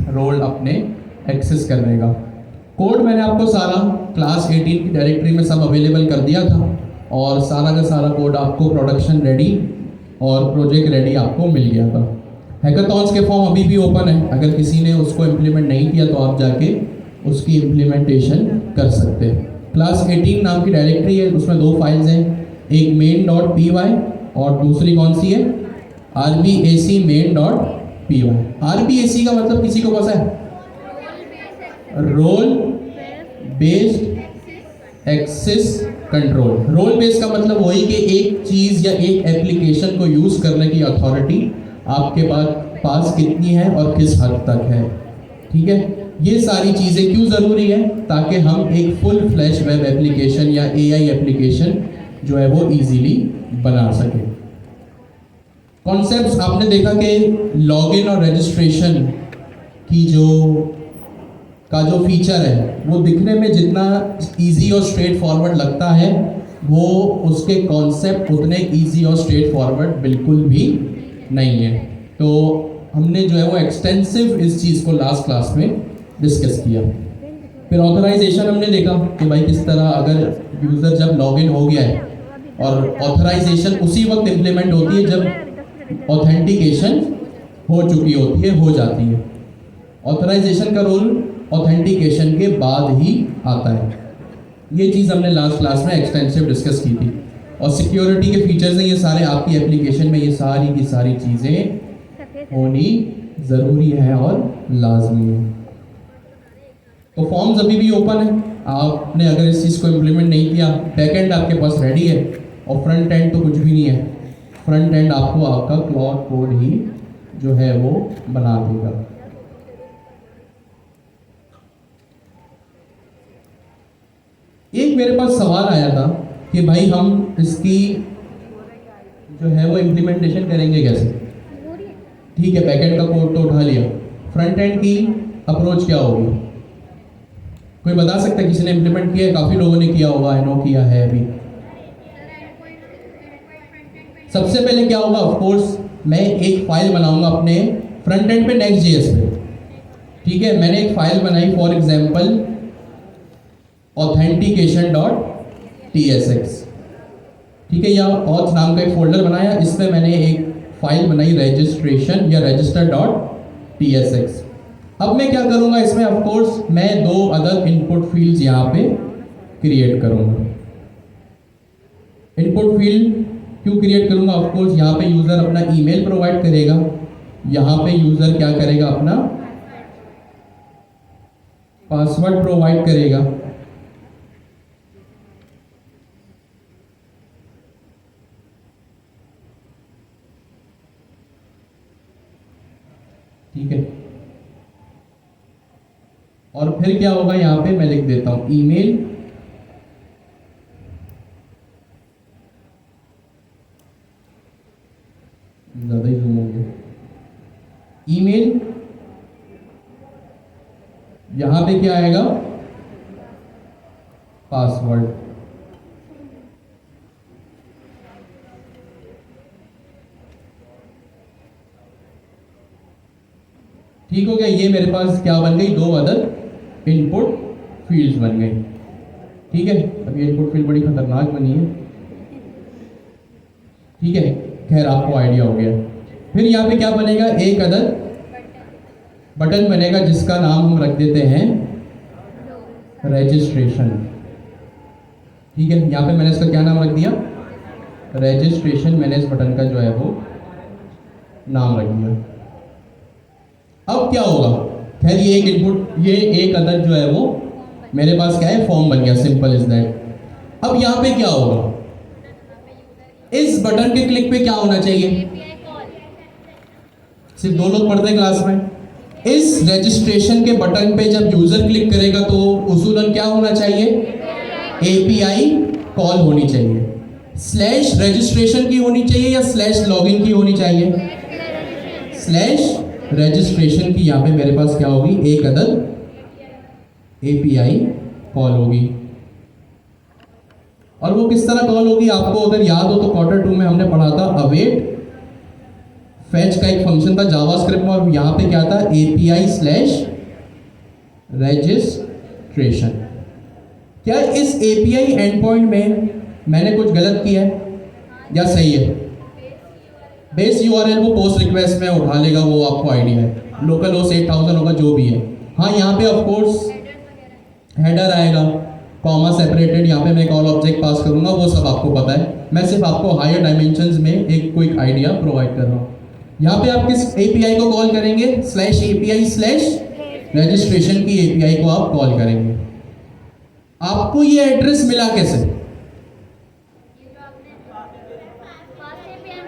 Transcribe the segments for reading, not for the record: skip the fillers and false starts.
Role अपने access करने का। कोड मैंने आपको सारा क्लास 18 की डायरेक्टरी में सब अवेलेबल कर दिया था और सारा का सारा कोड आपको प्रोडक्शन रेडी और प्रोजेक्ट रेडी आपको मिल गया था। हैकाथॉन्स के फॉर्म अभी भी ओपन है, अगर किसी ने उसको इम्प्लीमेंट नहीं किया तो आप जाके उसकी इम्प्लीमेंटेशन कर सकते हैं। क्लास 18 नाम की डायरेक्टरी है, उसमें दो फाइल्स हैं, एक main.py और दूसरी कौन सी है, RBAC main.py। RBAC का मतलब किसी को पता है? Role based access control. Role based का मतलब वही कि एक चीज़ या एक एप्लीकेशन को यूज़ करने की अथॉरिटी आपके पास कितनी है और किस हद तक है। ठीक है, ये सारी चीज़ें क्यों ज़रूरी है? ताकि हम एक फुल फ्लैश वेब एप्लीकेशन या AI एप्लीकेशन जो है वो इजीली बना सके। कॉन्सेप्ट्स आपने देखा कि लॉगिन और रजिस्ट्रेशन की जो फीचर है वो दिखने में जितना इजी और स्ट्रेट फॉरवर्ड लगता है, वो उसके कॉन्सेप्ट उतने इजी और स्ट्रेट फॉरवर्ड बिल्कुल भी नहीं है। तो हमने जो है वो एक्सटेंसिव इस चीज़ को लास्ट क्लास में डिस्कस किया। फिर ऑथराइजेशन हमने देखा कि भाई किस तरह अगर यूज़र जब लॉगिन हो गया है, और ऑथराइजेशन उसी वक्त इम्प्लीमेंट होती है जब ऑथेंटिकेशन हो चुकी होती है, हो जाती है। ऑथराइजेशन का रोल ऑथेंटिकेशन के बाद ही आता है। ये चीज़ हमने लास्ट क्लास में एक्सटेंसिव डिस्कस की थी। और सिक्योरिटी के फीचर्स हैं ये सारे आपकी एप्लीकेशन में, ये सारी की सारी चीज़ें होनी ज़रूरी है और लाजमी है। तो फॉर्म्स अभी भी ओपन है, आपने अगर इस चीज़ को इम्प्लीमेंट नहीं किया, बैक एंड आपके पास रेडी है और फ्रंट एंड तो कुछ भी नहीं है। फ्रंट एंड आपको आपका क्लाउड कोड ही जो है वो बना देगा। एक मेरे पास सवाल आया था कि भाई हम इसकी जो है वो इम्प्लीमेंटेशन करेंगे कैसे? ठीक है, बैकएंड का कोड तो उठा लिया, फ्रंट एंड की अप्रोच क्या होगी? कोई बता सकता है? किसी ने इम्प्लीमेंट किया है? काफ़ी लोगों ने किया होगा, नो किया है अभी। सबसे पहले क्या होगा, ऑफ कोर्स मैं एक फाइल बनाऊंगा अपने फ्रंट एंड पे Next.js पे। ठीक है, मैंने एक फाइल बनाई फॉर एग्जांपल authentication.tsx। ठीक है, या ऑथ नाम का एक फोल्डर बनाया, इसमें मैंने एक फाइल बनाई रजिस्ट्रेशन या register.tsx। अब मैं क्या करूंगा इसमें, ऑफ कोर्स मैं दो अदर इनपुट फील्ड्स यहाँ पे क्रिएट करूंगा। इनपुट फील्ड क्यों क्रिएट करूंगा? ऑफ कोर्स यहाँ पे यूजर अपना ईमेल प्रोवाइड करेगा, यहाँ पे यूजर क्या करेगा, अपना पासवर्ड प्रोवाइड करेगा। ठीक है, और फिर क्या होगा, यहाँ पे मैं लिख देता हूं ईमेल ज़्यादा ही जूम हो गया। ईमेल यहाँ पे क्या आएगा, पासवर्ड। ठीक हो गया, ये मेरे पास क्या बन गई, दो अदर इनपुट फील्ड्स बन गई। ठीक है, अब ये इनपुट फील्ड बड़ी खतरनाक बनी है। ठीक है, खैर आपको आइडिया हो गया। फिर यहाँ पे क्या बनेगा, एक अदर बटन बनेगा जिसका नाम हम रख देते हैं रजिस्ट्रेशन। ठीक है, यहाँ पे मैंने इसका क्या नाम रख दिया, रजिस्ट्रेशन। मैंने इस बटन का जो है वो नाम रख दिया। अब क्या होगा, खैर ये एक इनपुट, ये एक अदर जो है वो मेरे पास क्या है, फॉर्म बन गया, सिंपल इज दैट। अब यहाँ पे क्या होगा, इस बटन के क्लिक पे क्या होना चाहिए, सिर्फ दो लोग पढ़ते हैं क्लास में। इस रजिस्ट्रेशन के बटन पे जब यूजर क्लिक करेगा तो उसूलन क्या होना चाहिए, API कॉल होनी चाहिए। स्लैश रजिस्ट्रेशन की होनी चाहिए या स्लैश लॉगिन की होनी चाहिए, स्लैश रजिस्ट्रेशन की। यहाँ पे मेरे पास क्या होगी, एक अदर API कॉल होगी। और वो किस तरह कॉल होगी, आपको अगर याद हो तो क्वार्टर 2 में हमने पढ़ा था, अवेट फैच का एक फंक्शन था जावास्क्रिप्ट में, और यहाँ पे क्या था, API/registration। क्या इस API एंड पॉइंट में मैंने कुछ गलत किया है या सही है? बेस URL वो पोस्ट रिक्वेस्ट में उठा लेगा, वो आपको आइडिया है, लोकल होस्ट 8000 होगा जो भी है। हाँ, यहाँ पे ऑफ कोर्स हेडर आएगा, कॉमा सेपरेटेड, यहाँ पे मैं कॉल ऑब्जेक्ट पास करूँगा, वो सब आपको पता है। मैं सिर्फ आपको हायर डायमेंशंस में एक क्विक आइडिया प्रोवाइड कर रहा हूँ। यहाँ पे आप किस API को कॉल करेंगे? /API/registration की API को आप कॉल करेंगे। आपको ये एड्रेस मिला कैसे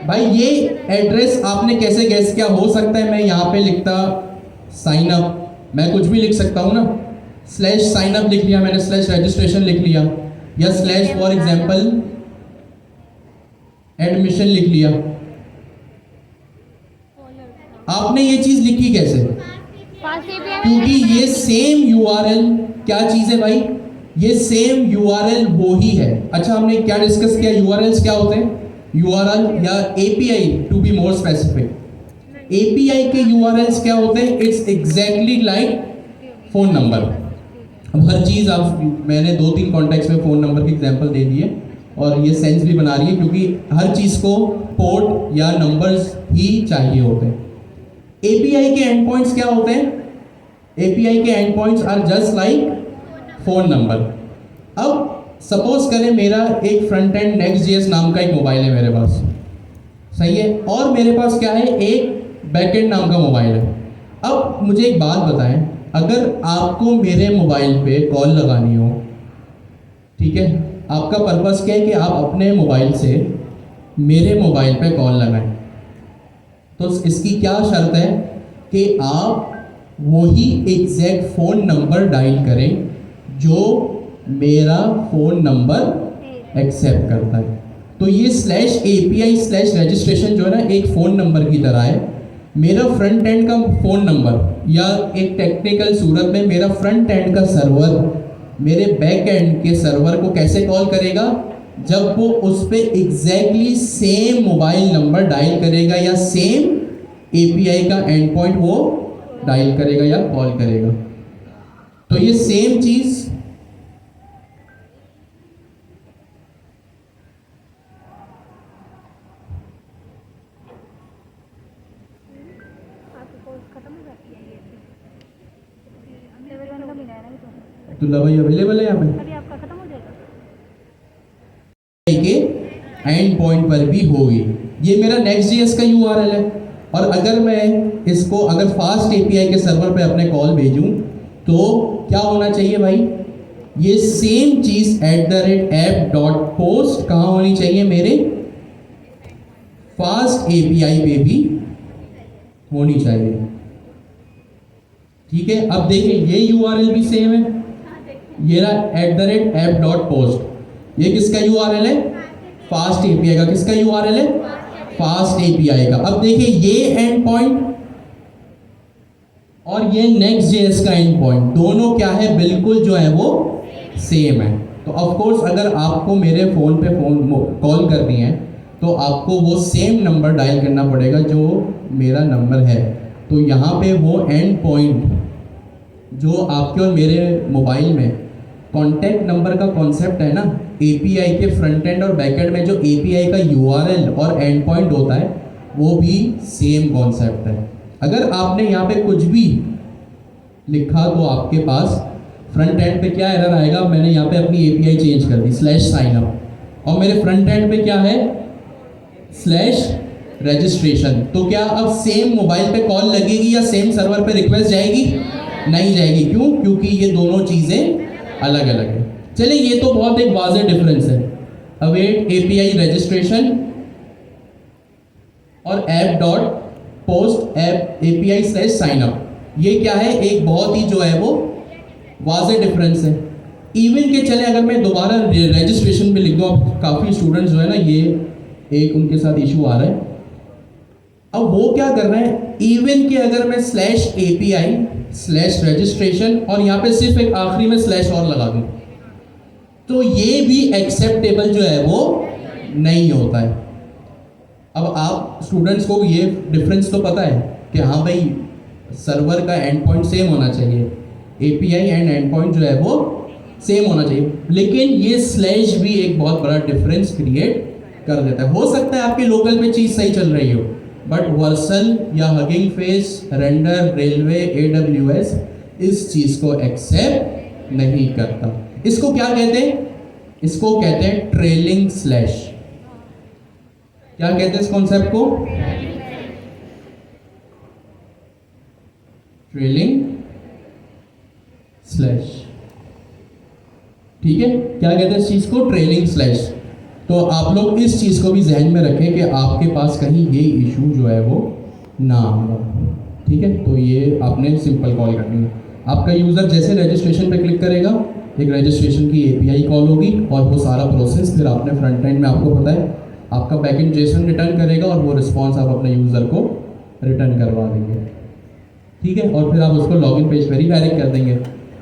भाई? ये एड्रेस आपने कैसे गैस किया? हो सकता है मैं यहाँ पे लिखता साइन अप, मैं कुछ भी लिख सकता हूँ ना, /sign up लिख लिया मैंने, /registration लिख लिया, या / for example एडमिशन लिख लिया। आपने ये चीज लिखी कैसे? क्योंकि ये सेम URL क्या चीज है भाई? ये सेम URL वो ही है। अच्छा, हमने क्या डिस्कस किया? URLs क्या होते हैं? URL या API to be more specific, API के URLs क्या होते हैं? It's exactly like phone number. अब हर चीज़ आप, मैंने 2-3 कॉन्टेक्स्ट में फ़ोन नंबर की एग्जांपल दे दी है, और ये सेंस भी बना रही है क्योंकि हर चीज़ को पोर्ट या नंबर्स ही चाहिए होते हैं। API के एंड पॉइंट्स क्या होते हैं? API के end points are just like phone number. अब सपोज करें मेरा एक फ्रंट एंड Next.js नाम का एक मोबाइल है मेरे पास, सही है, और मेरे पास क्या है, एक बैकएंड नाम का मोबाइल है। अब मुझे एक बात बताएं, अगर आपको मेरे मोबाइल पे कॉल लगानी हो, ठीक है, आपका पर्पस क्या है कि आप अपने मोबाइल से मेरे मोबाइल पे कॉल लगाएं, तो इसकी क्या शर्त है कि आप वही एग्जैक्ट फ़ोन नंबर डायल करें जो मेरा फ़ोन नंबर एक्सेप्ट करता है। तो ये /API/registration जो है ना, एक फ़ोन नंबर की तरह है। मेरा फ्रंट एंड का फ़ोन नंबर, या एक टेक्निकल सूरत में मेरा फ्रंट एंड का सर्वर मेरे बैक एंड के सर्वर को कैसे कॉल करेगा? जब वो उस पर exactly same mobile number dial करेगा या सेम API का एंड पॉइंट वो डायल करेगा या कॉल करेगा। तो ये सेम चीज़ अब्दुल्ला भाई अवेलेबल है यहाँ पे, आपका खत्म हो जाएगा के एंड पॉइंट पर भी होगी। ये मेरा Next.js का URL है, और अगर मैं इसको अगर फास्ट API के सर्वर पे अपने कॉल भेजूं तो क्या होना चाहिए भाई? ये सेम चीज @app.post कहाँ होनी चाहिए? मेरे फास्ट API पे भी होनी चाहिए। ठीक है, अब देखिए ये URL भी सेम है, ये रहा @app.post, ये किसका URL है? फास्ट API का। किसका URL है? फास्ट API का। अब देखिए ये एंड पॉइंट और ये Next.js का एंड पॉइंट, दोनों क्या है? बिल्कुल जो है वो सेम है। तो ऑफ कोर्स अगर आपको मेरे फ़ोन पे कॉल करनी है तो आपको वो सेम नंबर डायल करना पड़ेगा जो मेरा नंबर है। तो यहाँ पे वो एंड पॉइंट जो आपके और मेरे मोबाइल में कॉन्टैक्ट नंबर का कॉन्सेप्ट है ना, API के फ्रंट एंड और बैक एंड में जो API का URL और एंड पॉइंट होता है वो भी सेम कॉन्सेप्ट है। अगर आपने यहाँ पे कुछ भी लिखा तो आपके पास फ्रंट एंड पे क्या एरर आएगा? मैंने यहाँ पे अपनी API चेंज कर दी /signup, और मेरे फ्रंट एंड पे क्या है? /registration। तो क्या अब सेम मोबाइल पे कॉल लगेगी या सेम सर्वर पे रिक्वेस्ट जाएगी? नहीं जाएगी। क्यों? क्योंकि ये दोनों चीज़ें अलग अलग है। चलिए, ये तो बहुत एक वाज़ेह डिफरेंस है। अवेट API रजिस्ट्रेशन और app.post API/signup, ये क्या है? एक बहुत ही जो है वो वाज़ेह डिफरेंस है। इवन के चले अगर मैं दोबारा रजिस्ट्रेशन पे लिख दूँ, अब काफ़ी स्टूडेंट्स जो है ना, ये एक उनके साथ इशू आ रहा है। अब वो क्या कर रहे हैं? इवन के अगर मैं /API/registration और यहाँ पे सिर्फ एक आखिरी में / और लगा दूँ तो ये भी एक्सेप्टेबल जो है वो नहीं होता है। अब आप स्टूडेंट्स को ये डिफरेंस तो पता है कि हाँ भाई सर्वर का एंड पॉइंट सेम होना चाहिए, एपीआई एंड एंड पॉइंट जो है वो सेम होना चाहिए, लेकिन ये स्लैश भी एक बहुत बड़ा डिफरेंस क्रिएट कर देता है। हो सकता है आपके लोकल में चीज़ सही चल रही हो, बट वर्सल या hugging face, render, railway, AWS इस चीज़ को एक्सेप्ट नहीं करता। इसको क्या कहते हैं? इसको कहते हैं ट्रेलिंग स्लैश। क्या कहते हैं इस कॉन्सेप्ट को? Trailing slash. ठीक है, क्या कहते हैं इस चीज को? Trailing slash. तो आप लोग इस चीज को भी जहन में रखें कि आपके पास कहीं ये इशू जो है वो ना आएगा। ठीक है, तो ये आपने सिंपल कॉल करनी है। आपका यूजर जैसे रजिस्ट्रेशन पे क्लिक करेगा, एक रजिस्ट्रेशन की एपीआई कॉल होगी और वो सारा प्रोसेस फिर आपने फ्रंट एंड में, आपको पता है, आपका बैकएंड जेसन रिटर्न करेगा और वो रिस्पॉन्स आप अपने यूजर को रिटर्न करवा देंगे। ठीक है, और फिर आप उसको लॉगिन पेज पर ही डायरेक्ट कर देंगे।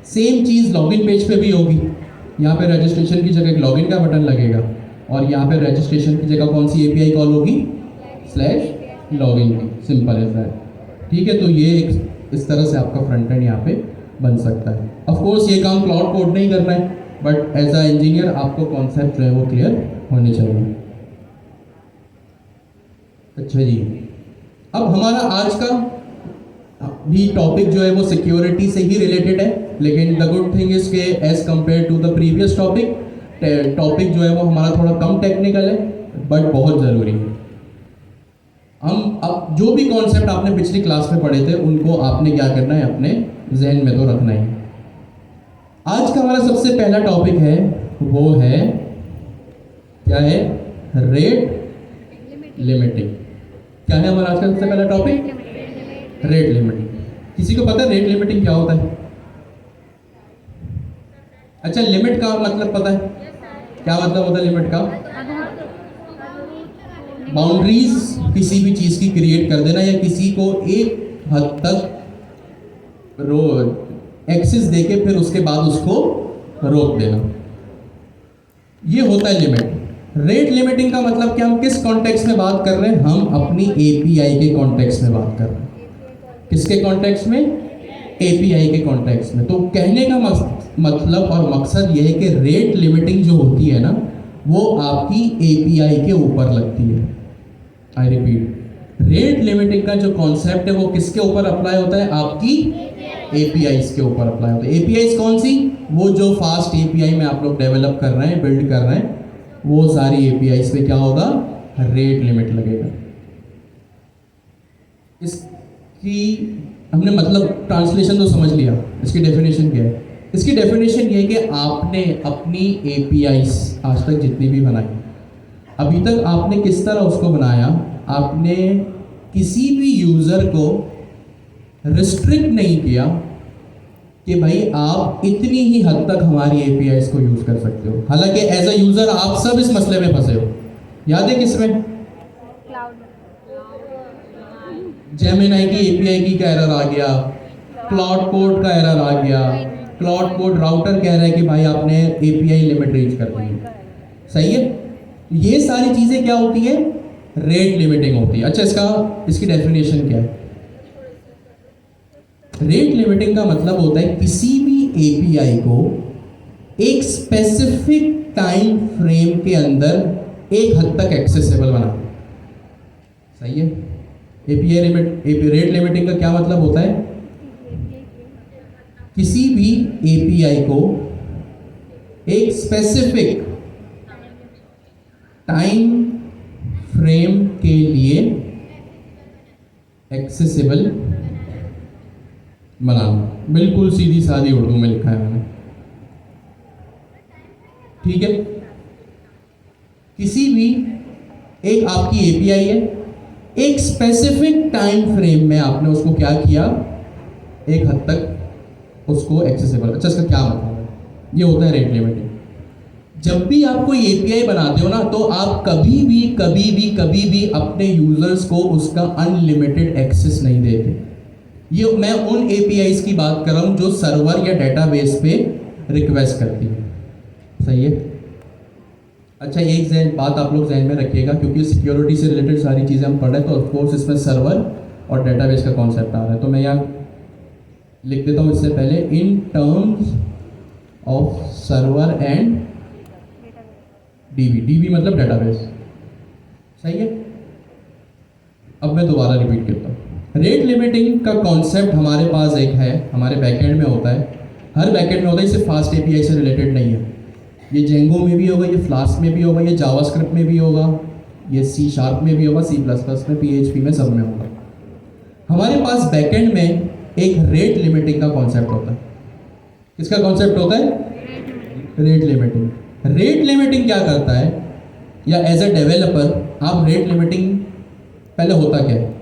सेम चीज़ लॉगिन पेज पे भी होगी। यहाँ पे रजिस्ट्रेशन की जगह एक लॉगिन का बटन लगेगा और यहाँ पे रजिस्ट्रेशन की जगह कौन सी एपीआई कॉल होगी? स्लैश लॉगिन की। सिंपल है सर। ठीक है, तो ये एक इस तरह से आपका फ्रंट एंड यहाँ पे बन सकता है। ऑफ कोर्स ये काम क्लाउड कोड नहीं करना है, बट एज अ इंजीनियर आपको कॉन्सेप्ट जो है वो क्लियर होने चाहिए। अच्छा जी, अब हमारा आज का भी टॉपिक जो है वो सिक्योरिटी से ही रिलेटेड है, लेकिन द गुड थिंग इज के as compare to the previous topic जो है वो हमारा थोड़ा कम टेक्निकल है, बट बहुत ज़रूरी है। हम अब जो भी कॉन्सेप्ट आपने पिछली क्लास में पढ़े थे उनको आपने क्या करना है? अपने जहन में तो रखना ही। आज का हमारा सबसे पहला टॉपिक है वो है, क्या है? Rate limiting. क्या है हमारा आज का सबसे पहला टॉपिक? Rate limiting. किसी को पता है रेट लिमिटिंग क्या होता है? अच्छा, लिमिट का मतलब पता है? क्या मतलब होता है लिमिट का? बाउंड्रीज किसी भी चीज की क्रिएट कर देना या किसी को एक हद तक एक्सेस देके फिर उसके बाद उसको रोक देना, ये होता है लिमिट। रेट लिमिटिंग का मतलब क्या? हम किस कॉन्टेक्स्ट में बात कर रहे हैं? हम अपनी एपीआई के कॉन्टेक्स्ट में बात कर रहे हैं। किसके कॉन्टेक्स्ट में? एपीआई के कॉन्टेक्स्ट में। तो कहने का मतलब और मकसद यह है कि रेट लिमिटिंग जो होती है ना, वो आपकी एपीआई के ऊपर लगती है। आई रिपीट, रेट लिमिटिंग का जो कॉन्सेप्ट है वो किसके ऊपर अप्लाई होता है? आपकी एपीआईज के ऊपर अप्लाई होता है। एपीआईज कौन सी? वो जो फास्ट एपीआई में आप लोग डेवलप कर रहे हैं, बिल्ड कर रहे हैं, वो सारी एपीआईज पे क्या होगा? रेट लिमिट लगेगा। इसकी हमने मतलब ट्रांसलेशन तो समझ लिया, इसकी डेफिनेशन क्या है? इसकी डेफिनेशन ये है कि आपने अपनी एपीआईज आज तक जितनी भी बनाई, अभी तक आपने किस तरह उसको बनाया? आपने किसी भी यूज़र को रिस्ट्रिक्ट नहीं किया कि भाई आप इतनी ही हद तक हमारी एपीआईज को यूज़ कर सकते हो। हालांकि एज अ यूज़र आप सब इस मसले में फंसे हो। याद है किसमें? जेमिनाई की एपीआई की का एरर आ गया, क्लाउड कोड का एरर आ गया, क्लाउड कोड राउटर कह रहा है कि भाई आपने एपीआई लिमिट रीच कर दी। सही है, ये सारी चीज़ें क्या होती है? रेट लिमिटिंग होती है। अच्छा, इसकी डेफिनेशन क्या है? रेट लिमिटिंग का मतलब होता है किसी भी एपीआई को एक स्पेसिफिक टाइम फ्रेम के अंदर एक हद तक एक्सेसिबल बनाना। सही है, रेट लिमिटिंग का क्या मतलब होता है? किसी भी एपीआई को एक स्पेसिफिक टाइम फ्रेम के लिए एक्सेसिबल बनाना। बिल्कुल सीधी सादी उर्दू में लिखा है मैंने। ठीक है, किसी भी एक आपकी एपीआई है, एक स्पेसिफिक टाइम फ्रेम में आपने उसको क्या किया? एक हद तक उसको एक्सेसिबल। अच्छा, इसका क्या मतलब है? ये होता है रेट लिमिटिंग। जब भी आप कोई एपीआई बनाते हो ना, तो आप कभी भी अपने यूजर्स को उसका अनलिमिटेड एक्सेस नहीं देते। ये मैं उन एपीआईज की बात कर रहा हूं जो सर्वर या डेटाबेस पे रिक्वेस्ट करती है। सही है, अच्छा, एक बात आप लोग जहन में रखिएगा, क्योंकि सिक्योरिटी से रिलेटेड सारी चीज़ें हम पढ़ रहे हैं, तो ऑफकोर्स इसमें सर्वर और डेटाबेस का कॉन्सेप्ट आ रहा है। तो मैं यहाँ लिख देता हूँ इससे पहले, in terms of server and dB. DB मतलब डेटाबेस, सही है। अब मैं दोबारा रिपीट करता हूँ। रेट लिमिटिंग का कॉन्सेप्ट हमारे पास एक है, हमारे बैकएंड में होता है, हर बैकएंड में होता है, इसे फास्ट एपीआई से रिलेटेड नहीं है। ये जेंगो में भी होगा, ये फ्लास्क में भी होगा, ये जावास्क्रिप्ट में भी होगा, ये सी शार्प में भी होगा, सी प्लस प्लस में, पीएचपी में, सब में होगा। हमारे पास बैकएंड में एक रेट लिमिटिंग का कॉन्सेप्ट होता है। किसका कॉन्सेप्ट होता है? Rate limiting. रेट लिमिटिंग क्या करता है, या एज अ डेवलपर आप रेट लिमिटिंग, पहले होता क्या है?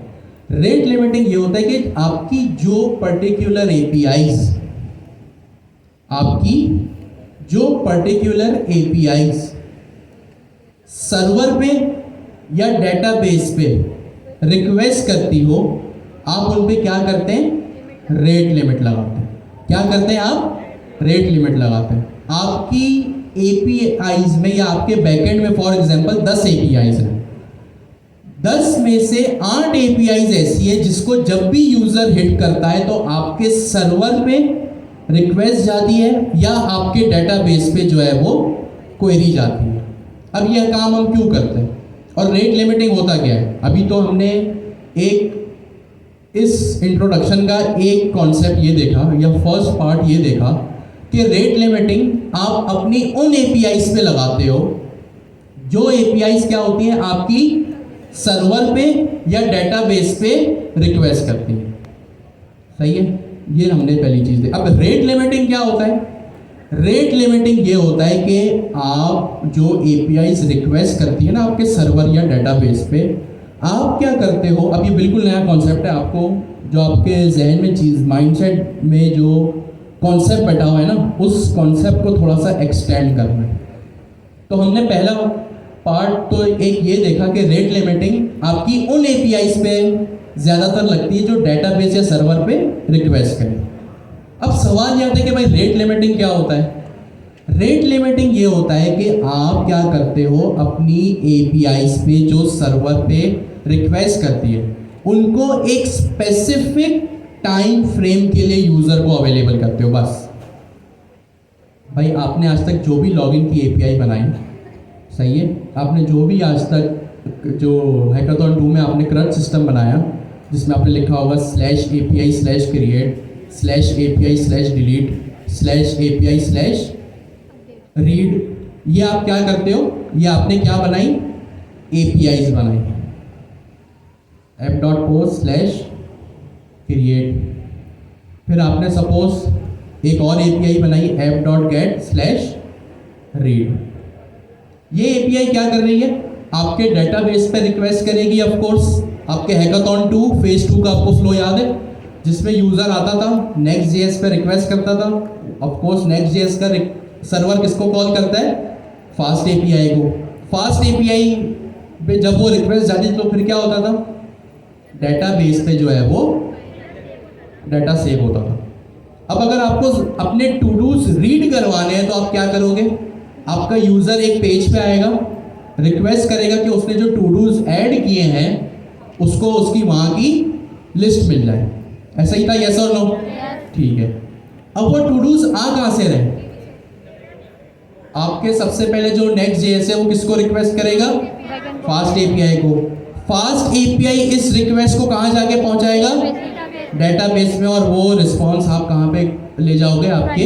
रेट लिमिटिंग ये होता है कि आपकी जो पर्टिकुलर एपीआईज, आपकी जो पर्टिकुलर एपीआईज सर्वर पे या डेटाबेस पे रिक्वेस्ट करती हो, आप उन पे क्या करते हैं? रेट लिमिट लगाते हैं। क्या करते हैं आप? रेट लिमिट लगाते हैं। आपकी एपीआईज में या आपके बैकएंड में फॉर एग्जांपल 10 एपीआईज हैं, 10 में से 8 एपीआईज ऐसी है जिसको जब भी यूजर हिट करता है तो आपके सर्वर पे रिक्वेस्ट जाती है या आपके डेटाबेस पे जो है वो क्वेरी जाती है। अब यह काम हम क्यों करते हैं और रेट लिमिटिंग होता क्या है? अभी तो हमने एक इस इंट्रोडक्शन का एक कॉन्सेप्ट ये देखा, या फर्स्ट पार्ट ये देखा कि रेट लिमिटिंग आप अपनी उन एपीआईज पे लगाते हो जो एपीआईज क्या होती हैं, आपकी सर्वर पे या डेटाबेस पे रिक्वेस्ट करती है। सही है, ये हमने पहली चीज देखी। अब रेट लिमिटिंग क्या होता है? रेट लिमिटिंग ये होता है कि आप जो एपीआईज रिक्वेस्ट करती है ना आपके सर्वर या डेटाबेस पे, आप क्या करते हो, अब ये बिल्कुल नया कॉन्सेप्ट है, आपको जो आपके जहन में चीज़, माइंडसेट में जो कॉन्सेप्ट बैठा हुआ है ना, उस कॉन्सेप्ट को थोड़ा सा एक्सटेंड करना है। तो हमने पहला पार्ट तो एक ये देखा कि रेट लिमिटिंग आपकी उन एपीआईज पे ज़्यादातर लगती है जो डेटाबेस या सर्वर पे रिक्वेस्ट करें। अब सवाल ये आता है कि भाई रेट लिमिटिंग क्या होता है? रेट लिमिटिंग ये होता है कि आप क्या करते हो, अपनी एपीआईज पे जो सर्वर पे रिक्वेस्ट करती है उनको एक स्पेसिफिक टाइम फ्रेम के लिए यूजर को अवेलेबल करते हो। बस भाई, आपने आज तक जो भी लॉगिन की एपीआई बनाई, सही है, आपने जो भी आज तक जो हैकाथॉन 2 में आपने क्रंच सिस्टम बनाया जिसमें आपने लिखा होगा /API/create /API/delete /API/read, ये आप क्या करते हो? ये आपने क्या बनाई? एपीआईज बनाई, app.post/create। फिर आपने सपोज एक और एपीआई बनाई app.get/read। ये एपीआई क्या कर रही है? आपके डेटाबेस पे रिक्वेस्ट करेगी। ऑफ कोर्स आपके हैकाथॉन 2 फेज 2 का आपको फ्लो याद है, जिसमें यूजर आता था, Next.js पे रिक्वेस्ट करता था। ऑफ कोर्स Next.js का सर्वर किसको कॉल करता है? फास्ट एपीआई को। फास्ट एपीआई पे जब वो रिक्वेस्ट जाती तो फिर क्या होता था? डेटाबेस पे जो है वो डाटा सेव होता था। अब अगर आपको अपने टू डूज रीड करवाने हैं तो आप क्या करोगे? आपका यूजर एक पेज पे आएगा, रिक्वेस्ट करेगा कि उसने जो टू डूज ऐड किए हैं उसको उसकी वहां की लिस्ट मिल जाए। ऐसा ही था, यस और नो? ठीक है। अब वो टू डूज आ कहां से रहे? आपके सबसे पहले जो Next.js है वो किसको रिक्वेस्ट करेगा? फास्ट एपीआई को। फास्ट एपीआई इस रिक्वेस्ट को कहां जाके पहुंचाएगा? डेटाबेस में। और वो रिस्पॉन्स आप कहां पे ले जाओगे? आपके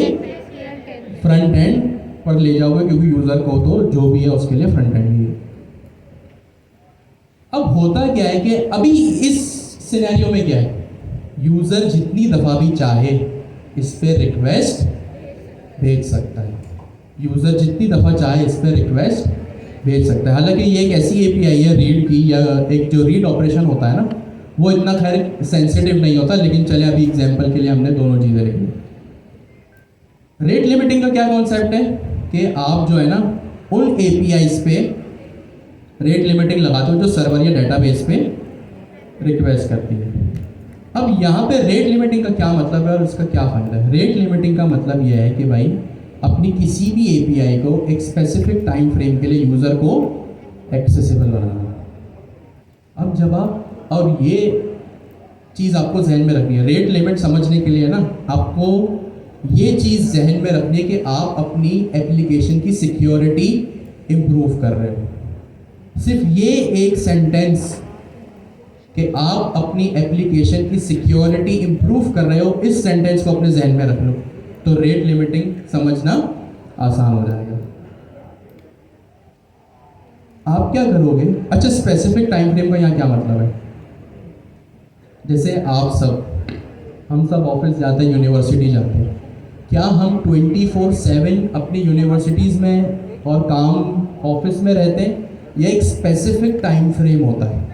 फ्रंट एंड पर ले जाओगे, क्योंकि यूजर को तो जो भी है उसके लिए फ्रंट एंड ही है। अब होता क्या है कि अभी इस सिनेरियो में क्या है, यूजर जितनी दफा भी चाहे इस पे रिक्वेस्ट भेज सकता है। यूजर जितनी दफा चाहे इस पे रिक्वेस्ट भेज सकता है। हालांकि ये एक ऐसी एपीआई है रीड की, या एक जो रीड ऑपरेशन होता है ना, वो इतना खैर सेंसिटिव नहीं होता, लेकिन चले अभी एग्जांपल के लिए हमने दोनों चीजें लिख ली। रेट लिमिटिंग का क्या कॉन्सेप्ट है कि आप जो है ना उन एपीआईज पे रेट लिमिटिंग लगाते हो जो सर्वर या डेटाबेस पे रिक्वेस्ट करती है। अब यहाँ पे रेट लिमिटिंग का क्या मतलब है और इसका क्या फायदा है? रेट लिमिटिंग का मतलब यह है कि भाई अपनी किसी भी एपीआई को एक स्पेसिफिक टाइम फ्रेम के लिए यूज़र को एक्सेसिबल बनाना। अब जब आप, और ये चीज़ आपको जहन में रखनी है, रेट लिमिट समझने के लिए ना आपको ये चीज़ जहन में रखनी है कि आप अपनी एप्लीकेशन की सिक्योरिटी इम्प्रूव कर रहे हो। सिर्फ ये एक सेंटेंस कि आप अपनी एप्लीकेशन की सिक्योरिटी इम्प्रूव कर रहे हो, इस सेंटेंस को अपने जहन में रख लो तो रेट लिमिटिंग समझना आसान हो जाएगा। आप क्या करोगे? अच्छा, स्पेसिफिक टाइम फ्रेम का यहाँ क्या मतलब है? जैसे हम सब ऑफिस जाते हैं, यूनिवर्सिटी जाते हैं, क्या हम 24/7 अपनी यूनिवर्सिटीज़ में और काम ऑफिस में रहते हैं, या एक स्पेसिफिक टाइम फ्रेम होता है?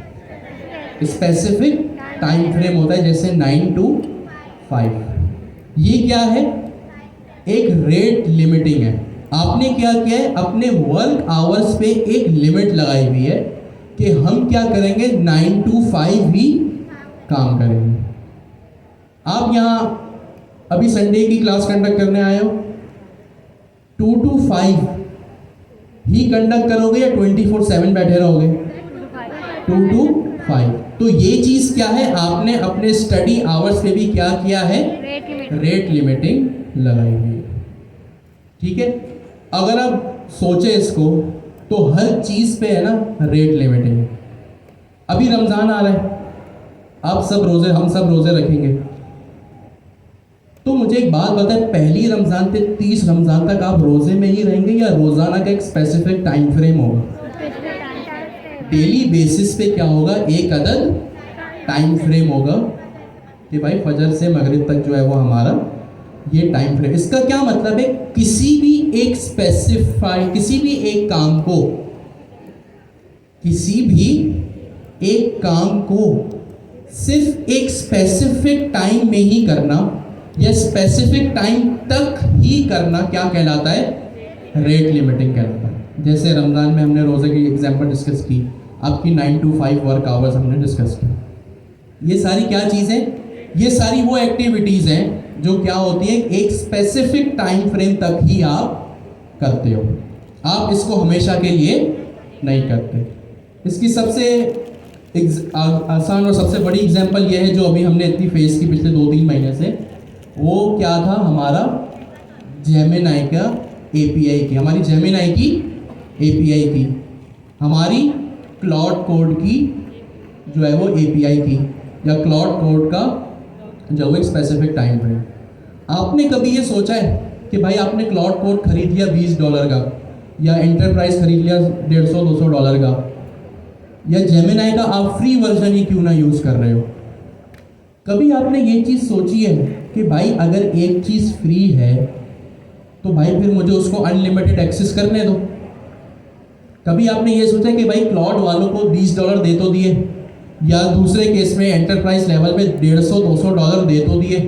स्पेसिफिक टाइम फ्रेम होता है, जैसे 9 to 5। ये क्या है? एक रेट लिमिटिंग है। आपने क्या किया है? अपने वर्क आवर्स पे एक लिमिट लगाई हुई है कि हम क्या करेंगे, 9 to 5 ही काम करेंगे। आप यहाँ अभी संडे की क्लास कंडक्ट करने आए हो, 2 to 5 ही कंडक्ट करोगे या 24/7 बैठे रहोगे? 2 to 5। तो ये चीज़ क्या है? आपने अपने स्टडी आवर्स पे भी क्या किया है? रेट लिमिटिंग लगाई हुई है। ठीक है, अगर आप सोचे इसको तो हर चीज़ पे है ना रेट लिमिटिंग है। अभी रमज़ान आ रहा है, हम सब रोज़े रखेंगे, तो मुझे एक बात बताएं, पहली रमज़ान से 30 रमज़ान तक आप रोज़े में ही रहेंगे या रोज़ाना का एक स्पेसिफिक टाइम फ्रेम होगा? डेली बेसिस पे क्या होगा, एक अदद टाइम फ्रेम होगा कि भाई फजर से मगरिब तक जो है वो हमारा ये टाइम फ्रेम। इसका क्या मतलब है? किसी भी एक काम को सिर्फ एक स्पेसिफिक टाइम में ही करना या स्पेसिफिक टाइम तक ही करना क्या कहलाता है? रेट लिमिटिंग कहलाता है। जैसे रमज़ान में हमने रोज़े की एग्जाम्पल डिस्कस की, आपकी 9 to 5 वर्क आवर्स हमने डिस्कस की। ये सारी क्या चीज़ें? ये सारी वो एक्टिविटीज़ हैं जो क्या होती है, एक स्पेसिफिक टाइम फ्रेम तक ही आप करते हो, आप इसको हमेशा के लिए नहीं करते। इसकी सबसे आसान और सबसे बड़ी एग्जांपल ये है जो अभी हमने इतनी फेस की पिछले 2-3 महीने से, वो क्या था, हमारा जेमिनाई का एपीआई की, हमारी जेमिनाई की एपीआई की, हमारी क्लाउड कोड की जो है वो एपीआई की, या क्लाउड कोड का जो एक स्पेसिफिक टाइम फ्रेम। आपने कभी ये सोचा है कि भाई आपने क्लाउड कोड खरीद लिया $20 का, या एंटरप्राइज खरीद लिया $150-200 का, या जेमिनाई का आप फ्री वर्जन ही क्यों ना यूज़ कर रहे हो? कभी आपने ये चीज़ सोची है कि भाई अगर एक चीज़ फ्री है तो भाई फिर मुझे उसको अनलिमिटेड एक्सेस करने दो? कभी आपने ये सोचा कि भाई क्लाउड वालों को $20 दे तो दिए, या दूसरे केस में एंटरप्राइज लेवल में $150-200 दे तो दिए,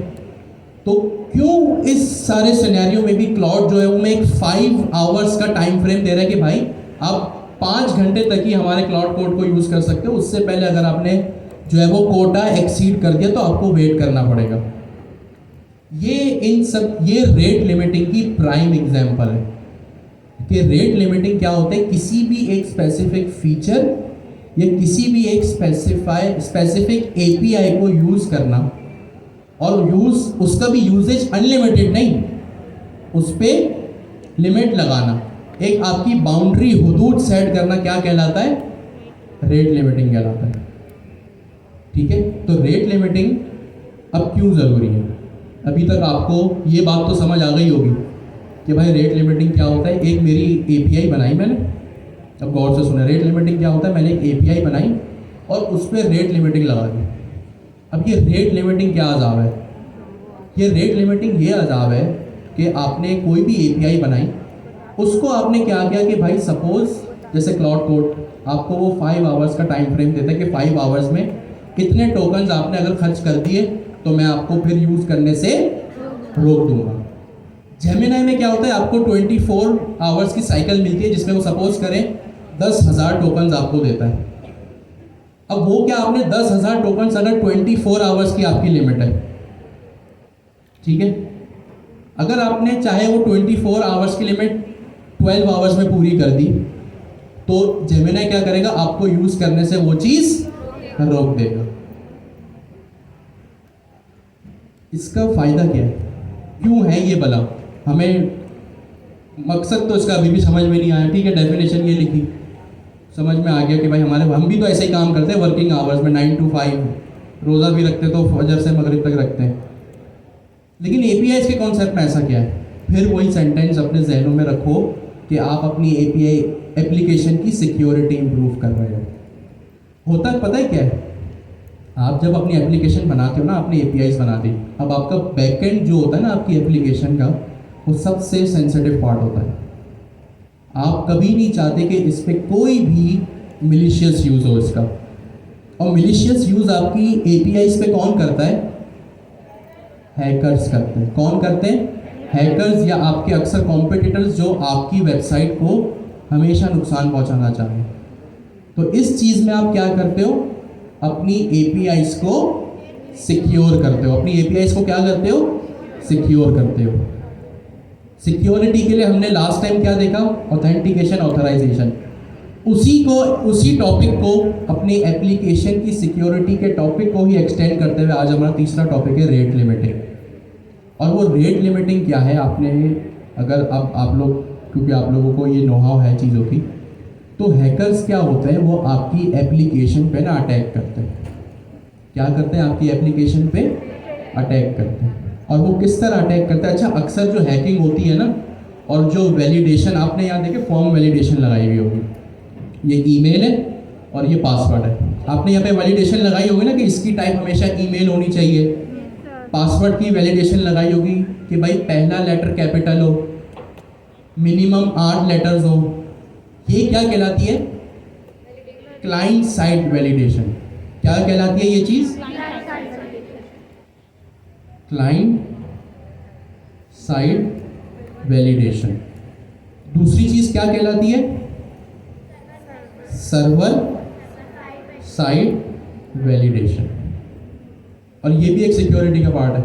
तो क्यों इस सारे सिनेरियो में भी क्लाउड जो है वो मैं एक 5 आवर्स का टाइम फ्रेम दे रहा है कि भाई आप 5 घंटे तक ही हमारे क्लाउड कोड को यूज़ कर सकते हो, उससे पहले अगर आपने जो है वो कोटा एक्सीड कर दिया तो आपको वेट करना पड़ेगा। ये रेट लिमिटिंग की प्राइम एग्जांपल है कि रेट लिमिटिंग क्या होता है, किसी भी एक स्पेसिफिक फीचर या किसी भी एक स्पेसिफिक एपीआई को यूज़ करना, और उसका भी यूजेज अनलिमिटेड नहीं, उस पर लिमिट लगाना, एक आपकी बाउंड्री हुदूद सेट करना क्या कहलाता है? रेट लिमिटिंग कहलाता है। ठीक है, तो रेट लिमिटिंग अब क्यों ज़रूरी है? अभी तक आपको ये बात तो समझ आ गई होगी कि भाई रेट लिमिटिंग क्या होता है। एक मेरी एपीआई बनाई मैंने, अब गौर से सुना, रेट लिमिटिंग क्या होता है, मैंने एक एपीआई बनाई और उस पर रेट लिमिटिंग लगा दी। अब ये रेट लिमिटिंग क्या अजाब है? ये रेट लिमिटिंग ये अजाब है कि आपने कोई भी एपीआई बनाई, उसको आपने क्या किया कि भाई सपोज जैसे क्लाउड कोड आपको वो 5 आवर्स का टाइम फ्रेम देता है कि 5 आवर्स में कितने टोकन्स आपने अगर खर्च कर दिए तो मैं आपको फिर यूज़ करने से रोक दूंगा। जेमिनाई में क्या होता है, आपको 24 आवर्स की साइकिल मिलती है जिसमें वो सपोज करें 10,000 टोकन्स आपको देता है। अब वो क्या, आपने 10,000 टोकन्स अगर 24 आवर्स की आपकी लिमिट है, ठीक है, अगर आपने चाहे वो 24 आवर्स की लिमिट 12 आवर्स में पूरी कर दी, तो जेमिनी क्या करेगा, आपको यूज करने से वो चीज रोक देगा। इसका फायदा क्या है, क्यों है ये भला? हमें मकसद तो इसका अभी भी समझ में नहीं आया। ठीक है, डेफिनेशन ये लिखी, समझ में आ गया कि भाई हम भी तो ऐसे ही काम करते हैं वर्किंग आवर्स में 9 to 5, रोज़ा भी रखते तो फजर से मगरिब तक रखते हैं। लेकिन एपीआई के कॉन्सेप्ट में ऐसा क्या है? फिर वही सेंटेंस अपने जहनों में रखो कि आप अपनी एपीआई एप्लीकेशन की सिक्योरिटी इंप्रूव कर रहे हो। होता पता है क्या है, आप जब अपनी एप्लीकेशन बनाते हो ना, आपने एपीआईज बना दी, अब आपका बैकएंड जो होता है ना आपकी एप्लीकेशन का, वो सबसे सेंसिटिव पार्ट होता है। आप कभी नहीं चाहते कि इस पर कोई भी मिलिशियस यूज़ हो इसका। और मिलिशियस यूज़ आपकी एपीआईज पे कौन करता है? हैकर्स करते हैं। कौन करते हैं? हैकर्स, या आपके अक्सर कॉम्पिटिटर्स जो आपकी वेबसाइट को हमेशा नुकसान पहुंचाना चाहें। तो इस चीज़ में आप क्या करते हो, अपनी एपीआईज को सिक्योर करते हो। अपनी एपीआईज को क्या करते हो? सिक्योर करते हो। सिक्योरिटी के लिए हमने लास्ट टाइम क्या देखा? Authentication, authorisation. उसी टॉपिक को, अपनी एप्लीकेशन की सिक्योरिटी के टॉपिक को ही एक्सटेंड करते हुए आज हमारा तीसरा टॉपिक है रेट लिमिटिंग। और वो रेट लिमिटिंग क्या है, आपने अगर अब आप लोग, क्योंकि आप लोगों को ये नोहाव है चीज़ों की, तो हैकर्स क्या होते हैं, वो आपकी एप्लीकेशन पे ना अटैक करते हैं। क्या करते हैं? आपकी एप्लीकेशन पे अटैक करते हैं। और वो किस तरह अटैक करते हैं? अच्छा, अक्सर जो हैकिंग होती है ना, और जो वैलिडेशन, आपने यहाँ देखे फॉर्म वैलिडेशन लगाई हुई होगी, ये ईमेल है और ये पासवर्ड है। आपने यहाँ पे वैलिडेशन लगाई होगी ना कि इसकी टाइप हमेशा ईमेल होनी चाहिए। पासवर्ड की वैलिडेशन लगाई होगी कि भाई पहला लेटर कैपिटल हो, मिनिमम 8 लेटर्स हो। ये क्या कहलाती है? Client side validation. क्या कहलाती है ये चीज़? Client side validation. दूसरी चीज़ क्या कहलाती है? Server side validation. और ये भी एक सिक्योरिटी का पार्ट है।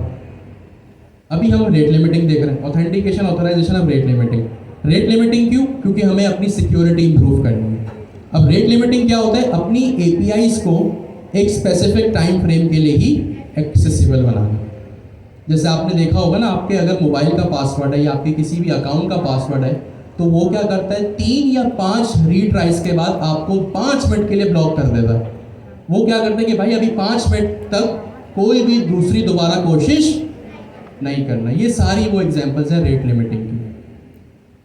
अभी हम रेट लिमिटिंग देख रहे हैं, ऑथेंटिकेशन, ऑथराइजेशन, अब रेट लिमिटिंग। रेट लिमिटिंग क्यों? क्योंकि हमें अपनी सिक्योरिटी इंप्रूव करनी है। अब रेट लिमिटिंग क्या होता है? अपनी एपीआईज को एक स्पेसिफिक टाइम फ्रेम के लिए ही एक्सेसिबल बनाना। जैसे आपने देखा होगा ना, आपके अगर मोबाइल का पासवर्ड है या आपके किसी भी अकाउंट का पासवर्ड है, तो वो क्या करता है, 3 या 5 रीट्राइज के बाद आपको 5 मिनट के लिए ब्लॉक कर देता है। वो क्या करते हैं कि भाई अभी 5 मिनट तक कोई भी दूसरी दोबारा कोशिश नहीं करना। ये सारी वो एग्जांपल्स हैं रेट लिमिटिंग की।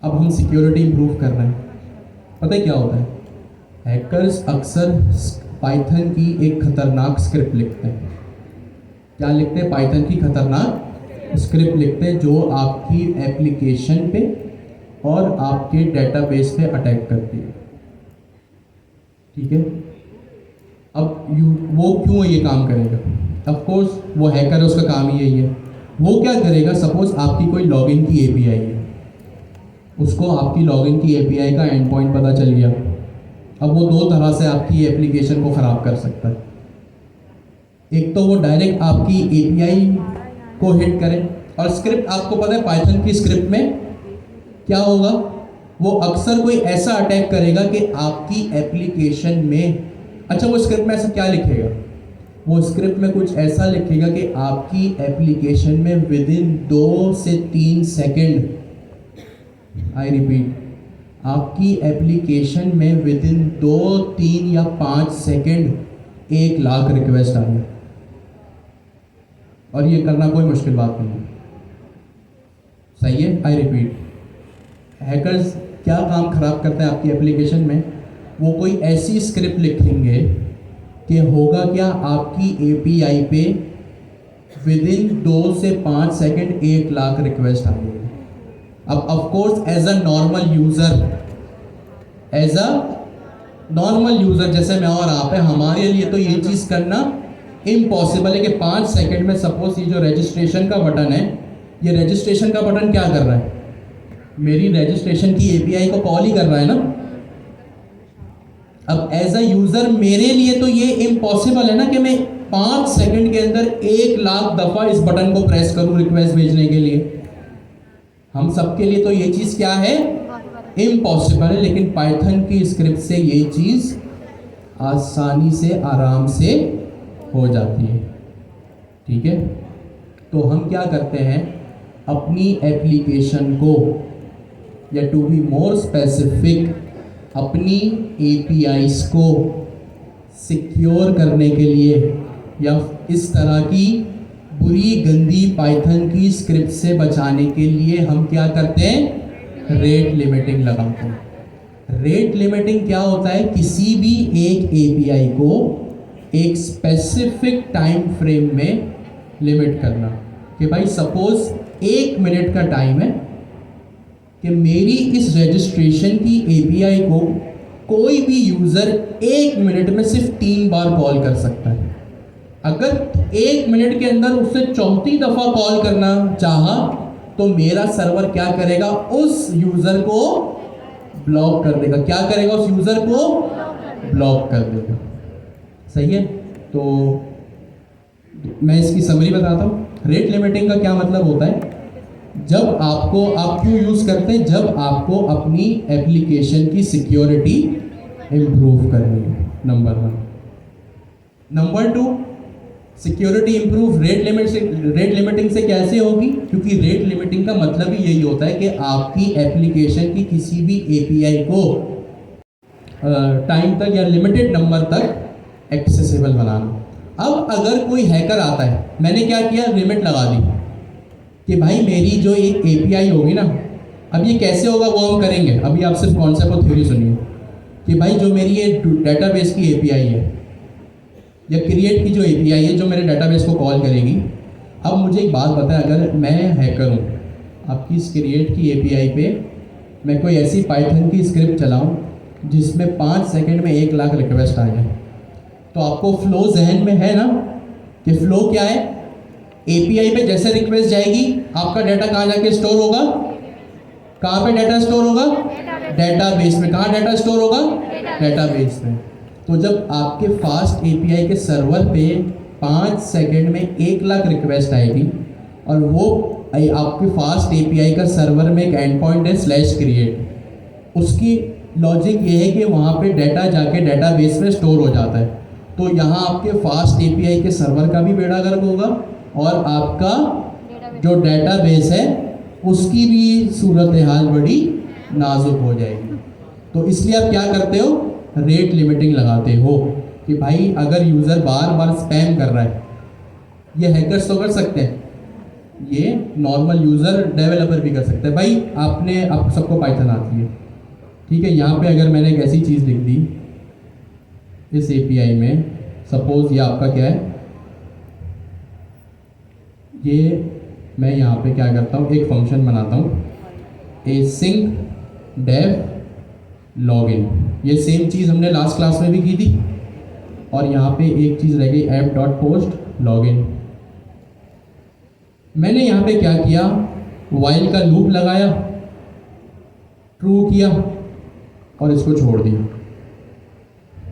अब हम सिक्योरिटी इंप्रूव कर रहे हैं। पता है क्या होता है? हैकर्स अक्सर पाइथन की एक खतरनाक स्क्रिप्ट लिखते हैं। क्या लिखते हैं? पाइथन की खतरनाक स्क्रिप्ट लिखते हैं जो आपकी एप्लीकेशन पे और आपके डेटाबेस पे अटैक करती है। ठीक है, अब वो क्यों ये काम करेगा? ऑफ कोर्स वो हैकर है, उसका काम ही यही है। वो क्या करेगा, सपोज आपकी कोई लॉगिन की एपीआई है, उसको आपकी लॉगिन की एपीआई का एंड पॉइंट पता चल गया। अब वो 2 तरह से आपकी एप्लीकेशन को ख़राब कर सकता है। एक तो वो डायरेक्ट आपकी एपीआई को हिट करे, और स्क्रिप्ट आपको पता है पाइथन की स्क्रिप्ट में क्या होगा, वो अक्सर कोई ऐसा अटैक करेगा कि आपकी एप्लीकेशन में, अच्छा वो स्क्रिप्ट में ऐसा क्या लिखेगा, वो स्क्रिप्ट में कुछ ऐसा लिखेगा कि आपकी एप्लीकेशन में विद इन 2 से 3 सेकेंड, आई रिपीट, आपकी एप्लीकेशन में विद इन 2, 3 या 5 सेकेंड 1 लाख रिक्वेस्ट आ गई। और ये करना कोई मुश्किल बात नहीं है, सही है। आई रिपीट, हैकर्स क्या काम खराब करते हैं आपकी एप्लीकेशन में, वो कोई ऐसी स्क्रिप्ट लिखेंगे कि होगा क्या, आपकी एपीआई पे विद इन 2 से 5 सेकेंड 1 लाख रिक्वेस्ट आ गई। अब of course as a normal user जैसे मैं और आप है, हमारे लिए तो ये चीज़ करना इम्पॉसिबल है कि 5 सेकेंड में, सपोज ये जो रजिस्ट्रेशन का बटन है, ये रजिस्ट्रेशन का बटन क्या कर रहा है, मेरी रजिस्ट्रेशन की एपीआई को कॉल ही कर रहा है ना। अब एज अ यूज़र मेरे लिए तो ये इम्पॉसिबल है ना कि मैं 5 सेकेंड के अंदर 1 लाख दफ़ा इस बटन को प्रेस करूं रिक्वेस्ट भेजने के लिए। हम सबके लिए तो ये चीज़ क्या है, इम्पॉसिबल है, लेकिन पाइथन की स्क्रिप्ट से ये चीज़ आसानी से आराम से हो जाती है। ठीक है, तो हम क्या करते हैं, अपनी एप्लीकेशन को, या टू बी मोर स्पेसिफिक अपनी एपीआईज को सिक्योर करने के लिए, या इस तरह की बुरी गंदी पाइथन की स्क्रिप्ट से बचाने के लिए हम क्या करते हैं, रेट लिमिटिंग लगाते हैं। रेट लिमिटिंग क्या होता है, किसी भी एक एपीआई को एक स्पेसिफिक टाइम फ्रेम में लिमिट करना, कि भाई सपोज 1 मिनट का टाइम है कि मेरी इस रजिस्ट्रेशन की एपीआई को कोई भी यूज़र 1 मिनट में सिर्फ 3 बार कॉल कर सकता है। अगर 1 मिनट के अंदर उससे 34 दफ़ा कॉल करना चाहा तो मेरा सर्वर क्या करेगा, उस यूज़र को ब्लॉक कर देगा। क्या करेगा, उस यूज़र को ब्लॉक कर देगा। सही है, तो मैं इसकी समरी बताता हूँ। रेट लिमिटिंग का क्या मतलब होता है, जब आपको, आप क्यों यूज़ करते हैं, जब आपको अपनी एप्लीकेशन की सिक्योरिटी इम्प्रूव करनी है, number 1। Number 2, security improve rate limiting से कैसे होगी, क्योंकि रेट लिमिटिंग का मतलब ही यही होता है कि आपकी एप्लीकेशन की किसी भी एपीआई को टाइम तक या लिमिटेड नंबर तक एक्सेसिबल बनाना। अब अगर कोई हैकर आता है, मैंने क्या किया, लिमिट लगा दी कि भाई मेरी जो एक एपीआई होगी ना, अब ये कैसे होगा वो हम करेंगे, अभी आप सिर्फ कॉन्सेप्ट और थ्योरी सुनिए, कि भाई जो मेरी ये डेटाबेस की एपीआई है या क्रिएट की जो एपीआई है जो मेरे डेटाबेस को कॉल करेगी। अब मुझे एक बात बताएं, अगर मैं हैकर हूँ, आपकी इस क्रिएट की एपीआई पे मैं कोई ऐसी पाइथन की स्क्रिप्ट चलाऊँ जिसमें 5 सेकंड में 1 लाख रिक्वेस्ट आ जाए, तो आपको फ्लो जहन में है ना कि फ्लो क्या है, एपीआई पे जैसे रिक्वेस्ट जाएगी आपका डाटा कहाँ जाके स्टोर होगा, कहाँ पे डाटा स्टोर होगा, डेटाबेस में। कहाँ डाटा स्टोर होगा, डेटाबेस में। तो जब आपके फास्ट एपीआई के सर्वर पे 5 सेकंड में 1 लाख रिक्वेस्ट आएगी, और वो आपके फास्ट एपीआई का सर्वर में एक एंड पॉइंट है /create, उसकी लॉजिक ये है कि वहाँ पे डाटा जाके डेटाबेस में स्टोर हो जाता है। तो यहाँ आपके फास्ट एपीआई के सर्वर का भी बेड़ा गर्क होगा, और आपका जो डेटाबेस है उसकी भी सूरत हाल बड़ी नाजुक हो जाएगी। तो इसलिए आप क्या करते हो, रेट लिमिटिंग लगाते हो कि भाई अगर यूज़र बार बार स्पैम कर रहा है, ये हैकर्स तो कर सकते हैं, ये नॉर्मल यूज़र डेवलपर भी कर सकते हैं। भाई आप सबको पाइथन आती है, ठीक है, यहाँ पे अगर मैंने एक ऐसी चीज़ लिख दी इस एपीआई में, सपोज ये आपका क्या है, ये मैं यहाँ पे क्या करता हूँ, एक फंक्शन बनाता हूँ async dev login। ये सेम चीज़ हमने लास्ट क्लास में भी की थी, और यहाँ पे एक चीज़ रह गई app.post login। मैंने यहाँ पे क्या किया, while का लूप लगाया, ट्रू किया और इसको छोड़ दिया।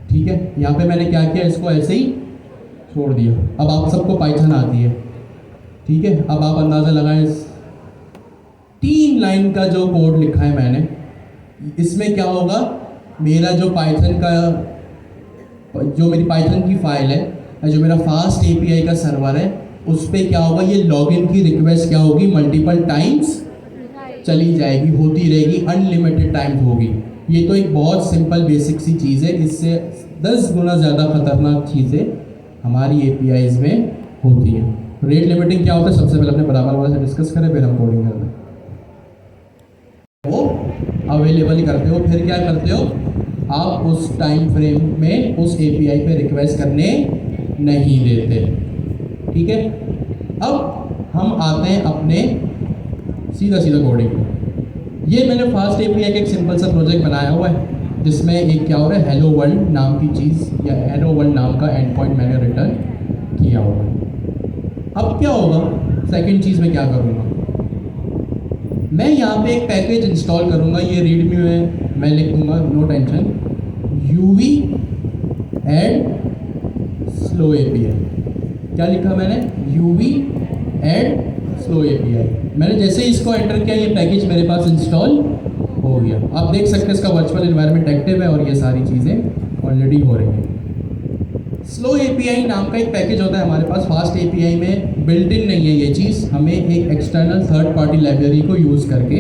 ठीक है, यहाँ पे मैंने क्या किया, इसको ऐसे ही छोड़ दिया। अब आप सबको पाइथन आती है, ठीक है, अब आप अंदाज़ा लगाएं, 3 लाइन का जो कोड लिखा है मैंने, इसमें क्या होगा, मेरा जो मेरी पाइथन की फाइल है, जो मेरा फास्ट एपीआई का सर्वर है, उस पर क्या होगा, ये लॉगिन की रिक्वेस्ट क्या होगी, मल्टीपल टाइम्स चली जाएगी, होती रहेगी, अनलिमिटेड टाइम्स होगी। ये तो एक बहुत सिंपल बेसिक सी चीज़ है, इससे 10 गुना ज़्यादा खतरनाक चीज़ें हमारी एपीआईज में होती हैं। रेट लिमिटिंग क्या होता है, सबसे पहले अपने बराबर वाले से डिस्कस करें, फिर हम कोडिंग करते हैं। वो अवेलेबल ही करते हो, फिर क्या करते हो, आप उस टाइम फ्रेम में उस एपीआई पे रिक्वेस्ट करने नहीं देते। ठीक है, अब हम आते हैं अपने सीधा कोडिंग में। ये मैंने फास्ट एपीआई का एक सिंपल सा प्रोजेक्ट बनाया हुआ है, जिसमें एक क्या हो रहा है, हेलो वर्ल्ड नाम की चीज़ या हेलो वर्ल्ड नाम का एंड पॉइंट मैंने रिटर्न किया हुआ है। अब क्या होगा, सेकंड चीज़ में क्या करूँगा, मैं यहाँ पे एक पैकेज इंस्टॉल करूँगा, ये रीडमी में मैं लिख दूँगा, no tension, UV add slow API. क्या लिखा मैंने, UV एड स्लो एपीआई। मैंने जैसे ही इसको एंटर किया ये पैकेज मेरे पास इंस्टॉल हो गया। आप देख सकते हैं इसका वर्चुअल एनवायरनमेंट एक्टिव है और ये सारी चीज़ें ऑलरेडी हो रही हैं। स्लो एपीआई नाम का एक पैकेज होता है हमारे पास। फास्ट एपीआई में बिल्ट इन नहीं है ये चीज़, हमें एक एक्सटर्नल थर्ड पार्टी लाइब्रेरी को यूज़ करके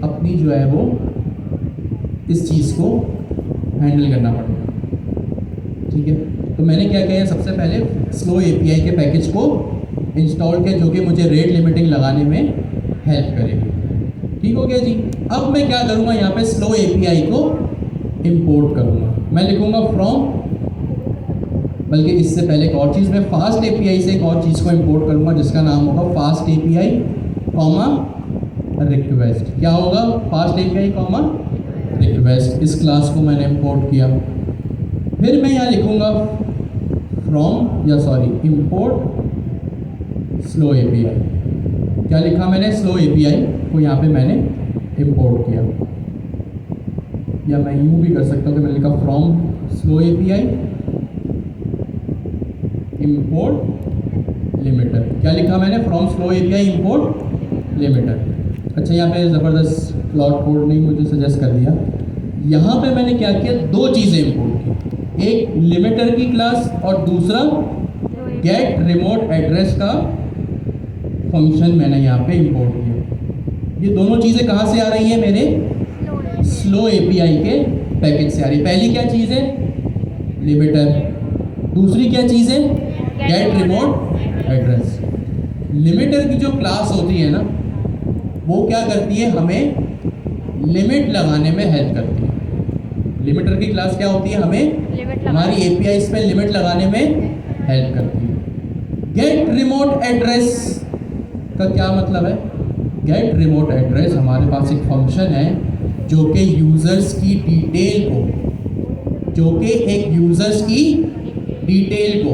अपनी जो है वो इस चीज़ को हैंडल करना पड़ेगा। ठीक है, तो मैंने क्या किया है, सबसे पहले स्लो एपीआई के पैकेज को इंस्टॉल किया जो कि मुझे रेट लिमिटिंग लगाने में हेल्प करेगी। ठीक हो गया जी। अब मैं क्या करूँगा, यहाँ पे स्लो एपीआई को इंपोर्ट करूँगा। मैं लिखूँगा फ्रॉम, बल्कि इससे पहले एक और चीज़, मैं फास्ट एपीआई से एक और चीज़ को इंपोर्ट करूँगा जिसका नाम होगा फास्ट एपीआई कॉमा रिक्वेस्ट। क्या होगा, फास्ट एपीआई कॉमा रिक्वेस्ट। इस क्लास को मैंने इंपोर्ट किया। फिर मैं यहाँ लिखूँगा इंपोर्ट स्लो एपीआई। क्या लिखा मैंने, स्लो एपीआई को यहाँ पे मैंने इंपोर्ट किया। या मैं यूँ भी कर सकता हूँ कि मैंने लिखा from slow API import limiter. क्या लिखा मैंने, from slow API import limiter. अच्छा, यहाँ पे ज़बरदस्त प्लॉट कोड नहीं मुझे सजेस्ट कर दिया। यहाँ पे मैंने क्या किया, दो चीज़ें इंपोर्ट की, एक लिमिटर की क्लास और दूसरा गेट रिमोट एड्रेस का फंक्शन मैंने यहाँ पे इंपोर्ट किया। ये दोनों चीज़ें कहाँ से आ रही हैं, मेरे स्लो एपीआई के पैकेज से आ रही है। पहली क्या चीज़ है, लिमिटर। दूसरी क्या चीज़ है, गेट रिमोट एड्रेस। लिमिटर की जो क्लास होती है ना, वो क्या करती है, हमें लिमिट लगाने में हेल्प करती है। लिमिटर की क्लास क्या होती है, हमें हमारी एपीआई पे लिमिट लगाने में हेल्प करती है। गेट रिमोट एड्रेस का क्या मतलब है, गेट रिमोट एड्रेस हमारे पास एक फंक्शन है जो कि यूज़र्स की डिटेल को, डिटेल को,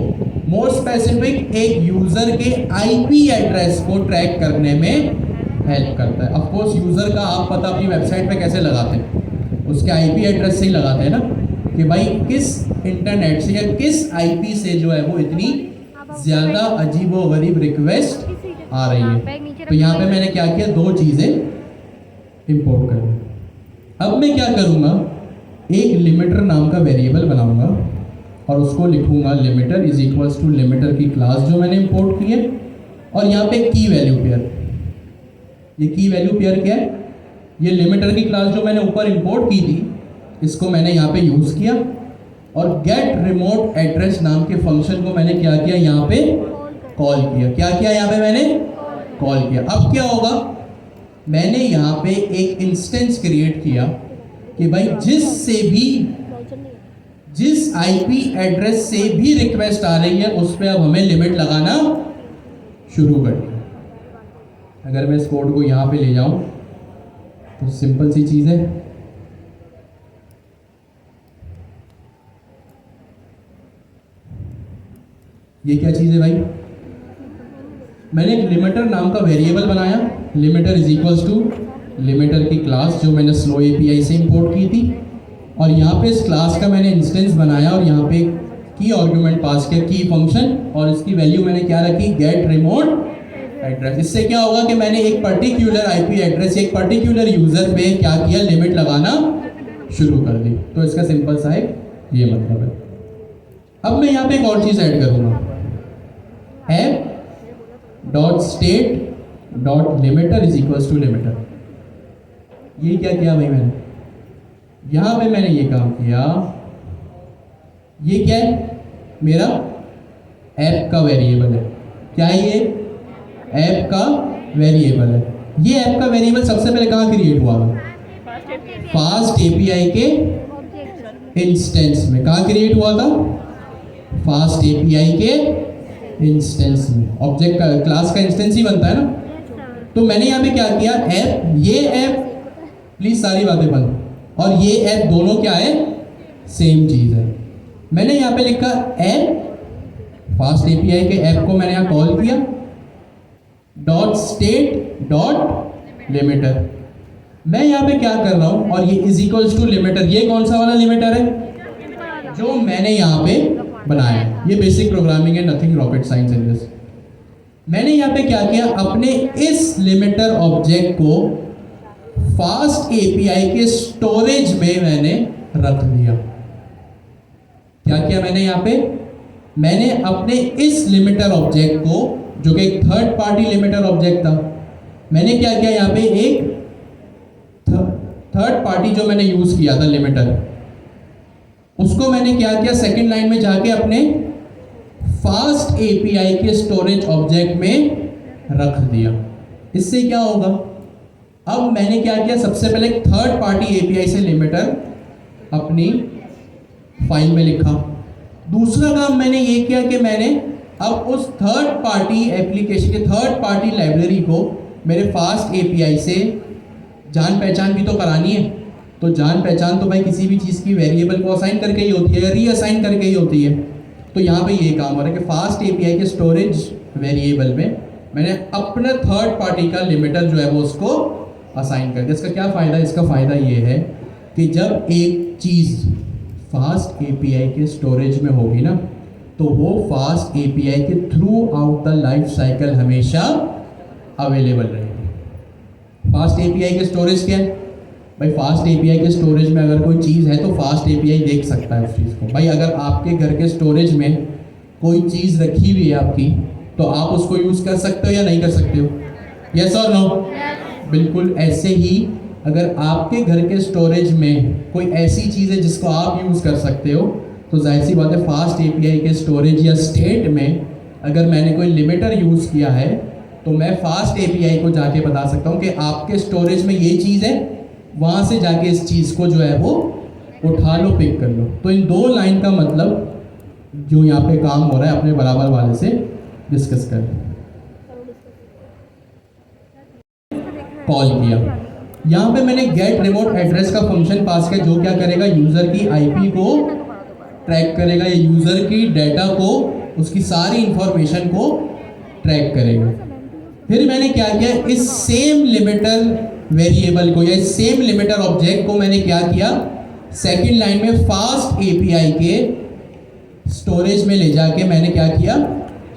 मोर स्पेसिफिक एक यूज़र के आईपी एड्रेस को ट्रैक करने में हेल्प करता है। ऑफ कोर्स यूज़र का आप पता अपनी वेबसाइट पे कैसे लगाते हैं, उसके आईपी एड्रेस से ही लगाते हैं ना, कि भाई किस इंटरनेट से या किस आईपी से जो है वो इतनी ज़्यादा अजीब व गरीब रिक्वेस्ट आ रही है। तो यहाँ पे मैंने क्या किया, दो चीज़ें इंपोर्ट कर दी। अब मैं क्या करूँगा, एक लिमिटर नाम का वेरिएबल बनाऊँगा और उसको लिखूँगा limiter is equals to limiter की क्लास जो मैंने इंपोर्ट की है, और यहाँ पे की वैल्यू पेयर। ये की वैल्यू पेयर क्या है, ये लिमिटर की क्लास जो मैंने ऊपर इंपोर्ट की थी, इसको मैंने यहाँ पे यूज़ किया, और गेट रिमोट एड्रेस नाम के फंक्शन को मैंने क्या किया, यहाँ पे कॉल किया। क्या किया, यहाँ पे मैंने कॉल किया। अब क्या होगा, मैंने यहाँ पे एक इंस्टेंस क्रिएट किया कि भाई जिस आईपी एड्रेस से भी रिक्वेस्ट आ रही है उस पर अब हमें लिमिट लगाना शुरू कर दिया। अगर मैं इस कोड को यहाँ पे ले जाऊँ तो सिंपल सी चीज़ है, ये क्या चीज़ है भाई, मैंने एक लिमिटर नाम का वेरिएबल बनाया, limiter is equals to limiter की क्लास जो मैंने स्लो एपीआई से इंपोर्ट की थी, और यहाँ पे इस क्लास का मैंने इंस्टेंस बनाया और यहाँ पे की आर्गुमेंट पास किया, की फंक्शन, और इसकी वैल्यू मैंने क्या रखी, गेट रिमोट एड्रेस। इससे क्या होगा कि मैंने एक पर्टिकुलर आईपी एड्रेस, एक पर्टिकुलर यूज़र पे क्या किया, लिमिट लगाना शुरू कर दी। तो इसका सिंपल सा एक ये मतलब है। अब मैं यहाँ पे एक और चीज़ ऐड करूँगा, app dot state dot limiter is equals to limiter. ये क्या किया भाई मैंने, यहाँ पे मैंने ये काम किया, ये क्या है, मेरा ऐप का वेरिएबल है। क्या है ये, ऐप का वेरिएबल है। ये ऐप का वेरिएबल सबसे पहले कहाँ क्रिएट हुआ था, फास्ट एपीआई के इंस्टेंस में। कहाँ क्रिएट हुआ था, फास्ट एपीआई के इंस्टेंस में। ऑब्जेक्ट का क्लास का इंस्टेंस ही बनता है ना। तो मैंने यहाँ पे क्या किया, ऐप, ये ऐप, प्लीज सारी बातें बंद, और ये ऐप दोनों क्या है, सेम चीज़ है। मैंने यहाँ पे लिखा ऐप, फास्ट एपीआई के ऐप को मैंने यहाँ कॉल किया, डॉट स्टेट डॉट लिमिटर। मैं यहाँ पे क्या कर रहा हूँ, और ये इज इक्वल्स टू लिमिटर। ये कौन सा वाला लिमिटर है जो मैंने यहाँ पे बनाया है। ये बेसिक प्रोग्रामिंग है, nothing rocket science in this. मैंने यहाँ पे क्या किया, अपने इस लिमिटर ऑब्जेक्ट को फास्ट एपीआई के स्टोरेज में मैंने रख दिया। क्या किया मैंने यहाँ पे, मैंने अपने इस लिमिटर ऑब्जेक्ट को, जो कि एक थर्ड पार्टी लिमिटर ऑब्जेक्ट था, मैंने क्या किया यहाँ पे, एक थर्ड पार्टी जो मैंने यूज किया था लिमिटर, उसको मैंने क्या किया, सेकंड लाइन में जाके अपने फास्ट एपीआई के स्टोरेज ऑब्जेक्ट में रख दिया। इससे क्या होगा, अब मैंने क्या किया, सबसे पहले एक थर्ड पार्टी एपीआई से लिमिटर अपनी फाइल में लिखा। दूसरा काम मैंने ये किया कि मैंने अब उस थर्ड पार्टी एप्लीकेशन के थर्ड पार्टी लाइब्रेरी को मेरे फास्ट एपीआई से जान पहचान भी तो करानी है। तो जान पहचान तो भाई किसी भी चीज़ की वेरिएबल को असाइन करके ही होती है या रीअसाइन करके ही होती है। तो यहाँ पे ये काम हो रहा है कि फास्ट एपीआई के स्टोरेज वेरिएबल में मैंने अपने थर्ड पार्टी का लिमिटर जो है वो उसको असाइन कर दिया। इसका क्या फ़ायदा है, इसका फ़ायदा ये है कि जब एक चीज़ फास्ट एपीआई के स्टोरेज में होगी ना, तो वो फास्ट एपीआई के through out the life cycle हमेशा अवेलेबल रहेगी। फास्ट एपीआई के स्टोरेज क्या है भाई, फास्ट एपीआई के स्टोरेज में अगर कोई चीज़ है तो फास्ट एपीआई देख सकता है उस चीज़ को। भाई अगर आपके घर के स्टोरेज में कोई चीज़ रखी हुई है आपकी, तो आप उसको यूज़ कर सकते हो या नहीं कर सकते हो, यस और नो? बिल्कुल ऐसे ही अगर आपके घर के स्टोरेज में कोई ऐसी चीज़ है जिसको आप यूज़ कर सकते हो, तो जाहिर सी बात है फास्ट एपीआई के स्टोरेज या स्टेट में अगर मैंने कोई लिमिटर यूज़ किया है, तो मैं फास्ट एपीआई को जाके बता सकता हूँ कि आपके स्टोरेज में ये चीज़ है, वहाँ से जाके इस चीज़ को जो है वो उठा लो, पिक कर लो। तो इन दो लाइन का मतलब जो यहाँ पे काम हो रहा है अपने बराबर वाले से डिस्कस कर, कॉल किया। यहाँ पे मैंने गेट रिमोट एड्रेस का फंक्शन पास किया, जो क्या करेगा, यूज़र की आईपी को ट्रैक करेगा, या यूज़र की डाटा को, उसकी सारी इंफॉर्मेशन को ट्रैक करेगा। फिर मैंने क्या किया, इस सेम लिमिटर वेरिएबल को या इस सेम लिमिटर ऑब्जेक्ट को मैंने क्या किया, सेकंड लाइन में फास्ट एपीआई के स्टोरेज में ले जाके मैंने क्या किया,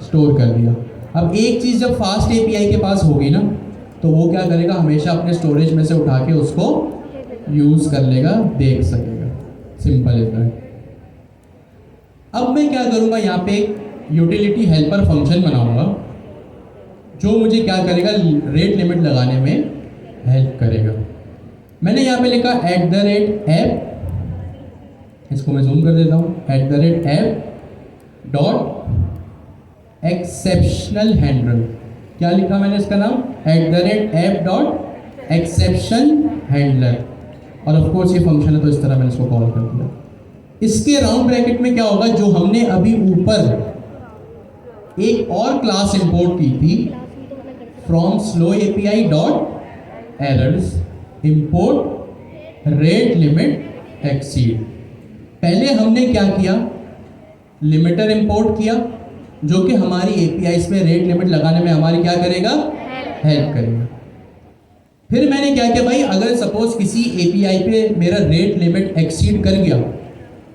स्टोर कर दिया। अब एक चीज़ जब फास्ट एपीआई के पास होगी ना, तो वो क्या करेगा, हमेशा अपने स्टोरेज में से उठा के उसको यूज़ कर लेगा, देख सकेगा। सिंपल इतना है। अब मैं क्या करूँगा, यहाँ पे एक यूटिलिटी हेल्पर फंक्शन बनाऊँगा जो मुझे क्या करेगा, रेट लिमिट लगाने में हेल्प करेगा। मैंने यहाँ पे लिखा @app, इसको मैं जूम कर देता हूँ, @app डॉट एक्सेप्शनल हैंडल। क्या लिखा मैंने इसका नाम, @app डॉट एक्सेप्शन हैंडलर। और ऑफ कोर्स ये फंक्शन है तो इस तरह मैंने इसको कॉल कर दिया। इसके राउंड ब्रैकेट में क्या होगा, जो हमने अभी ऊपर एक और क्लास इंपोर्ट की थी, from slow API dot errors import rate limit exceed. पहले हमने क्या किया, लिमिटर इंपोर्ट किया जो कि हमारी एपीआईज में रेट लिमिट लगाने में हमारी क्या करेगा, हेल्प करेगा। फिर मैंने क्या किया भाई, अगर सपोज किसी एपीआई पे मेरा रेट लिमिट एक्सीड कर गया,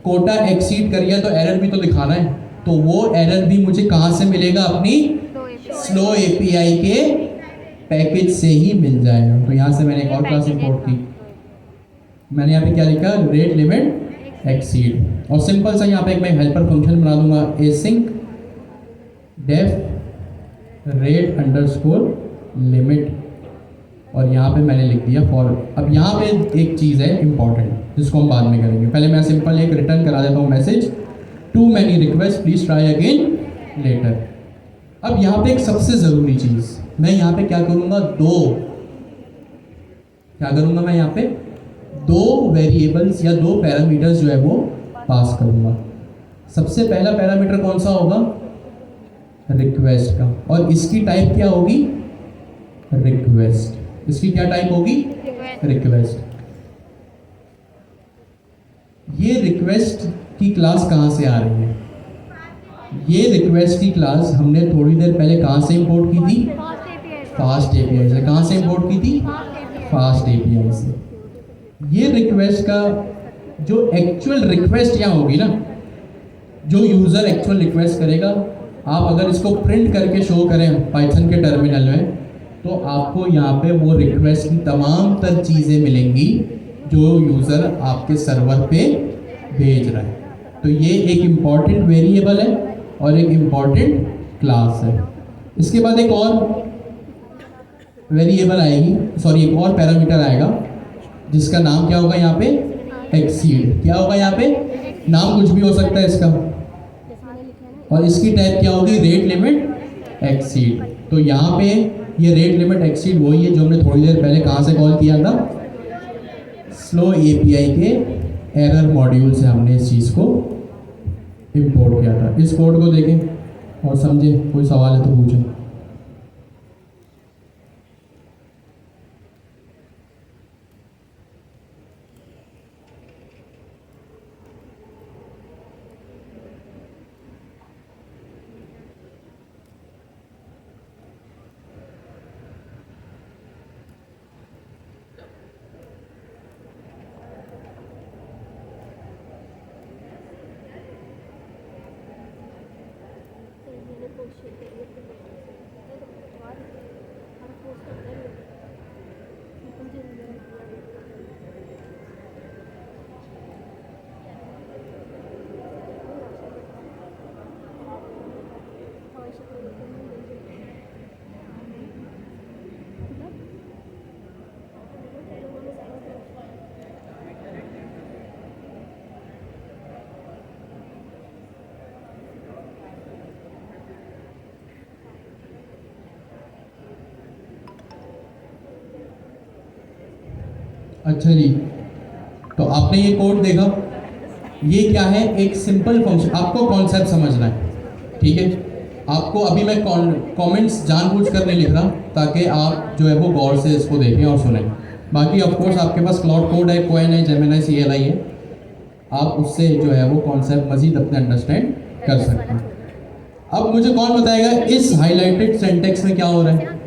कोटा एक्सीड कर गया, तो एरर भी तो दिखाना है। तो वो एरर भी मुझे कहाँ से मिलेगा, अपनी स्लो एपीआई के पैकेज से ही मिल जाएगा। तो यहाँ से मैंने एक और क्लास इंपोर्ट की, मैंने यहाँ पे क्या लिखा, रेट लिमिट एक्सीड। और सिंपल सा यहाँ पे एक मैं हेल्पर फंक्शन बना दूंगा, async def rate underscore limit, और यहाँ पे मैंने लिख दिया फॉर। अब यहाँ पे एक चीज़ है इंपॉर्टेंट जिसको हम बाद में करेंगे, पहले मैं सिंपल एक रिटर्न करा देता हूँ message, too many request please try again later. अब यहाँ पे एक सबसे ज़रूरी चीज़, मैं यहाँ पे क्या करूँगा, मैं यहाँ पे दो वेरिएबल्स या दो पैरामीटर्स जो है वो पास करूँगा। सबसे पहला पैरामीटर कौन सा होगा, रिक्वेस्ट का, और इसकी टाइप क्या होगी, रिक्वेस्ट। इसकी क्या टाइप होगी, रिक्वेस्ट। ये रिक्वेस्ट की क्लास कहाँ से आ रही है, ये रिक्वेस्ट की क्लास हमने थोड़ी देर पहले कहाँ से इंपोर्ट की थी, फास्ट एपीआई से। कहाँ से इंपोर्ट की थी, फास्ट एपीआई से। ये रिक्वेस्ट का जो एक्चुअल रिक्वेस्ट यहाँ होगी ना, जो यूज़र एक्चुअल रिक्वेस्ट करेगा, आप अगर इसको प्रिंट करके शो करें पाइथन के टर्मिनल में, तो आपको यहाँ पे वो रिक्वेस्ट की तमाम तर चीज़ें मिलेंगी जो यूज़र आपके सर्वर पे भेज रहा है। तो ये एक इम्पॉर्टेंट वेरिएबल है और एक इम्पॉर्टेंट क्लास है। इसके बाद एक और वेरिएबल आएगी, सॉरी एक और पैरामीटर आएगा जिसका नाम क्या होगा यहाँ पे, एक्सीड। क्या होगा यहाँ पे, नाम कुछ भी हो सकता है इसका, और इसकी टाइप क्या होगी, रेट लिमिट एक्सीड। तो यहाँ पे ये रेट लिमिट एक्सीड वही है जो हमने थोड़ी देर पहले कहाँ से कॉल किया था, स्लो एपीआई के एरर मॉड्यूल से हमने इस चीज़ को इंपोर्ट किया था। इस कोड को देखें और समझें, कोई सवाल है तो पूछें। अच्छा जी, तो आपने ये कोड देखा, ये क्या है, एक सिंपल फंक्शन। आपको कॉन्सेप्ट समझना है, ठीक है। आपको अभी मैं कमेंट्स जानबूझ कर नहीं लिख रहा ताकि आप जो है वो गौर से इसको देखें और सुनें। बाकी ऑफ कोर्स आपके पास क्लाउड कोड है, क्वेन है, जेमिनी CLI है, आप उससे जो है वो कॉन्सेप्ट मजीद अपने अंडरस्टैंड कर सकते हैं। अब मुझे कौन बताएगा इस हाईलाइटेड सेंटेक्स में क्या हो रहा है?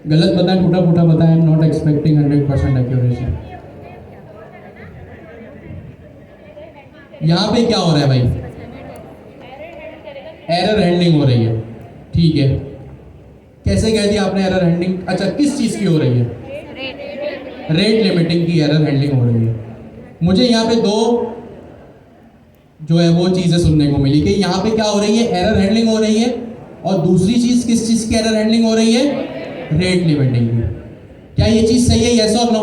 गलत बताएं, टूटा फूटा बताएं, I am not expecting 100% accuracy. यहाँ पे क्या हो रहा है भाई? एरर हैंडलिंग हो रही है, ठीक है। कैसे कह दिया आपने एरर हैंडलिंग? अच्छा, किस चीज़ की हो रही है? रेट लिमिटिंग की एरर हैंडलिंग हो रही है। मुझे यहाँ पे दो जो है वो चीज़ें सुनने को मिली कि यहाँ पे क्या हो रही है, एरर हैंडलिंग हो रही है, और दूसरी चीज़ किस चीज़ की एरर हैंडलिंग हो रही है? रेट लिमिटिंग की। क्या ये चीज़ सही है, यस और नो?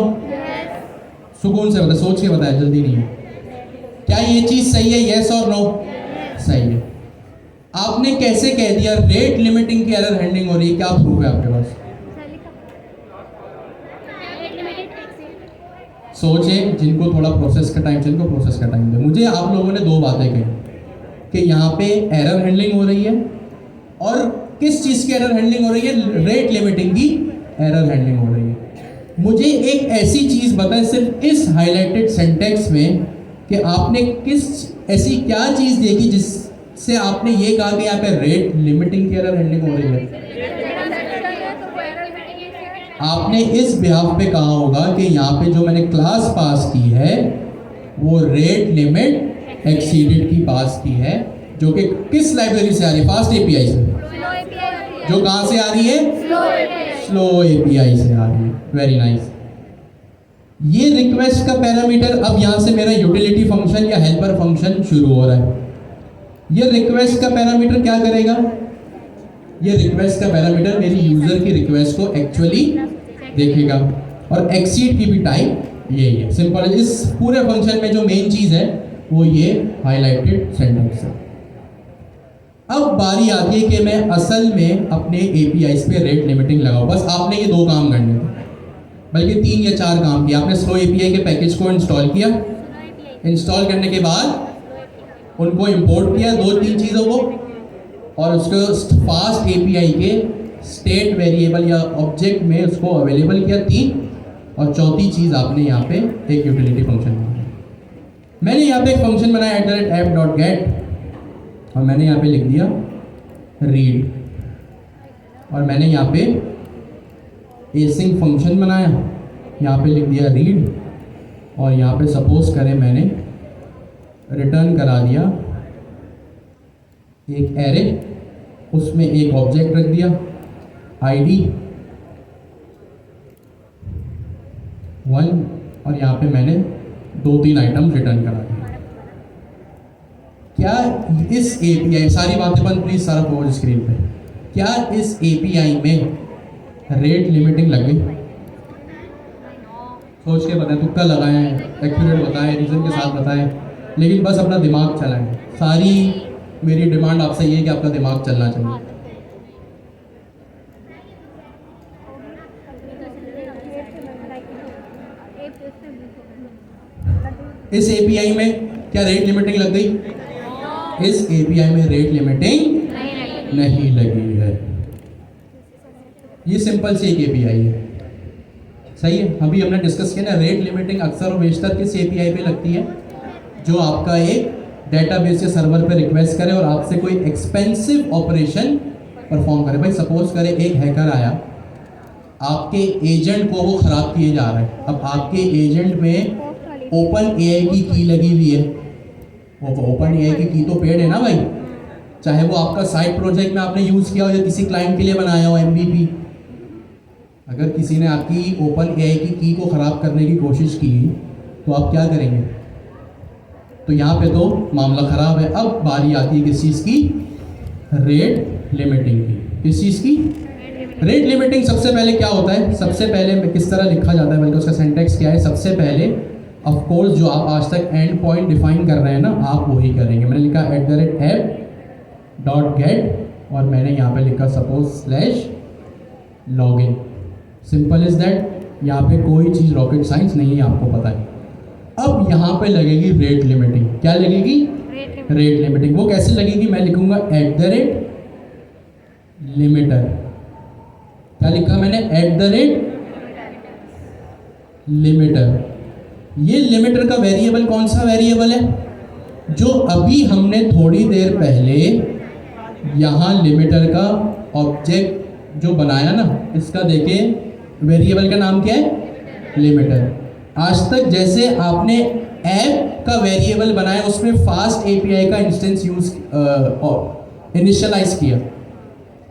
सुकून से बताए, सोच के बताया, जल्दी नहीं है। क्या ये चीज़ सही है, यस और नो? सही है। आपने कैसे कह दिया रेट लिमिटिंग की एरर हैंडलिंग हो रही है? क्या प्रूफ है आपके पास? सोचें, जिनको थोड़ा प्रोसेस का टाइम, जिनको प्रोसेस का टाइम दे। मुझे आप लोगों ने दो बातें कही कि यहाँ पे एरर हैंडलिंग हो रही है, और किस चीज़ की एरर हैंडलिंग हो रही है? रेट लिमिटिंग की एरर हैंडलिंग हो रही है। मुझे एक ऐसी चीज़ बताएं सिर्फ इस हाईलाइटेड सेंटेक्स में कि आपने किस ऐसी क्या चीज़ देखी जिससे आपने ये कहा कि यहाँ पे रेट लिमिटिंग की एरर हैंडलिंग हो रही है? आपने इस बिहाफ पे कहा होगा कि यहाँ पे जो मैंने क्लास पास की है वो रेट लिमिट एक्सीडेड की पास की है, जो कि किस लाइब्रेरी से आ रही है? फास्ट एपीआई से। जो कहाँ से आ रही है? स्लो एपीआई से आ रही है। Very nice. ये रिक्वेस्ट का पैरामीटर, अब यहाँ से मेरा यूटिलिटी फंक्शन या हेल्पर फंक्शन शुरू हो रहा है। ये रिक्वेस्ट का पैरामीटर क्या करेगा? ये रिक्वेस्ट का पैरामीटर मेरी यूजर की रिक्वेस्ट को एक्चुअली देखेगा, और एक्सीड की भी टाइप यही है। सिंपल है। इस पूरे फंक्शन में जो मेन चीज है वो ये हाईलाइटेड सेंटेंस है। अब बारी आती है कि मैं असल में अपने एपीआईज पे रेट लिमिटिंग लगाऊं। बस आपने ये दो काम करने थे, बल्कि 3 या 4 काम किया। आपने स्लो एपीआई के पैकेज को इंस्टॉल किया, इंस्टॉल करने के बाद उनको इंपोर्ट किया 2-3 चीज़ों को, और उसको फास्ट एपीआई के स्टेट वेरिएबल या ऑब्जेक्ट में उसको अवेलेबल किया 3, और चौथी चीज़ आपने यहाँ पे एक यूटिलिटी फंक्शन बनाया। मैंने यहाँ पे एक फंक्शन बनाया @app.get, और मैंने यहाँ पे लिख दिया रीड, और मैंने यहाँ पे एसिंग फंक्शन बनाया, यहाँ पे लिख दिया रीड, और यहाँ पे सपोज करें मैंने रिटर्न करा दिया एक एरे, उसमें एक ऑब्जेक्ट रख दिया आईडी 1 और यहाँ पे मैंने 2-3 आइटम रिटर्न करा दिए। क्या इस एपीआई, सारी बातें बंद प्लीज, सारा फोकस स्क्रीन पे, क्या इस एपीआई में रेट लिमिटिंग लग गई? सोच के बताएं, तुक्का लगाएं, एक्यूरेट बताएं, रीज़न के साथ बताएं, लेकिन बस अपना दिमाग चलाएं। सारी मेरी डिमांड आपसे ये है कि आपका दिमाग चलना चाहिए। इस एपीआई में क्या रेट लिमिटिंग लग गई? इस एपीआई में रेट लिमिटिंग नहीं लगी है। ये सिंपल सी एक एपीआई है, सही है। अभी हमने डिस्कस किया ना, रेट लिमिटिंग अक्सर और बेशतर किस एपीआई पे लगती है? जो आपका एक डेटाबेस या सर्वर पे रिक्वेस्ट करे और आपसे कोई एक्सपेंसिव ऑपरेशन परफॉर्म करे। भाई सपोज करे एक हैकर आया, आपके एजेंट को वो ख़राब किए जा रहा है। अब आपके एजेंट में ओपन एआई की की लगी हुई है, वो ओपन एआई की की तो पेड है ना भाई, चाहे वो आपका साइड प्रोजेक्ट में आपने यूज़ किया हो या किसी क्लाइंट के लिए बनाया हो एमवीपी। अगर किसी ने आपकी ओपन एआई की को ख़राब करने की कोशिश की तो आप क्या करेंगे? तो यहाँ पे तो मामला ख़राब है। अब बारी आती है किस चीज़ की? रेट लिमिटिंग की। किस चीज़ की? Rate limiting. सबसे पहले क्या होता है? सबसे पहले किस तरह लिखा जाता है, बल्कि उसका सिंटैक्स क्या है? सबसे पहले ऑफ कोर्स जो आप आज तक एंड पॉइंट डिफाइन कर रहे हैं ना, आप वही करेंगे। मैंने लिखा @app.get और मैंने यहाँ पे लिखा suppose /login। Simple is that. यहाँ पे कोई चीज़ रॉकेट साइंस नहीं है, आपको पता है। अब यहाँ पे लगेगी रेट लिमिटिंग। क्या लगेगी? Rate limiting. वो कैसे लगेगी? मैं लिखूंगा @limiter। क्या लिखा मैंने? @limiter। ये लिमिटर का वेरिएबल कौन सा वेरिएबल है? जो अभी हमने थोड़ी देर पहले यहाँ लिमिटर का ऑब्जेक्ट जो बनाया ना, इसका देखें वेरिएबल का नाम क्या है? लिमिटर। आज तक जैसे आपने ऐप का वेरिएबल बनाया, उसमें फास्ट एपीआई का इंस्टेंस यूज इनिशियलाइज किया।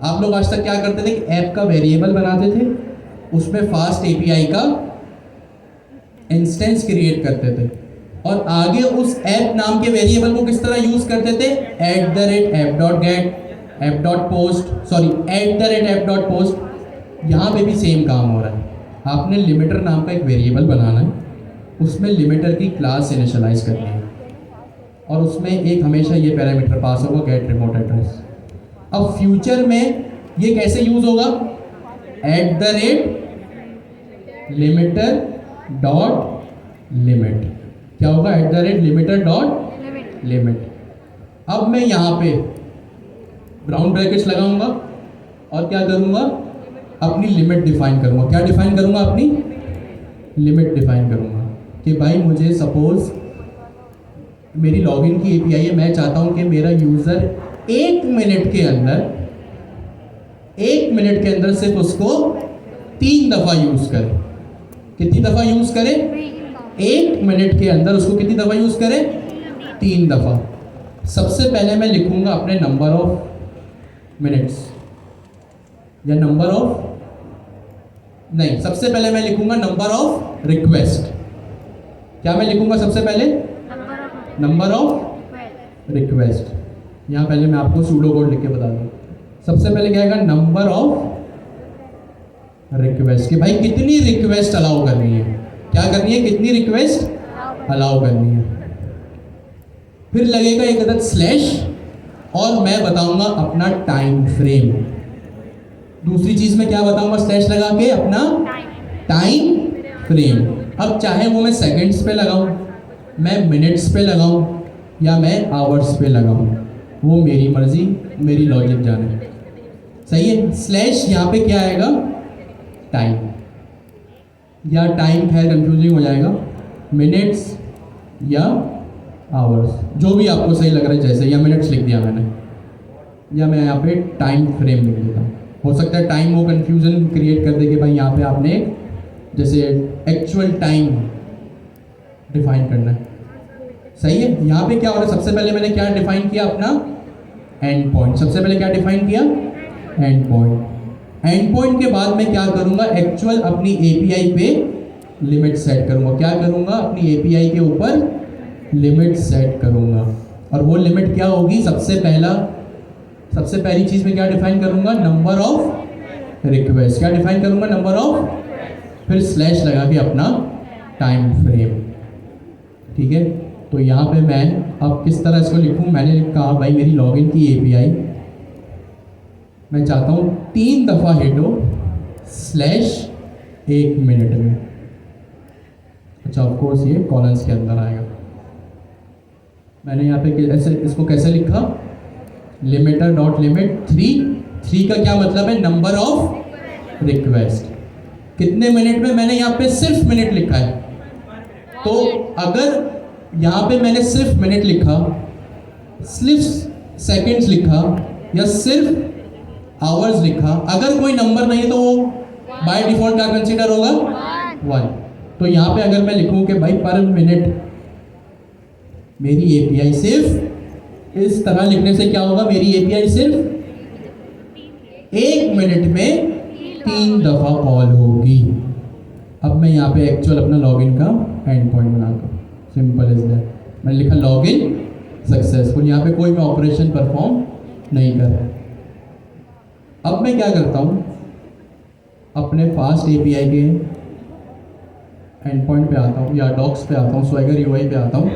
आप लोग आज तक क्या करते थे कि ऐप का वेरिएबल बनाते थे, उसमें फास्ट एपीआई का इंस्टेंस क्रिएट करते थे और आगे उस ऐप नाम के वेरिएबल को किस तरह यूज करते थे? @app.get, app.post। यहाँ पे भी सेम काम हो रहा है। आपने लिमिटर नाम का एक वेरिएबल बनाना है, उसमें लिमिटर की क्लास इनिशियलाइज करनी है और उसमें एक हमेशा ये पैरामीटर पास होगा, गेट रिमोट एड्रेस। अब फ्यूचर में ये कैसे यूज होगा? @limiter.limit। क्या होगा? @limiter.limit। अब मैं यहाँ पे ब्राउन ब्रैकेट्स लगाऊंगा और क्या करूँगा? अपनी लिमिट डिफाइन करूँगा। क्या डिफाइन करूँगा? अपनी लिमिट डिफाइन करूँगा कि भाई मुझे सपोज मेरी लॉगिन की एपीआई है, मैं चाहता हूँ कि मेरा यूज़र 1 मिनट के अंदर सिर्फ उसको 3 दफ़ा यूज़ करे। कितनी दफ़ा यूज़ करे? 1 मिनट के अंदर उसको कितनी दफ़ा यूज़ करे? 3 दफ़ा। सबसे पहले मैं लिखूंगा अपने नंबर ऑफ मिनट्स या नंबर ऑफ, नहीं, सबसे पहले मैं लिखूंगा नंबर ऑफ रिक्वेस्ट। क्या मैं लिखूंगा सबसे पहले? Number of request. यहाँ पहले मैं आपको सूडो कोड लिख के बता दूँ। सबसे पहले क्या आएगा? नंबर ऑफ रिक्वेस्ट, कि भाई कितनी रिक्वेस्ट अलाउ करनी है। क्या करनी है? कितनी रिक्वेस्ट अलाउ करनी है। फिर लगेगा एक अदद स्लैश और मैं बताऊंगा अपना टाइम फ्रेम। दूसरी चीज में क्या बताऊंगा स्लैश लगा के? अपना टाइम फ्रेम। अब चाहे वो मैं सेकंड्स पे लगाऊं, मैं मिनट्स पे लगाऊं या मैं आवर्स पे लगाऊं, वो मेरी मर्जी, मेरी लॉजिक जाने। सही है। स्लैश यहाँ पे क्या आएगा? टाइम, या टाइम खैर कंफ्यूजिंग हो जाएगा, मिनट्स या आवर्स, जो भी आपको सही लग रहा है जैसे, या मिनट्स लिख दिया मैंने, या मैं यहाँ पे टाइम फ्रेम लिख देता हूँ। हो सकता है टाइम वो कंफ्यूजन क्रिएट कर दे कि भाई यहाँ पे आपने जैसे एक्चुअल टाइम डिफाइन करना है। सही है। यहाँ पे क्या हो रहा है? सबसे पहले मैंने क्या डिफाइन किया? अपना एंड पॉइंट। सबसे पहले क्या डिफाइन किया? And point. एंड पॉइंट के बाद मैं क्या करूंगा? एक्चुअल अपनी एपीआई पे लिमिट सेट करूंगा। क्या करूंगा? अपनी एपीआई के ऊपर लिमिट सेट करूंगा। और वो लिमिट क्या होगी? सबसे पहली चीज में क्या डिफाइन करूंगा? Number of request. क्या डिफाइन करूंगा? नंबर ऑफ, फिर स्लैश लगा के अपना टाइम फ्रेम। ठीक है, तो यहाँ पे मैं अब किस तरह इसको लिखूं? मैंने कहा भाई मेरी लॉगिन की एपीआई मैं चाहता हूँ 3 दफ़ा हिट हो स्लैश 1 मिनट में। अच्छा, ऑफ कोर्स ये कॉलन्स के अंदर आएगा। मैंने यहाँ पे ऐसे इसको कैसे लिखा? लिमिटर डॉट लिमिट 3 का क्या मतलब है? Number of request. कितने मिनट में? मैंने यहाँ पे सिर्फ मिनट लिखा है। तो अगर यहाँ पे मैंने सिर्फ मिनट लिखा, सिर्फ सेकंड्स लिखा, या सिर्फ आवर्स लिखा, अगर कोई नंबर नहीं तो वो बाय डिफॉल्ट क्या कंसीडर होगा? 1। तो यहाँ पे अगर मैं लिखूँ कि भाई पर मिनट मेरी एपीआई सिर्फ, इस तरह लिखने से क्या होगा? मेरी एपीआई सिर्फ 1 मिनट में 3 दफ़ा कॉल होगी। अब मैं यहाँ पे एक्चुअल अपना लॉगिन का एंड पॉइंट बनाता हूँ। Simple is that. मैंने लिखा लॉगिन सक्सेसफुल। यहाँ पे कोई मैं ऑपरेशन परफॉर्म नहीं कर रहा। अब मैं क्या करता हूँ? अपने फास्ट एपीआई के एंड पॉइंट पे आता हूँ, या डॉक्स पे आता हूँ, स्वैगर यूआई पे आता हूँ।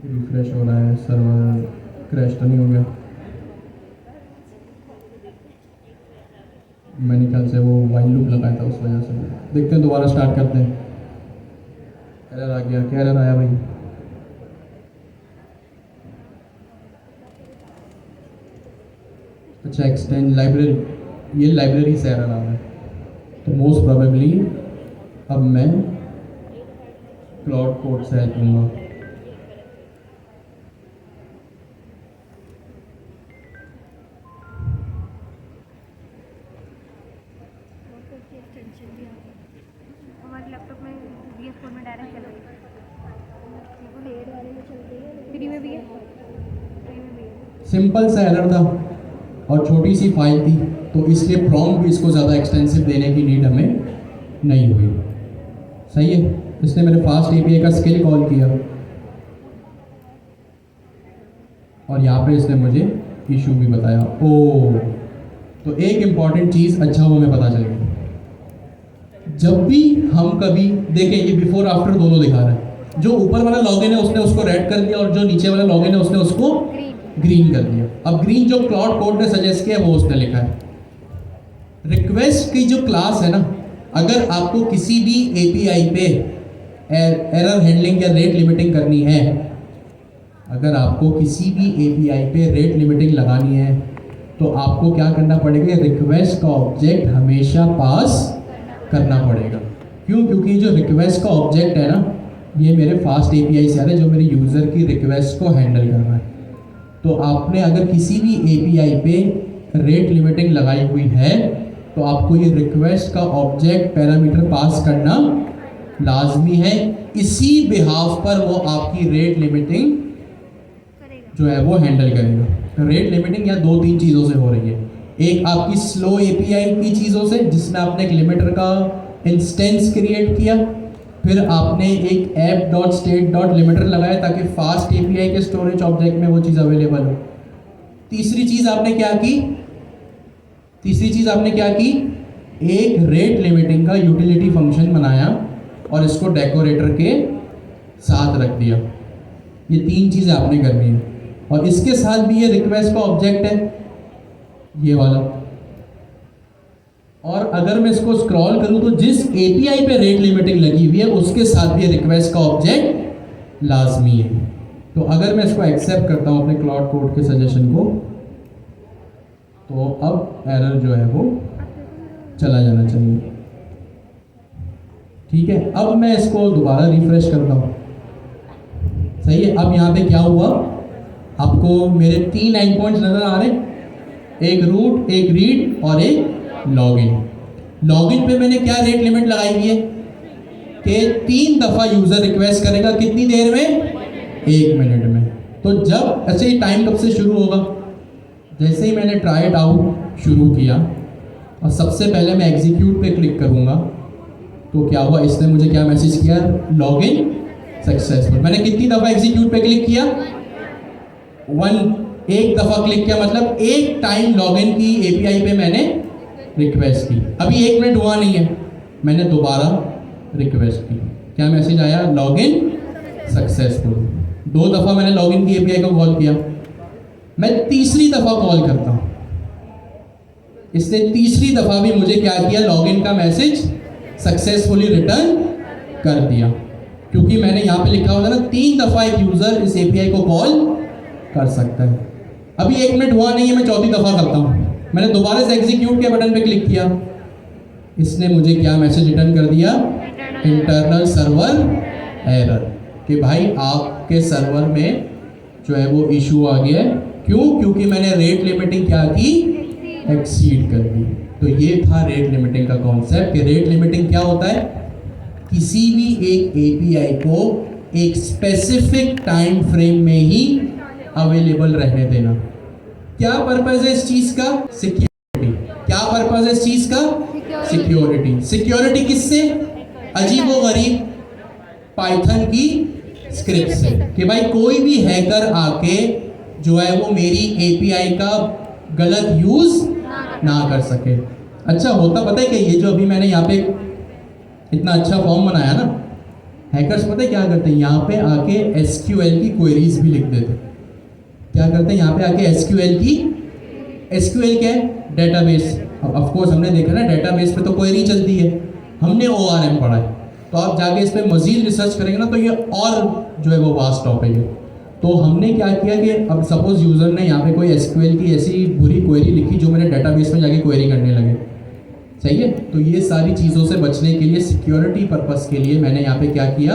रिफ्रेश हो रहा है, सर्वर क्रैश तो नहीं हो गया? मैंने ख्याल से वो वाइल लूप लगाया था, उस वजह से। देखते हैं, दोबारा स्टार्ट करते हैं। एरर आ गया। क्या एरर आया भाई? अच्छा, एक्सटेंड लाइब्रेरी, ये लाइब्रेरी से एरर आ रहा है। तो मोस्ट प्रोबेबली अब मैं क्लाउड कोड से हेल्प लूँगा। हमारे लैपटॉप में VS कोड में डायरेक्ट चल रही है, एड वाले में चल रही है, 3 में भी है, 3 में भी है। सिंपल सा एरर था और छोटी सी फाइल थी, तो इसलिए प्रॉम्प्ट भी इसको ज़्यादा एक्सटेंसिव देने की नीड हमें नहीं हुई। सही है, इसने मेरे फास्ट एपीआई का स्किल कॉल किया और यहाँ पे इसने मुझे इशू भी बताया। ओ, तो एक इम्पॉर्टेंट चीज़ अच्छा हुआ हमें पता चल गई। जब भी हम कभी देखें, ये बिफोर आफ्टर दोनों दिखा रहा है। जो ऊपर वाला लॉगिन है उसने उसको रेड कर दिया और जो नीचे वाला लॉगिन है उसने उसको ग्रीन कर दिया। अब ग्रीन जो क्लाउड कोड ने सजेस्ट किया वो उसने लिखा है। रिक्वेस्ट की जो क्लास है ना, अगर आपको किसी भी एपीआई पे एरर हैंडलिंग या रेट लिमिटिंग करनी है, अगर आपको किसी भी एपीआई पे रेट लिमिटिंग लगानी है तो आपको क्या करना पड़ेगा? रिक्वेस्ट का ऑब्जेक्ट हमेशा पास करना पड़ेगा। क्यों? क्योंकि जो रिक्वेस्ट का ऑब्जेक्ट है ना, ये मेरे फास्ट एपीआई से आ रहा है, जो मेरे यूज़र की रिक्वेस्ट को हैंडल कर रहा है। तो आपने अगर किसी भी एपीआई पे रेट लिमिटिंग लगाई हुई है तो आपको ये रिक्वेस्ट का ऑब्जेक्ट पैरामीटर पास करना लाजमी है। इसी बिहाफ पर वो आपकी रेट लिमिटिंग जो है वो हैंडल करेगा। रेट लिमिटिंग या 2-3 चीज़ों से हो रही है। एक आपकी स्लो एपीआई की चीज़ों से, जिसमें आपने एक लिमिटर का इंस्टेंस क्रिएट किया, फिर आपने एक app.state.limiter लगाया ताकि फास्ट एपीआई के स्टोरेज ऑब्जेक्ट में वो चीज़ अवेलेबल हो। तीसरी चीज़ आपने क्या की? एक रेट लिमिटिंग का यूटिलिटी फंक्शन बनाया और इसको डेकोरेटर के साथ रख दिया। ये 3 चीज़ें आपने करनी है। और इसके साथ भी ये रिक्वेस्ट का ऑब्जेक्ट है, ये वाला। और अगर मैं इसको स्क्रॉल करूं तो जिस एपीआई पे रेट लिमिटिंग लगी हुई है उसके साथ भी रिक्वेस्ट का ऑब्जेक्ट लाजमी है। तो अगर मैं इसको एक्सेप्ट करता हूं अपने क्लाउड कोड के सजेशन को, तो अब एरर जो है वो चला जाना चाहिए। ठीक है, अब मैं इसको दोबारा रिफ्रेश करता हूं। सही है, अब यहाँ पे क्या हुआ? आपको मेरे 3 एंड पॉइंट्स नजर आ रहे हैं, एक रूट, एक रीड और एक लॉगिन। लॉगिन पे मैंने क्या रेट लिमिट लगाई हुई है कि 3 दफ़ा यूज़र रिक्वेस्ट करेगा। कितनी देर में? 1 मिनट में। तो जब ऐसे ही टाइम कब से शुरू होगा, जैसे ही मैंने ट्राई इट आउट शुरू किया और सबसे पहले मैं एग्जीक्यूट पे क्लिक करूँगा तो क्या हुआ, इसने मुझे क्या मैसेज किया, लॉगिन सक्सेसफुल। मैंने कितनी दफ़ा एग्जीक्यूट पे क्लिक किया, एक दफ़ा क्लिक किया, मतलब एक टाइम लॉगिन की एपीआई पे मैंने रिक्वेस्ट की। अभी 1 मिनट हुआ नहीं है, मैंने दोबारा रिक्वेस्ट की, क्या मैसेज आया, लॉगिन सक्सेसफुल। 2 दफ़ा मैंने लॉगिन की एपीआई को कॉल किया, मैं तीसरी दफ़ा कॉल करता हूँ, इसने तीसरी दफ़ा भी मुझे क्या किया, लॉगिन का मैसेज सक्सेसफुली रिटर्न कर दिया, क्योंकि मैंने यहाँ पे लिखा होता है ना 3 दफ़ा एक यूज़र इस एपीआई को कॉल कर सकता है। अभी 1 मिनट हुआ नहीं है, मैं चौथी दफ़ा करता हूँ, मैंने दोबारा से एग्जीक्यूट के बटन पे क्लिक किया, इसने मुझे क्या मैसेज रिटर्न कर दिया, इंटरनल सर्वर एरर, कि भाई आपके सर्वर में जो है वो इशू आ गया है। क्यों, क्योंकि मैंने रेट लिमिटिंग क्या की, एक्सीड कर दी। तो ये था रेट लिमिटिंग का कॉन्सेप्ट कि रेट लिमिटिंग क्या होता है, किसी भी एक एपीआई को एक स्पेसिफिक टाइम फ्रेम में ही अवेलेबल रहने देना। क्या पर्पस है इस चीज का, सिक्योरिटी। क्या पर्पस है इस चीज का, सिक्योरिटी। सिक्योरिटी किससे, अजीबोगरीब पाइथन की स्क्रिप्ट से, कि भाई कोई भी हैकर आके जो है वो मेरी एपीआई का गलत यूज ना कर सके। अच्छा होता पता है कि ये जो अभी मैंने यहाँ पे इतना अच्छा फॉर्म बनाया ना, हैकर्स पता है क्या करते हैं, यहाँ पे आके एसक्यूएल की क्वेरीज भी लिख देते। क्या करते हैं, यहाँ पे आके एसक्यूएल क्या है, डेटाबेस। ऑफ कोर्स हमने देखा ना डेटाबेस पे तो क्वेरी चलती है, हमने ओआरएम पढ़ा है, तो आप जाके इस पर मजीद रिसर्च करेंगे ना तो ये और जो है वो वास्ट टॉपिक है। तो हमने क्या किया कि अब सपोज यूज़र ने यहाँ पे कोई एसक्यूएल की ऐसी बुरी क्वेरी लिखी जो मेरे डेटाबेस में जाके क्वेरी करने लगे, सही है। तो ये सारी चीज़ों से बचने के लिए, सिक्योरिटी पर्पस के लिए मैंने यहाँ पे क्या किया,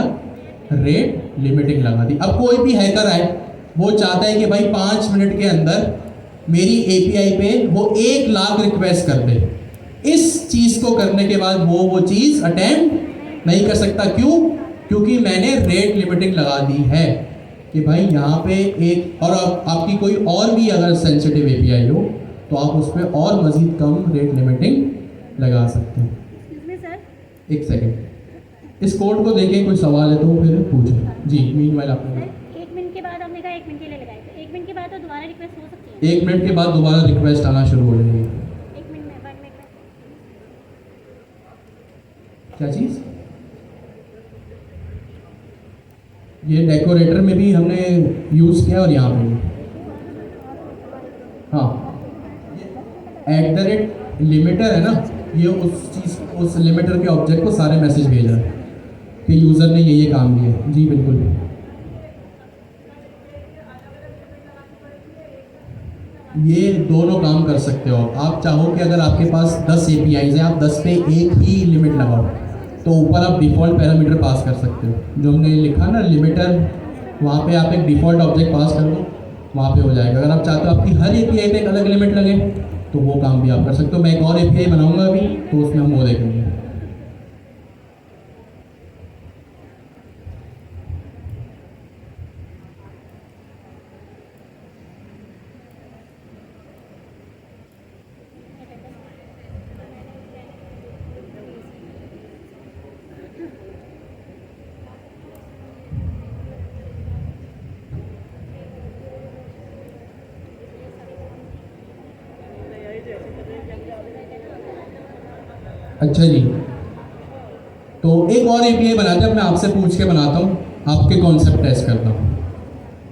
रेट लिमिटिंग लगा दी। अब कोई भी हैकर आए, वो चाहता है कि भाई 5 मिनट के अंदर मेरी एपीआई पे वो 1 लाख रिक्वेस्ट कर दे। इस चीज़ को करने के बाद वो चीज़ अटेम्प्ट नहीं कर सकता। क्यों, क्योंकि मैंने रेट लिमिटिंग लगा दी है कि भाई यहाँ पे एक, और आपकी कोई और भी अगर सेंसिटिव एपीआई हो तो आप उस पर और मज़ीद कम रेट लिमिटिंग लगा सकते हैं। सर 1 सेकेंड, इस कोड को देखें, कोई सवाल है तो फिर पूछें। जी, मीनवाइल आपने 1 मिनट के बाद हमने कहा 1 मिनट के लिए लगाए थे, 1 मिनट के बाद तो दोबारा रिक्वेस्ट हो सकती है। 1 मिनट के बाद दोबारा रिक्वेस्ट आना शुरू हो जाएगी। 1 मिनट में 1 मिनट में क्या चीज़, ये डेकोरेटर में भी हमने यूज़ किया और यहाँ पे भी। हाँ, @लिमिटर है ना, ये उस चीज़, उस लिमिटर के ऑब्जेक्ट को सारे मैसेज भेज रहा है कि यूज़र ने ये काम किया। जी बिल्कुल, ये दोनों काम कर सकते हो आप। चाहो कि अगर आपके पास 10 एपीआईज हैं, आप 10 पे एक ही लिमिट लगाओ, तो ऊपर आप डिफ़ॉल्ट पैरामीटर पास कर सकते हो। जो हमने लिखा ना लिमिटर, वहाँ पे आप एक डिफ़ॉल्ट ऑब्जेक्ट पास कर दो, वहाँ पे हो जाएगा। अगर आप चाहते हो आपकी हर एपीआई पे एक अलग लिमिट लगे तो वो काम भी आप कर सकते हो। मैं एक और एपीआई बनाऊंगा अभी, तो उसमें हम वो देखेंगे। अच्छा जी, तो एक और एपीआई बनाते हैं, मैं आपसे पूछ के बनाता हूँ, आपके कॉन्सेप्ट टेस्ट करता हूँ।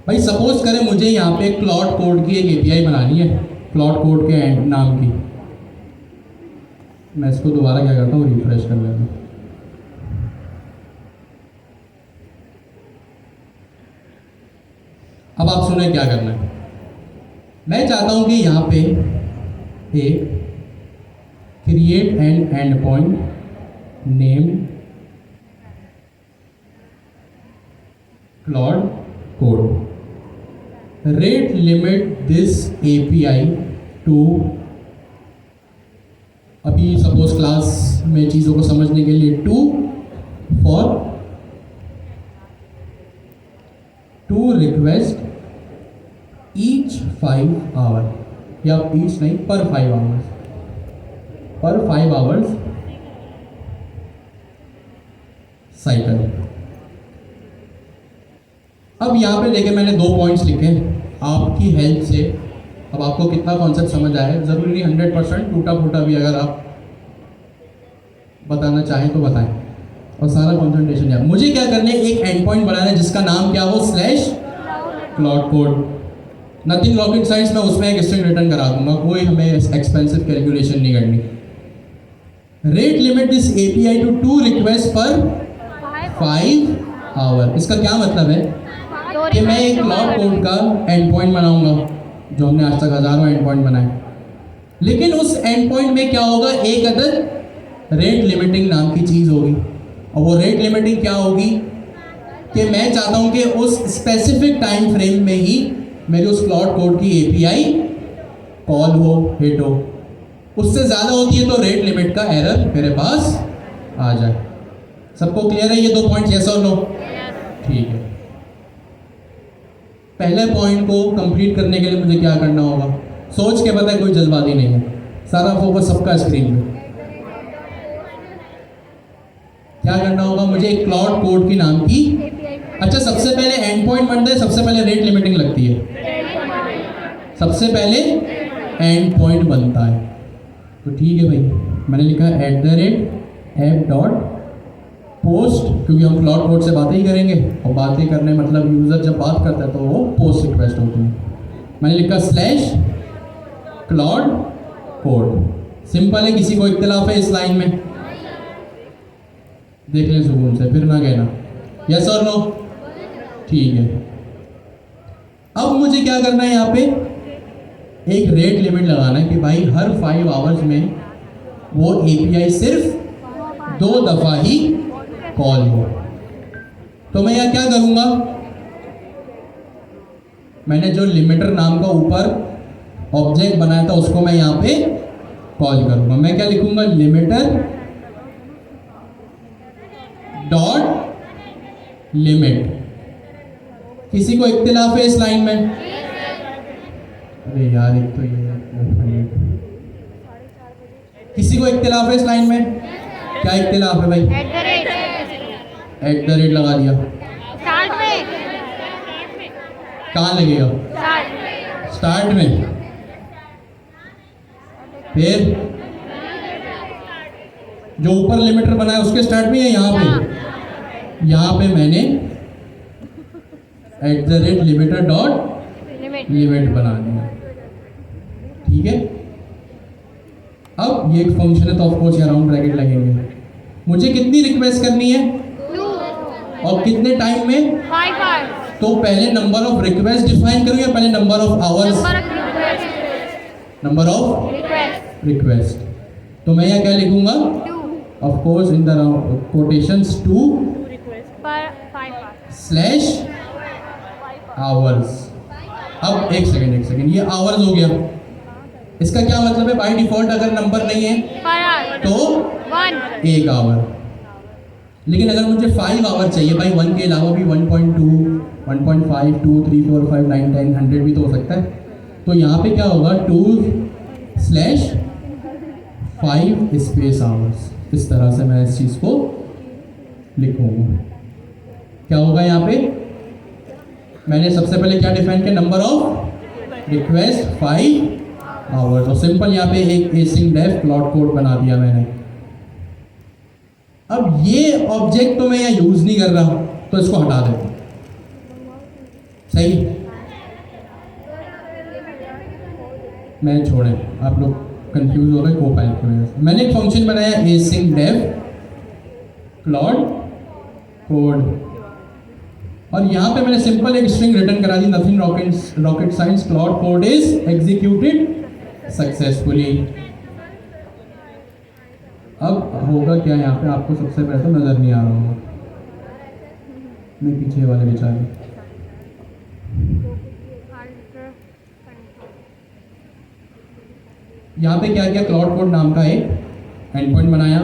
भाई सपोज करें मुझे यहाँ पे क्लॉड कोड की एक एपीआई बनानी है, क्लॉड कोड के एंड नाम की। मैं इसको दोबारा क्या करता हूँ, रिफ्रेश कर लेता हूँ। अब आप सुने क्या करना है। मैं चाहता हूँ कि यहाँ पे एक create an end point name Claude code, rate limit this API to, अभी सपोज क्लास में चीज़ों को समझने के लिए 2 फॉर 2 रिक्वेस्ट 5 आवर, या ईच नहीं, पर 5 आवर्स, पर 5 आवर्स साइकिल। अब यहाँ पे देखिए मैंने 2 पॉइंट्स लिखे आपकी हेल्प से। अब आपको कितना कॉन्सेप्ट समझ आया, ज़रूरी नहीं 100%, टूटा फूटा भी अगर आप बताना चाहें तो बताएं, और सारा कॉन्सेंट्रेशन है। मुझे क्या करना है, एक एंड पॉइंट बनाना है जिसका नाम क्या हो, slash cloud code. Nothing rocket science, मैं उसमें एक स्ट्रिंग रिटर्न करा दूंगा, कोई हमें एक्सपेंसिव कैलकुलेशन नहीं करनी। Rate limit this API to 2 request पर 5 आवर। इसका क्या मतलब है कि मैं एक क्लाउड कोड का एंड पॉइंट बनाऊंगा, जो हमने आज तक हजारों एंड पॉइंट बनाए, लेकिन उस एंड पॉइंट में क्या होगा, एक अदद रेट लिमिटिंग नाम की चीज़ होगी। और वो रेट लिमिटिंग क्या होगी कि मैं चाहता हूं कि उस स्पेसिफिक टाइम फ्रेम में ही मेरी उस क्लाउड कोड की एपीआई कॉल हो, हिट हो। उससे ज़्यादा होती है तो रेट लिमिट का एरर मेरे पास आ जाए। सबको क्लियर है ये 2 पॉइंट, यस और नो? ठीक है। पहले पॉइंट को कंप्लीट करने के लिए मुझे क्या करना होगा, सोच के पता है, कोई जल्दबाजी नहीं है, सारा फोकस सबका स्क्रीन पे। क्या करना होगा, मुझे एक क्लाउड कोड की नाम की, अच्छा सबसे पहले एंड पॉइंट बनता है, सबसे पहले रेट लिमिटिंग लगती है, सबसे पहले एंड पॉइंट बनता है। तो ठीक है भाई, मैंने लिखा @app डॉट पोस्ट, क्योंकि हम क्लाउड कोड से बातें ही करेंगे, और बातें करने मतलब यूज़र जब बात करता है तो वो पोस्ट रिक्वेस्ट होती है। मैंने लिखा स्लैश क्लाउड कोड। सिंपल है, किसी को इख्तिलाफ है इस लाइन में? देख लें सुकून से, फिर ना कहना यस और नो। ठीक है, अब मुझे क्या करना है, यहाँ पे एक रेट लिमिट लगाना है कि भाई हर 5 आवर्स में वो एपीआई सिर्फ 2 दफ़ा ही कॉल हो। तो मैं यहाँ क्या करूँगा, मैंने जो लिमिटर नाम का ऊपर ऑब्जेक्ट बनाया था उसको मैं यहाँ पे कॉल करूँगा। मैं क्या लिखूँगा, लिमिटर डॉट लिमिट। किसी को इख्तिलाफ है इस लाइन में? अरे यार एक तो ये, किसी को इख्तिलाफ है इस लाइन में? क्या इख्तिलाफ है भाई? @ लगा दिया, कहाँ लगेगा? स्टार्ट में। फिर जो ऊपर लिमिटर बनाया उसके स्टार्ट में, या यहाँ पे? यहाँ पे मैंने @लिमिटर डॉट लिमिट बना दिया। ठीक है, अब ये एक फंक्शन है तो ऑफकोर्स यहाँ राउंड ब्रैकेट लगेंगे। मुझे कितनी रिक्वेस्ट करनी है और कितने टाइम में? 5 आवर्स। तो पहले नंबर ऑफ रिक्वेस्ट डिफाइन करूँ या पहले number of hours? Number of request. तो मैं यहाँ क्या लिखूंगा, of course in the quotations 2 slash hours. अब एक सेकेंड, ये आवर्स हो गया। इसका क्या मतलब है, बाय डिफॉल्ट अगर नंबर नहीं है तो 1 आवर। लेकिन अगर मुझे 5 आवर चाहिए भाई, 1 के अलावा भी 1.2, 1.5, 2, 3, 4, 5, 9, 10, 100 भी तो हो सकता है। तो यहाँ पे क्या होगा, 2 स्लैश 5 स्पेस आवर्स। इस तरह से मैं इस चीज़ को लिखूँगा। क्या होगा यहाँ पे, मैंने सबसे पहले क्या डिफाइन किया, नंबर ऑफ रिक्वेस्ट 5 आवर्स, और सिंपल यहाँ पे एक एसिंग डेफ क्लाउड कोड बना दिया मैंने। अब ये ऑब्जेक्ट तो मैं यहाँ यूज़ नहीं कर रहा, तो इसको हटा देता हूँ। सही, मैं छोड़ें, आप लोग कंफ्यूज हो गए कोपाइलट की वजह से। मैंने एक फंक्शन बनाया एसिंग डेफ क्लाउड कोड, और यहाँ पे मैंने सिंपल एक स्ट्रिंग रिटर्न करा दी, nothing rocket science, cloud code is executed successfully. अब होगा क्या यहाँ पे, आपको सबसे पहले तो नजर नहीं आ रहा होगा, मैं पीछे वाले बेचारे, यहाँ पे क्या किया, क्लाउड कोड नाम का एक एंड पॉइंट बनाया,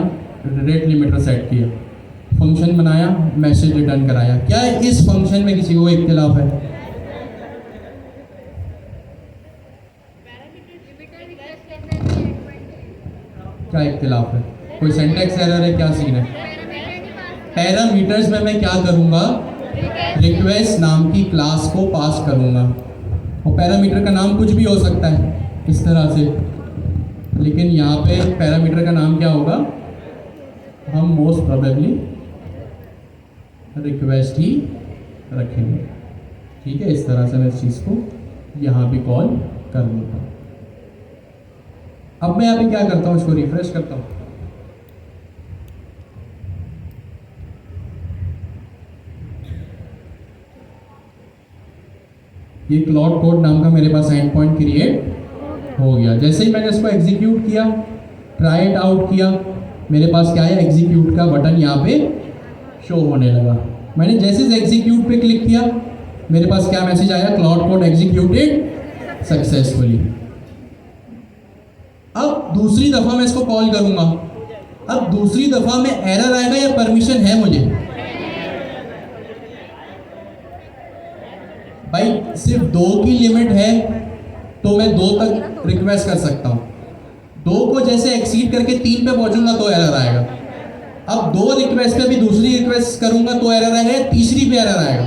रेट लिमिटर सेट किया, फंक्शन बनाया, मैसेज रिटर्न कराया। क्या इस फंक्शन में किसी को इख्तिलाफ है? क्या इख्तिलाफ है? कोई सिंटैक्स एरर है, क्या सीन है? पैरामीटर्स में मैं क्या करूँगा, रिक्वेस्ट नाम की क्लास को पास करूँगा, और पैरामीटर का नाम कुछ भी हो सकता है इस तरह से, लेकिन यहाँ पे पैरामीटर का नाम क्या होगा, हम मोस्ट प्रोबेबली रिक्वेस्ट ही रखेंगे। ठीक है, इस तरह से मैं इस चीज़ को यहाँ भी कॉल कर लूँगा। अब मैं यहाँ पे क्या करता हूँ, इसको रिफ्रेश करता हूँ। ये क्लाउड कोड नाम का मेरे पास एंड पॉइंट क्रिएट हो गया। जैसे ही मैंने इसको एग्जीक्यूट किया, ट्राई इट आउट किया, मेरे पास क्या है, एग्जीक्यूट का बटन यहाँ पे शो होने लगा। मैंने जैसे एग्जीक्यूट पे क्लिक किया, मेरे पास क्या मैसेज आया, क्लाउड कोड एग्जीक्यूटेड सक्सेसफुली। अब दूसरी दफ़ा मैं इसको कॉल करूंगा, अब दूसरी दफ़ा में एरर आएगा या परमिशन है मुझे? भाई सिर्फ 2 की लिमिट है तो मैं 2 तक रिक्वेस्ट कर सकता हूँ। 2 को जैसे एक्सीड करके 3 पे पहुंचूंगा तो एरर आएगा। अब 2 रिक्वेस्ट पे भी दूसरी रिक्वेस्ट करूंगा तो एरर आएगा, या तीसरी पे एरर आएगा?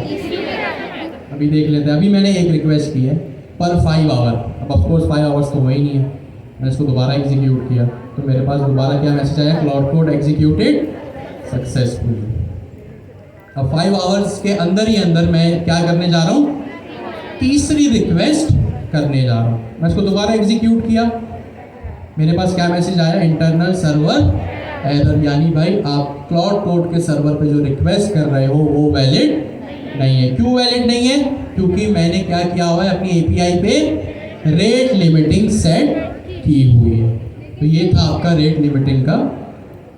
अभी देख लेते हैं। अभी मैंने एक रिक्वेस्ट की है पर 5 आवर, अब ऑफकोर्स 5 आवर्स तो हुए ही नहीं है। मैंने इसको दोबारा एग्जीक्यूट किया तो मेरे पास दोबारा क्या मैसेज आया, क्लाउड कोड एग्जीक्यूटेड सक्सेसफुली। अब 5 आवर्स के अंदर ही अंदर मैं क्या करने जा रहा हूँ, तीसरी रिक्वेस्ट करने जा रहा हूँ। मैं इसको दोबारा एग्जीक्यूट किया, मेरे पास क्या मैसेज आया, इंटरनल सर्वर एरर, यानी भाई आप क्लाउड कोड के सर्वर पे जो रिक्वेस्ट कर रहे हो वो वैलिड नहीं है। क्यों वैलिड नहीं है? क्योंकि मैंने क्या किया हुआ है, अपनी एपीआई पे रेट लिमिटिंग सेट की हुई है। तो ये था आपका रेट लिमिटिंग का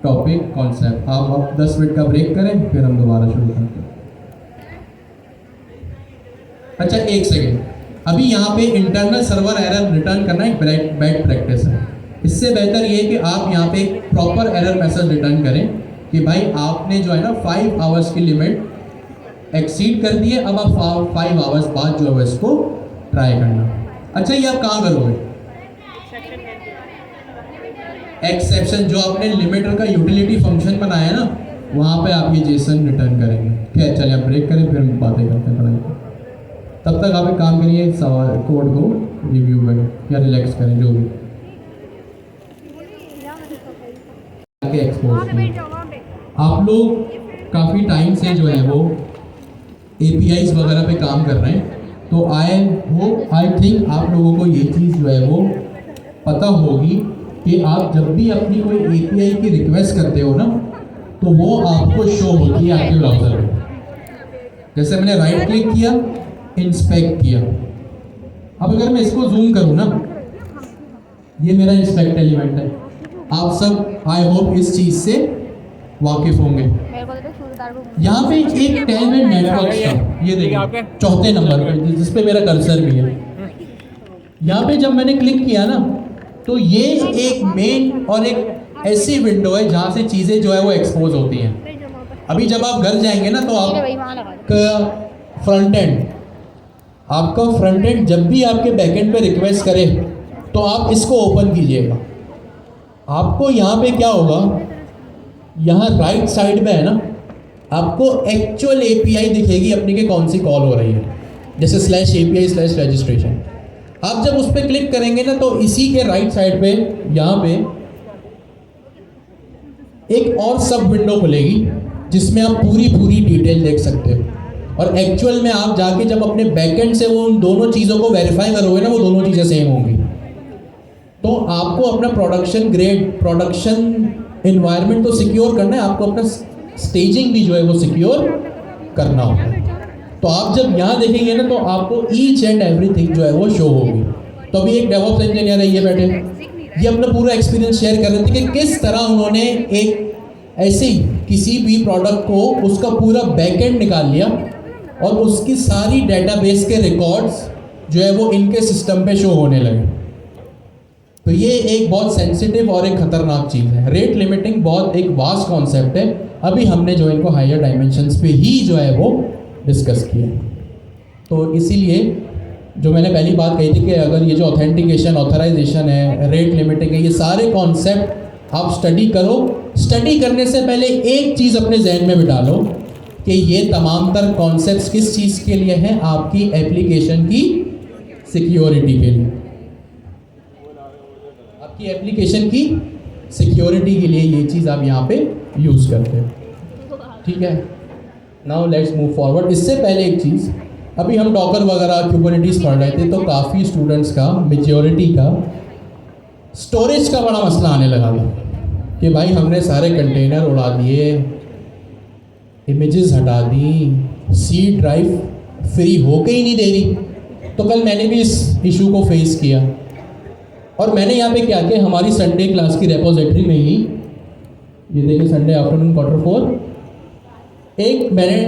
टॉपिक कॉन्सेप्ट। आप अब 10 मिनट का ब्रेक करें, फिर हम दोबारा शुरू करते हैं। अच्छा, एक सेकेंड, अभी यहाँ पे इंटरनल सर्वर एरर रिटर्न करना एक बैड प्रैक्टिस है। इससे बेहतर ये है कि आप यहाँ पे एक प्रॉपर एरर मैसेज रिटर्न करें कि भाई आपने जो है ना 5 आवर्स की लिमिट एक्सीड कर दी है, अब आप 5 आवर्स बाद जो है इसको ट्राई करना। अच्छा, ये आप कहाँ करोगे? एक्सेप्शन, जो आपने लिमिटर का यूटिलिटी फंक्शन बनाया ना, वहाँ पे आप ये जेसन रिटर्न करेंगे। क्या, चलिए आप ब्रेक करें, फिर हम बातें करते हैं पढ़ाई। तब तक आप एक काम करिए, सवाल कोड को रिव्यू करें या रिलैक्स करें, जो भी एक्सपोज। आप लोग काफ़ी टाइम से जो है वो APIs वगैरह पे काम कर रहे हैं, तो आई थिंक आप लोगों को ये चीज़ जो है वो पता होगी कि आप जब भी अपनी कोई API की रिक्वेस्ट करते हो ना, तो वो आपको शो होती है आपके ब्राउज़र में। जैसे मैंने राइट क्लिक किया, इंस्पेक्ट किया। अब अगर मैं इसको जूम करूँ ना, ये मेरा इंस्पेक्ट एलिमेंट है। आप सब आई होप इस चीज़ से वाकिफ होंगे। यहाँ पे एक टैब है नेटवर्क का, ये देखिए चौथे नंबर पे, जिस पे मेरा कर्सर भी है। यहाँ पे जब मैंने क्लिक किया ना, तो ये एक मेन और एक ऐसी विंडो है जहाँ से चीज़ें जो है वो एक्सपोज होती हैं। अभी जब आप घर जाएंगे ना, तो आपका फ्रंट एंड जब भी आपके बैकएंड पे रिक्वेस्ट करे तो आप इसको ओपन कीजिएगा। आपको यहाँ पे क्या होगा, यहाँ राइट साइड में है ना, आपको एक्चुअल API दिखेगी अपनी के कौन सी कॉल हो रही है, जैसे /API/registration। आप जब उस पर क्लिक करेंगे ना, तो इसी के राइट साइड पे यहाँ पे एक और सब विंडो खुलेगी जिसमें आप पूरी डिटेल देख सकते हो। और एक्चुअल में आप जाके जब अपने बैकएंड से वो उन दोनों चीज़ों को वेरीफाई करोगे ना, वो दोनों चीज़ें सेम होंगी। तो आपको अपना प्रोडक्शन एनवायरनमेंट तो सिक्योर करना है, आपको अपना स्टेजिंग भी जो है वो सिक्योर करना होगा। तो आप जब यहाँ देखेंगे ना, तो आपको ईच एंड एवरीथिंग जो है वो शो होगी। तो अभी एक डेवऑप्स इंजीनियर है, ये बैठे, ये अपना पूरा एक्सपीरियंस शेयर कर रहे थे कि किस तरह उन्होंने एक ऐसे किसी भी प्रोडक्ट को उसका पूरा बैकएंड निकाल लिया और उसकी सारी डेटाबेस के रिकॉर्ड्स जो है वो इनके सिस्टम पे शो होने लगे। तो ये एक बहुत सेंसिटिव और एक खतरनाक चीज़ है। रेट लिमिटिंग बहुत एक वास्ट कॉन्सेप्ट है। अभी हमने जो इनको हायर डायमेंशंस पे ही जो है वो डिस्कस किया। तो इसीलिए जो मैंने पहली बात कही थी कि अगर ये जो ऑथेंटिकेशन, ऑथराइजेशन है, रेट लिमिटिंग है, ये सारे कॉन्सेप्ट आप स्टडी करो। स्टडी करने से पहले एक चीज़ अपने जहन में बिठा लो कि ये तमाम तर कॉन्सेप्ट्स किस चीज़ के लिए हैं, आपकी एप्लीकेशन की सिक्योरिटी के लिए, आपकी एप्लीकेशन की सिक्योरिटी के लिए ये चीज़ आप यहाँ पे यूज़ करते हो। ठीक है, नाउ लेट्स मूव फॉरवर्ड। इससे पहले एक चीज़, अभी हम डॉकर वगैरह क्यूबरनेटिस पढ़ रहे थे तो काफ़ी स्टूडेंट्स का, मेजॉरिटी का स्टोरेज का बड़ा मसला आने लगा कि भाई हमने सारे कंटेनर उड़ा दिए, इमेजेस हटा दी, सी ड्राइव फ्री होके ही नहीं दे रही। तो कल मैंने भी इस इशू को फेस किया और मैंने यहाँ पे क्या किया, हमारी संडे क्लास की रेपोजिटरी में ही, ये देखिए संडे आफ्टरनून Q4, एक मैंने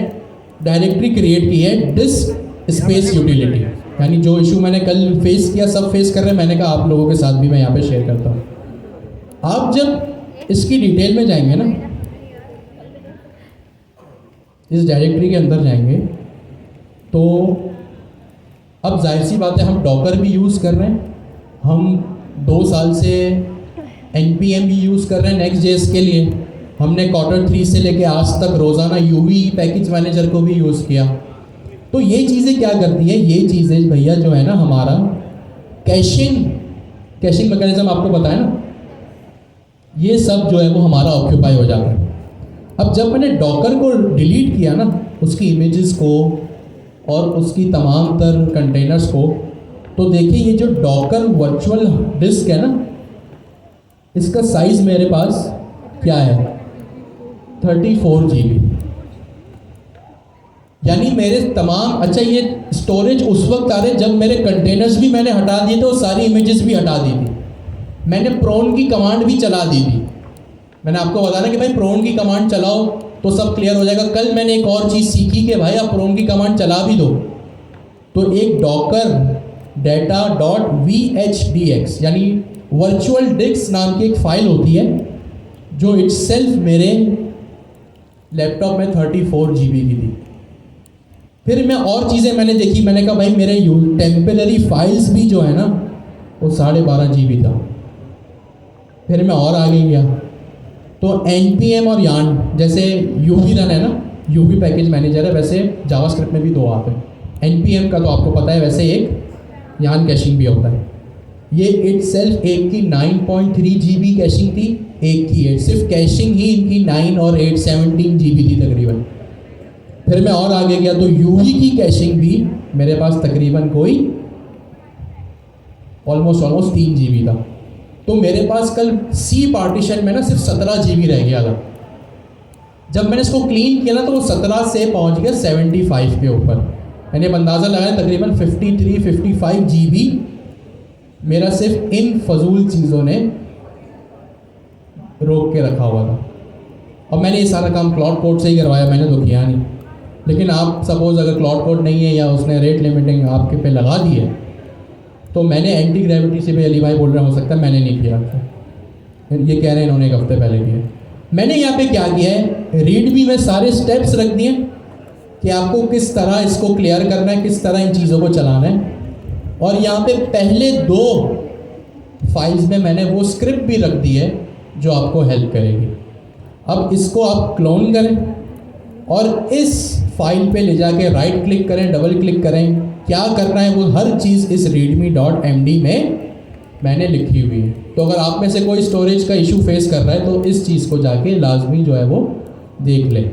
डायरेक्टरी क्रिएट की है डिस्क स्पेस यूटिलिटी, यानी जो इशू मैंने कल फेस किया सब फेस कर रहे हैं, मैंने कहा आप लोगों के साथ भी मैं यहाँ पे शेयर करता हूँ। आप जब इसकी डिटेल में जाएंगे ना, इस डायरेक्टरी के अंदर जाएंगे तो अब जाहिर सी बात है हम डॉकर भी यूज़ कर रहे हैं, हम 2 साल से NPM भी यूज़ कर रहे हैं Next.js के लिए, हमने Q3 से लेके आज तक रोज़ाना UV पैकेज मैनेजर को भी यूज़ किया। तो ये चीज़ें क्या करती है, ये चीज़ें भैया जो है ना हमारा कैशिंग मैकेनिज्म आपको पता है ना, ये सब जो है वो हमारा ऑक्यूपाई हो जाता है। अब जब मैंने डॉकर को डिलीट किया ना, उसकी इमेजेस को और उसकी तमाम तर कंटेनर्स को, तो देखिए ये जो डॉकर वर्चुअल डिस्क है ना, इसका साइज़ मेरे पास क्या है 34 GB, यानी मेरे तमाम, अच्छा ये स्टोरेज उस वक्त आ रहे जब मेरे कंटेनर्स भी मैंने हटा दिए थे और सारी इमेजेस भी हटा दी थी, मैंने प्रोन की कमांड भी चला दी थी। मैंने आपको बताया ना कि भाई प्रोन की कमांड चलाओ तो सब क्लियर हो जाएगा। कल मैंने एक और चीज़ सीखी कि भाई आप प्रोन की कमांड चला भी दो तो एक डॉकर डेटा डॉट VHDX यानी वर्चुअल डिस्क नाम की एक फाइल होती है जो इटसेल्फ मेरे लैपटॉप में 34 GB की थी। फिर मैं और चीज़ें मैंने देखी, मैंने कहा भाई मेरे टेम्पररी फाइल्स भी जो है ना वो 12.5 GB था। फिर मैं और आगे गया तो NPM और यार्न, जैसे UV रन है ना, UV पैकेज मैनेजर है, वैसे जावास्क्रिप्ट में भी 2 आते हैं। NPM का तो आपको पता है, वैसे एक यार्न कैशिंग भी होता है। ये इटसेल्फ एक की 9.3 GB कैशिंग थी, एक की 8, सिर्फ कैशिंग ही इनकी 9 और 8 17 GB थी तकरीबन। फिर मैं और आगे गया तो UV की कैशिंग भी मेरे पास तकरीबन कोई ऑलमोस्ट 3 GB था। तो मेरे पास कल C पार्टीशन में ना सिर्फ 17 GB रह गया था। जब मैंने इसको क्लीन किया ना तो वो 17 से पहुंच गया 75 के ऊपर, मैंने अंदाज़ा लगाया तकरीबन 53-55 GB मेरा सिर्फ इन फजूल चीज़ों ने रोक के रखा हुआ था। और मैंने ये सारा काम क्लाउड कोड से ही करवाया, मैंने तो किया नहीं। लेकिन आप सपोज अगर क्लाउड कोड नहीं है या उसने रेट लिमिटिंग आपके पे लगा दी है तो मैंने एंटी ग्रेविटी से भी, अली भाई बोल रहे हो सकता है मैंने नहीं किया, ये कह रहे हैं इन्होंने एक हफ्ते पहले किया। मैंने यहाँ पे क्या किया है, रीड भी में सारे स्टेप्स रख दिए कि आपको किस तरह इसको क्लियर करना है, किस तरह इन चीज़ों को चलाना है। और यहाँ पे पहले 2 फाइल्स में मैंने वो स्क्रिप्ट भी रख दी है जो आपको हेल्प करेगी। अब इसको आप क्लोन करें और इस फाइल पे ले जाके राइट क्लिक करें, डबल क्लिक करें, क्या करना है वो हर चीज़ इस readme.md में मैंने लिखी हुई है। तो अगर आप में से कोई स्टोरेज का इशू फेस कर रहा है तो इस चीज़ को जाके लाजमी जो है वो देख लें,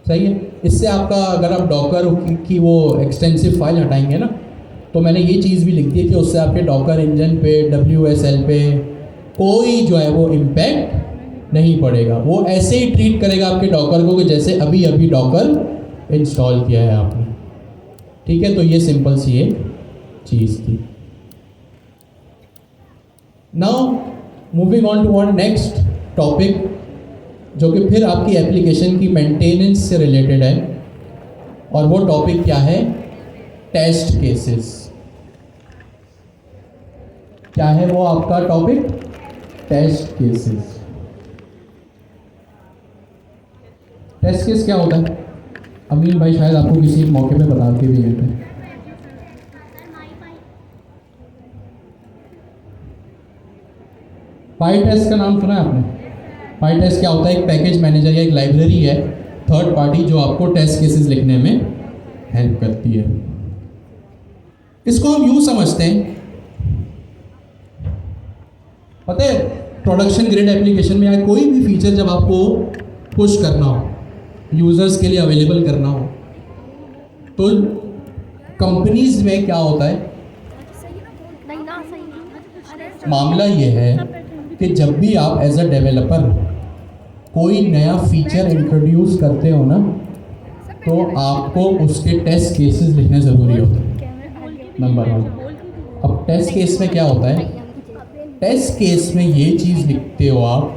सही है। इससे आपका, अगर आप डॉकर की वो एक्सटेंसिव फाइल हटाएंगे ना तो मैंने ये चीज़ भी लिख दी है कि उससे आपके डॉकर इंजन पे, WSL पे कोई जो है वो इम्पैक्ट नहीं पड़ेगा। वो ऐसे ही ट्रीट करेगा आपके डॉकर को कि जैसे अभी अभी डॉकर इंस्टॉल किया है आपने, ठीक है। तो ये सिंपल सी एक चीज़ थी। Now moving on to one next topic जो कि फिर आपकी एप्लीकेशन की मेंटेनेंस से रिलेटेड है, और वो टॉपिक क्या है, टेस्ट केसेस। क्या है वो आपका topic, test cases. Test case क्या होता है, अमीन भाई शायद आपको किसी मौके पे बता के भी गए थे। पाई टेस्ट का नाम सुना है आपने? पाई टेस्ट क्या होता है? एक पैकेज मैनेजर या एक लाइब्रेरी है थर्ड पार्टी जो आपको टेस्ट केसेस लिखने में हेल्प करती है। इसको हम यूँ समझते हैं, पता है, प्रोडक्शन ग्रेड एप्लीकेशन में या कोई भी फीचर जब आपको पुश करना हो, यूज़र्स के लिए अवेलेबल करना हो, तो कंपनीज में क्या होता है, नहीं ना सही मामला ये है कि जब भी आप एज अ डेवलपर कोई नया फीचर इंट्रोड्यूस करते हो ना, तो आपको उसके टेस्ट केसेस लिखने ज़रूरी होते हैं, नंबर 1। अब टेस्ट केस में क्या होता है? टेस्ट केस में ये चीज़ लिखते हो आप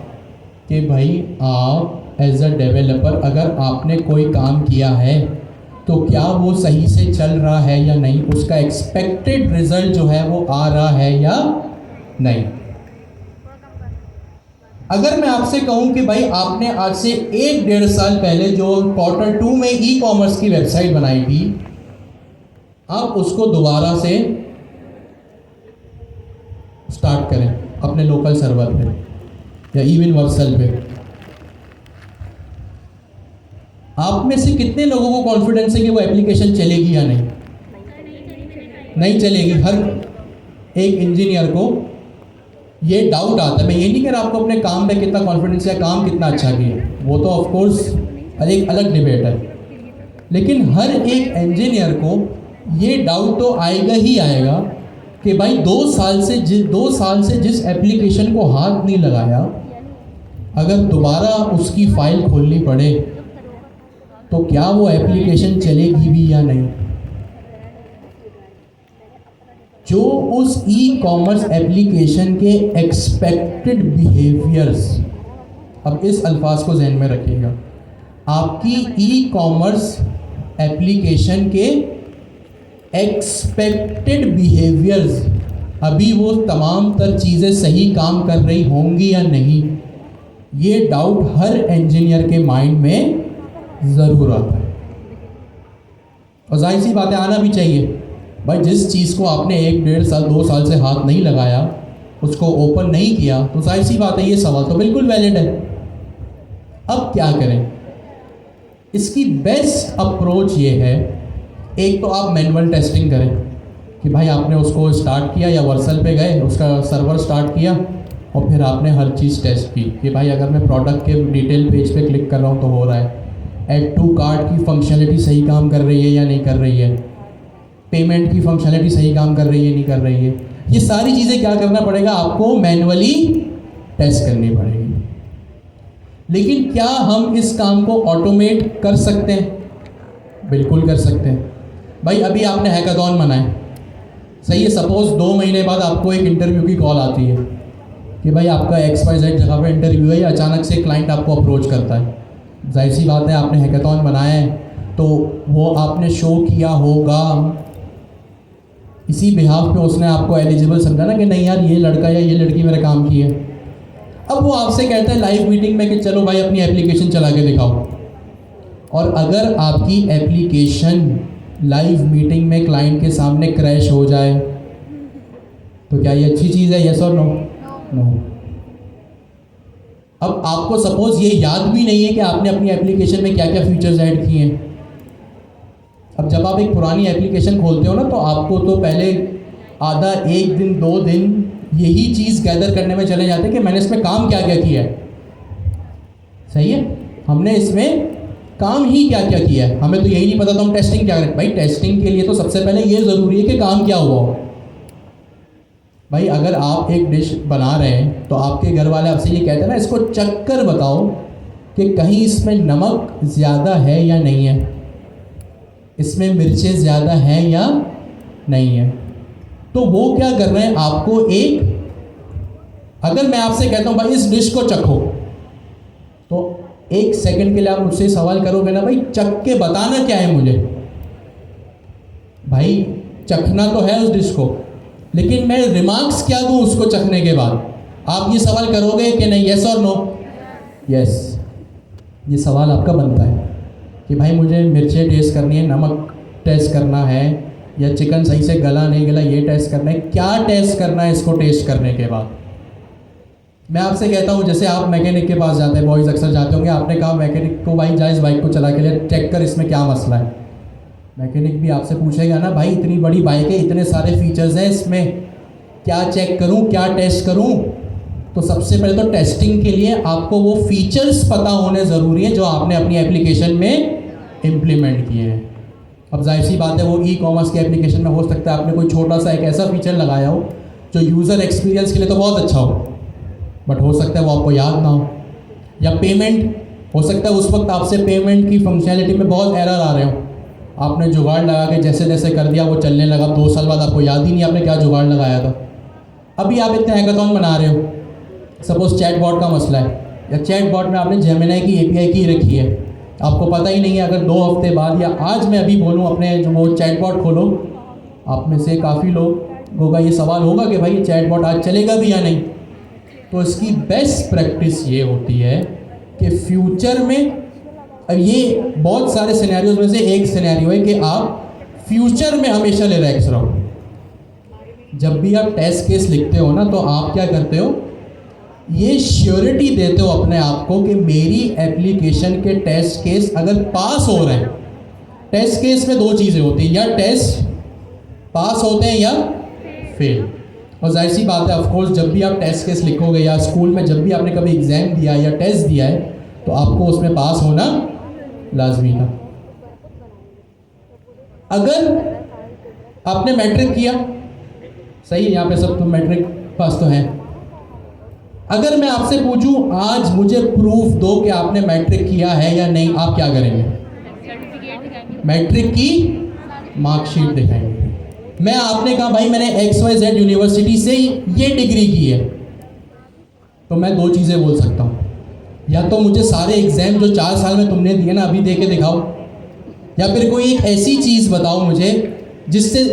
कि भाई आप एज अ डेवलपर अगर आपने कोई काम किया है तो क्या वो सही से चल रहा है या नहीं, उसका एक्सपेक्टेड रिजल्ट जो है वो आ रहा है या नहीं। अगर मैं आपसे कहूं कि भाई आपने आज से 1-1.5 साल पहले जो Q2 में ई कॉमर्स की वेबसाइट बनाई थी, आप उसको दोबारा से स्टार्ट करें अपने लोकल सर्वर पे या इवन वर्सल पे, आप में से कितने लोगों को कॉन्फिडेंस है कि वो एप्लीकेशन चलेगी या नहीं? नहीं चलेगी। हर एक इंजीनियर को ये डाउट आता है। मैं ये नहीं कह रहा आपको अपने काम में कितना कॉन्फिडेंस है, काम कितना अच्छा किया, वो तो ऑफ कोर्स एक अलग डिबेट है, लेकिन हर एक इंजीनियर को ये डाउट तो आएगा ही आएगा कि भाई 2 साल से जिस एप्लीकेशन को हाथ नहीं लगाया, अगर दोबारा उसकी फाइल खोलनी पड़े तो क्या वो एप्लीकेशन चलेगी भी या नहीं। जो उस ई कॉमर्स एप्लीकेशन के एक्सपेक्टेड बिहेवियर्स, अब इस अल्फाज को जहन में रखिएगा, आपकी ई कॉमर्स एप्लीकेशन के एक्सपेक्टेड बिहेवियर्स, अभी वो तमाम तर चीज़ें सही काम कर रही होंगी या नहीं, ये डाउट हर इंजीनियर के माइंड में ज़रूर आता है। और जाहिर सी बातें आना भी चाहिए भाई, जिस चीज़ को आपने 1-1.5 साल 2 साल से हाथ नहीं लगाया, उसको ओपन नहीं किया, तो जाहिर सी बात है ये सवाल तो बिल्कुल वैलिड है। अब क्या करें? इसकी बेस्ट अप्रोच ये है, एक तो आप मैनुअल टेस्टिंग करें कि भाई आपने उसको स्टार्ट किया या वर्सल पे गए, उसका सर्वर स्टार्ट किया और फिर आपने हर चीज़ टेस्ट की कि भाई अगर मैं प्रोडक्ट के डिटेल पेज पे क्लिक कर रहा हूँ तो हो रहा है, ऐड टू कार्ट की फंक्शनलिटी सही काम कर रही है या नहीं कर रही है, पेमेंट की फंक्शनलिटी सही काम कर रही है नहीं कर रही है, ये सारी चीज़ें क्या करना पड़ेगा आपको, मैनुअली टेस्ट करनी पड़ेगी। लेकिन क्या हम इस काम को ऑटोमेट कर सकते हैं? बिल्कुल कर सकते हैं। भाई अभी आपने हैकाथॉन मनाए, सही है, सपोज 2 महीने बाद आपको एक इंटरव्यू की कॉल आती है कि भाई आपका XYZ जगह पे इंटरव्यू है, या अचानक से क्लाइंट आपको अप्रोच करता है। जाहिर सी बात है आपने हैकाथॉन बनाया है तो वो आपने शो किया होगा, इसी बिहाफ पे उसने आपको एलिजिबल समझा ना कि नहीं यार ये लड़का या ये लड़की मेरा काम की है। अब वो आपसे कहता है लाइव मीटिंग में कि चलो भाई अपनी एप्लीकेशन चला के दिखाओ, और अगर आपकी एप्लीकेशन लाइव मीटिंग में क्लाइंट के सामने क्रैश हो जाए तो क्या ये अच्छी चीज़ है? यस और नो? नो। अब आपको सपोज ये याद भी नहीं है कि आपने अपनी एप्लीकेशन में क्या क्या फीचर्स ऐड किए हैं। अब जब आप एक पुरानी एप्लीकेशन खोलते हो ना, तो आपको तो पहले आधा 1 दिन 2 दिन यही चीज़ गैदर करने में चले जाते हैं कि मैंने इसमें काम क्या क्या किया है। सही है, हमने इसमें काम ही क्या क्या किया है, हमें तो यही नहीं पता तो हम टेस्टिंग क्या करें। भाई टेस्टिंग के लिए तो सबसे पहले ये ज़रूरी है कि काम क्या हुआ हो। भाई अगर आप एक डिश बना रहे हैं तो आपके घर वाले आपसे ये कहते हैं ना, इसको चख कर बताओ कि कहीं इसमें नमक ज़्यादा है या नहीं है, इसमें मिर्चें ज़्यादा हैं या नहीं है। तो वो क्या कर रहे हैं, आपको एक, अगर मैं आपसे कहता हूँ भाई इस डिश को चखो, तो 1 सेकंड के लिए आप मुझसे सवाल करोगे ना, भाई चख के बताना क्या है मुझे। भाई चखना तो है उस डिश को, लेकिन मैं रिमार्क्स क्या दूँ उसको चखने के बाद? आप ये सवाल करोगे कि नहीं, यस और नो? यस, ये सवाल आपका बनता है कि भाई मुझे मिर्चें टेस्ट करनी है, नमक टेस्ट करना है, या चिकन सही से गला नहीं गला ये टेस्ट करना है। क्या टेस्ट करना है इसको टेस्ट करने के बाद? मैं आपसे कहता हूँ, जैसे आप मैकेनिक के पास जाते हैं, बॉयज़ अक्सर जाते होंगे, आपने कहा मैकेनिक को भाई जा इस बाइक को चला के लिए चेक कर इसमें क्या मसला है। मैकेनिक भी आपसे पूछेगा ना, भाई इतनी बड़ी बाइक है, इतने सारे फीचर्स हैं इसमें, क्या चेक करूं, क्या टेस्ट करूं। तो सबसे पहले तो टेस्टिंग के लिए आपको वो फीचर्स पता होने ज़रूरी है जो आपने अपनी एप्लीकेशन में इम्प्लीमेंट किए हैं। अब जाहिर सी बात है, वो ई कॉमर्स की एप्लीकेशन में हो सकता है आपने कोई छोटा सा एक ऐसा फीचर लगाया हो जो यूज़र एक्सपीरियंस के लिए तो बहुत अच्छा हो, बट हो सकता है वो आपको याद ना हो। या पेमेंट, हो सकता है उस वक्त आपसे पेमेंट की फंक्शनैलिटी में बहुत एरर आ रहे हो, आपने जुगाड़ लगा के जैसे जैसे कर दिया वो चलने लगा, 2 साल बाद आपको याद ही नहीं आपने क्या जुगाड़ लगाया था। अभी आप इतने हैकाथॉन बना रहे हो, सपोज चैटबॉट का मसला है, या चैटबॉट में आपने जेमिनी की एपीआई की रखी है, आपको पता ही नहीं है, अगर 2 हफ्ते बाद या आज मैं अभी बोलूँ अपने जो वो चैटबॉट खोलो, आप में से काफ़ी लोगों का ये सवाल होगा कि भाई ये चैटबॉट आज चलेगा भी या नहीं। तो इसकी बेस्ट प्रैक्टिस ये होती है कि फ्यूचर में, अब ये बहुत सारे सिनेरियोज में से एक सिनेरियो है कि आप फ्यूचर में हमेशा रिलैक्स रहो। जब भी आप टेस्ट केस लिखते हो ना, तो आप क्या करते हो, ये श्योरिटी देते हो अपने आप को कि मेरी एप्लीकेशन के टेस्ट केस अगर पास हो रहे हैं, टेस्ट केस में 2 चीज़ें होती हैं, या टेस्ट पास होते हैं या फेल। और जाहिर सी बात है, ऑफकोर्स जब भी आप टेस्ट केस लिखोगे या स्कूल में जब भी आपने कभी एग्ज़ाम दिया या टेस्ट दिया है, तो आपको उसमें पास होना लाजमी था। अगर आपने मैट्रिक किया, सही है, यहाँ पे सब तो मैट्रिक पास तो हैं। अगर मैं आपसे पूछूं आज मुझे प्रूफ दो कि आपने मैट्रिक किया है या नहीं, आप क्या करेंगे? मैट्रिक की मार्कशीट दिखाएंगे। मैं आपने कहा भाई मैंने XYZ यूनिवर्सिटी से ये डिग्री की है, तो मैं 2 चीज़ें बोल सकता हूँ, या तो मुझे सारे एग्जाम जो 4 साल में तुमने दिए ना अभी दे के दिखाओ, या फिर कोई एक ऐसी चीज़ बताओ मुझे जिससे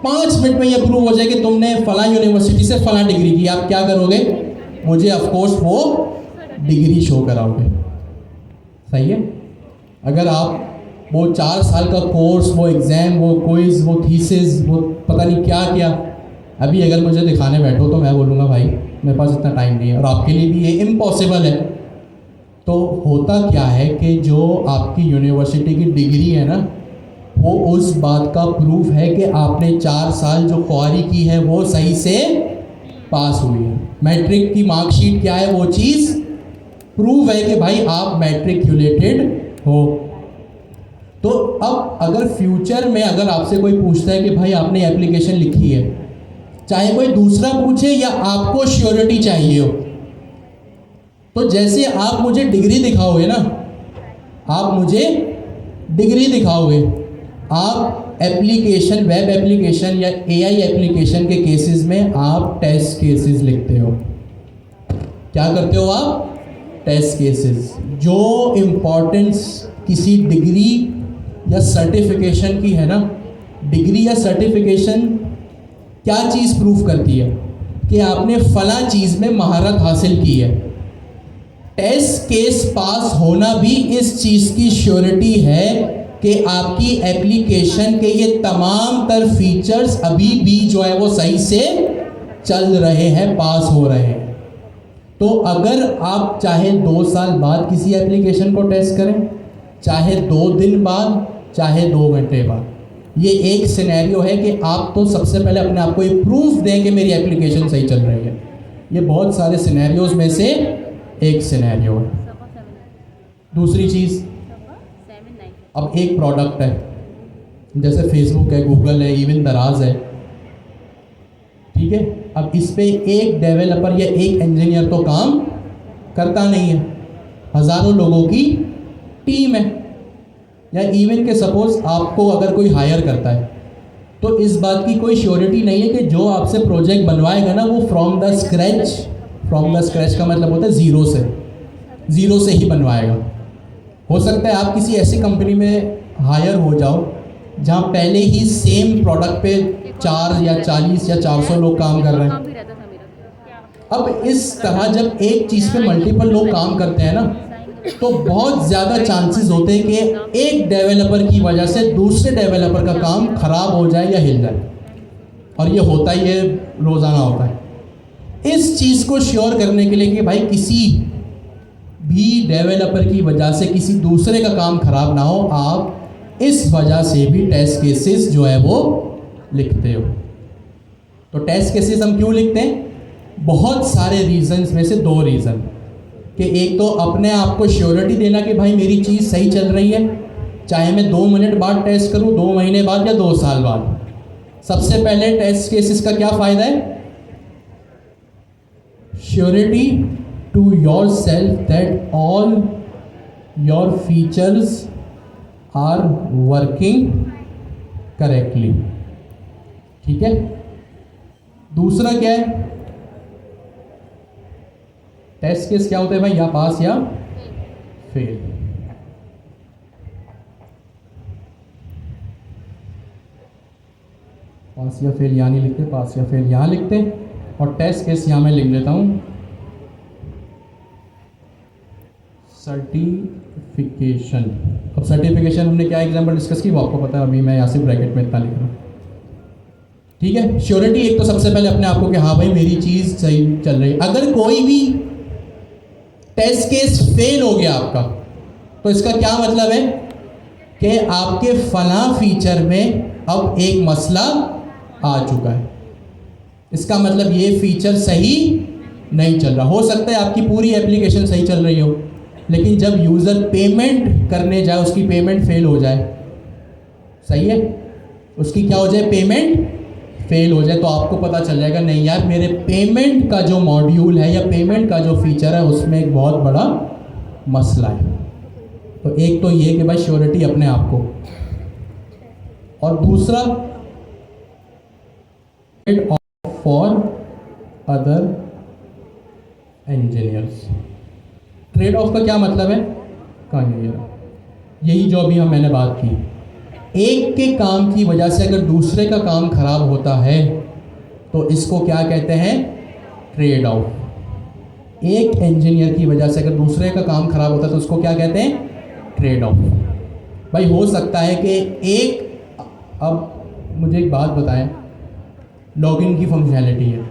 5 मिनट में ये प्रूव हो जाए कि तुमने फलां यूनिवर्सिटी से फलां डिग्री की। आप क्या करोगे? मुझे ऑफकोर्स वो डिग्री शो कराओगे। सही है। अगर आप वो 4 साल का कोर्स, वो एग्ज़ाम, वो क्विज़, वो थीसिस, वो पता नहीं क्या क्या, अभी अगर मुझे दिखाने बैठो तो मैं बोलूँगा भाई मेरे पास इतना टाइम नहीं है, और आपके लिए भी ये इम्पॉसिबल है। तो होता क्या है कि जो आपकी यूनिवर्सिटी की डिग्री है ना, वो उस बात का प्रूफ है कि आपने 4 साल जो ख्वारी की है वो सही से पास हुई है। मैट्रिक की मार्कशीट क्या है? वो चीज़ प्रूफ है कि भाई आप मैट्रिकुलेटेड हो। तो अब अगर फ्यूचर में अगर आपसे कोई पूछता है कि भाई आपने एप्लीकेशन लिखी है, चाहे कोई दूसरा पूछे या आपको श्योरिटी चाहिए हो, तो जैसे आप मुझे डिग्री दिखाओगे ना, आप मुझे डिग्री दिखाओगे, आप एप्लीकेशन, वेब एप्लीकेशन या AI एप्लीकेशन के केसेस में आप टेस्ट केसेस लिखते हो। क्या करते हो आप? Test cases. जो इम्पोर्टेंस किसी डिग्री या सर्टिफिकेशन की है ना, डिग्री या सर्टिफिकेशन क्या चीज़ प्रूफ करती है कि आपने फला चीज़ में महारत हासिल की है। टेस्ट केस पास होना भी इस चीज़ की श्योरिटी है कि आपकी एप्लीकेशन के ये तमाम तर फीचर्स अभी भी जो है वो सही से चल रहे हैं, पास हो रहे हैं। तो अगर आप चाहे 2 साल बाद किसी एप्लीकेशन को टेस्ट करें, चाहे 2 दिन बाद, चाहे 2 घंटे बाद, ये एक सिनेरियो है कि आप तो सबसे पहले अपने आप को ये प्रूफ दें कि मेरी एप्लीकेशन सही चल रही है। ये बहुत सारे सिनेरियोज में से एक सिनेरियो है। दूसरी चीज़, अब एक प्रोडक्ट है, जैसे फेसबुक है, गूगल है, इवन दराज है, ठीक है। अब इस पे एक डेवलपर या एक इंजीनियर तो काम करता नहीं है, हज़ारों लोगों की टीम है। या इवन के सपोज आपको अगर कोई हायर करता है, तो इस बात की कोई श्योरिटी नहीं है कि जो आपसे प्रोजेक्ट बनवाएगा ना वो फ्रॉम द स्क्रैच का मतलब होता है ज़ीरो से ही बनवाएगा। हो सकता है आप किसी ऐसी कंपनी में हायर हो जाओ जहाँ पहले ही सेम प्रोडक्ट पे 4 या 40 या 400 लोग काम कर रहे हैं। अब इस तरह जब एक चीज़ पे मल्टीपल लोग काम करते हैं ना, तो बहुत ज़्यादा चांसेस होते हैं कि एक डेवलपर की वजह से दूसरे डेवलपर का काम खराब हो जाए या हिल जाए, और ये होता ही है, रोज़ाना होता है। इस चीज़ को श्योर करने के लिए कि भाई किसी भी डेवलपर की वजह से किसी दूसरे का काम खराब ना हो, आप इस वजह से भी टेस्ट केसेस जो है वो लिखते हो। तो टेस्ट केसेस हम क्यों लिखते हैं? बहुत सारे रीजंस में से 2 रीज़न कि एक तो अपने आप को श्योरिटी देना कि भाई मेरी चीज़ सही चल रही है, चाहे मैं 2 मिनट बाद टेस्ट करूं, 2 महीने बाद या 2 साल बाद। सबसे पहले टेस्ट केसेस का क्या फ़ायदा है? Surety to yourself that all your features are working correctly. ठीक है। दूसरा क्या है? टेस्ट केस क्या होता है भाई? या पास या फेल। पास या फेल यहाँ नहीं लिखते, पास या फेल यहाँ लिखते हैं। और टेस्ट केस यहाँ मैं लिख देता हूँ सर्टिफिकेशन। अब सर्टिफिकेशन हमने क्या एग्जाम्पल डिस्कस की वो आपको पता है, अभी मैं यहाँ से ब्रैकेट में इतना लिख रहा हूँ। ठीक है। श्योरिटी एक तो सबसे पहले अपने आप को कि हाँ भाई मेरी चीज़ सही चल रही है। अगर कोई भी टेस्ट केस फेल हो गया आपका, तो इसका क्या मतलब है कि आपके फला फीचर में अब एक मसला आ चुका है। इसका मतलब ये फीचर सही नहीं चल रहा। हो सकता है आपकी पूरी एप्लीकेशन सही चल रही हो, लेकिन जब यूज़र पेमेंट करने जाए उसकी पेमेंट फेल हो जाए, सही है, उसकी क्या हो जाए, पेमेंट फेल हो जाए, तो आपको पता चल जाएगा नहीं यार मेरे पेमेंट का जो मॉड्यूल है या पेमेंट का जो फीचर है उसमें एक बहुत बड़ा मसला है। तो एक तो ये कि भाई श्योरिटी अपने आप को, और दूसरा for other engineers. Trade off का क्या मतलब है? यही जो अभी मैंने बात की, एक के काम की वजह से अगर दूसरे का काम खराब होता है तो इसको क्या कहते हैं? Trade off. एक इंजीनियर की वजह से अगर दूसरे का काम खराब होता है तो उसको क्या कहते हैं? Trade off. भाई हो सकता है कि एक, अब मुझे एक बात बताएं, लॉगिन की फंक्शनैलिटी है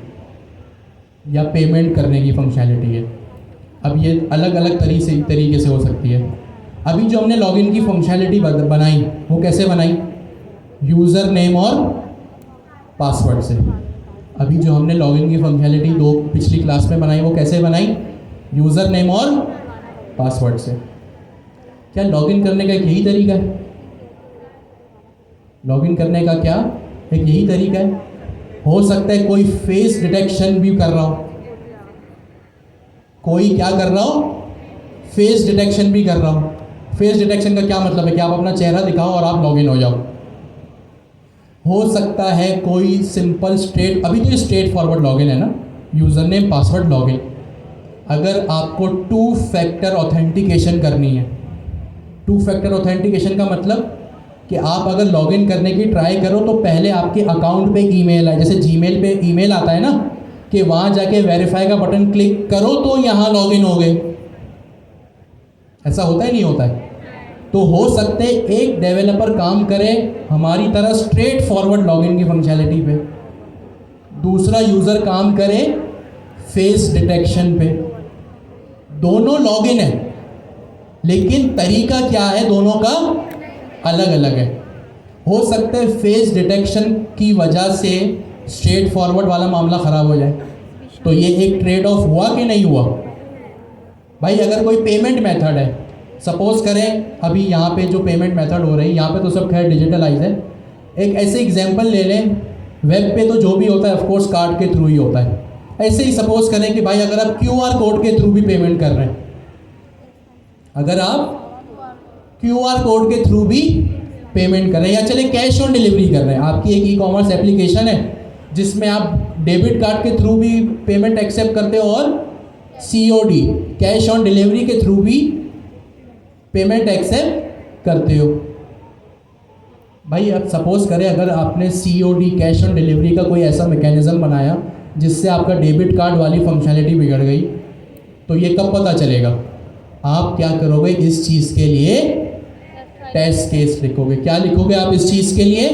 या पेमेंट करने की फंक्शनैलिटी है, अब ये अलग अलग तरीके से हो सकती है। अभी जो हमने लॉगिन की फंक्शनैलिटी बनाई वो कैसे बनाई? यूज़र नेम और पासवर्ड से। अभी जो हमने लॉगिन की फंक्शनैलिटी पिछली क्लास में बनाई वो कैसे बनाई? यूज़र नेम और पासवर्ड से। क्या लॉगिन करने का एक यही तरीका है? लॉगिन करने का क्या एक यही तरीका है? हो सकता है कोई फेस डिटेक्शन भी कर रहा हो, कोई क्या कर रहा हो, फेस डिटेक्शन भी कर रहा हो। फेस डिटेक्शन का क्या मतलब है कि आप अपना चेहरा दिखाओ और आप लॉगिन हो जाओ। हो सकता है कोई सिंपल स्ट्रेट, अभी तो ये स्ट्रेट फॉरवर्ड लॉगिन है ना, यूज़र नेम पासवर्ड लॉगिन। अगर आपको 2 फैक्टर ऑथेंटिकेशन करनी है, 2 फैक्टर ऑथेंटिकेशन का मतलब कि आप अगर लॉगिन करने की ट्राई करो तो पहले आपके अकाउंट पे ईमेल आए, जैसे जीमेल पे ईमेल आता है ना कि वहाँ जाके वेरीफाई का बटन क्लिक करो तो यहाँ लॉगिन हो गए। ऐसा होता है नहीं होता है? तो हो सकते एक डेवलपर काम करे हमारी तरह स्ट्रेट फॉरवर्ड लॉगिन की फंक्शनैलिटी पे, दूसरा यूज़र काम करे फेस डिटेक्शन पे। दोनों लॉगिन है लेकिन तरीका क्या है दोनों का अलग अलग है। हो सकता है फेस डिटेक्शन की वजह से स्ट्रेट फॉरवर्ड वाला मामला ख़राब हो जाए, तो ये एक ट्रेड ऑफ हुआ कि नहीं हुआ? भाई अगर कोई पेमेंट मेथड है, सपोज करें अभी यहाँ पे जो पेमेंट मेथड हो रही है यहाँ पे तो सब खैर डिजिटलाइज है, एक ऐसे एग्जांपल ले लें, वेब पे तो जो भी होता है ऑफकोर्स कार्ड के थ्रू ही होता है। ऐसे ही सपोज करें कि भाई अगर आप QR कोड के थ्रू भी पेमेंट कर रहे हैं, अगर आप QR कोड के थ्रू भी पेमेंट कर रहे हैं, या चले कैश ऑन डिलीवरी कर रहे हैं, आपकी एक ई-कॉमर्स एप्लीकेशन है जिसमें आप डेबिट कार्ड के थ्रू भी पेमेंट एक्सेप्ट करते हो और COD कैश ऑन डिलीवरी के थ्रू भी पेमेंट एक्सेप्ट करते हो। भाई अब सपोज करें अगर आपने COD कैश ऑन डिलीवरी का कोई ऐसा मैकेनिज्म बनाया जिससे आपका डेबिट कार्ड वाली फंक्शनैलिटी बिगड़ गई, तो ये कब पता चलेगा? आप क्या करोगे? इस चीज़ के लिए टेस्ट केस लिखोगे। क्या लिखोगे आप इस चीज़ के लिए?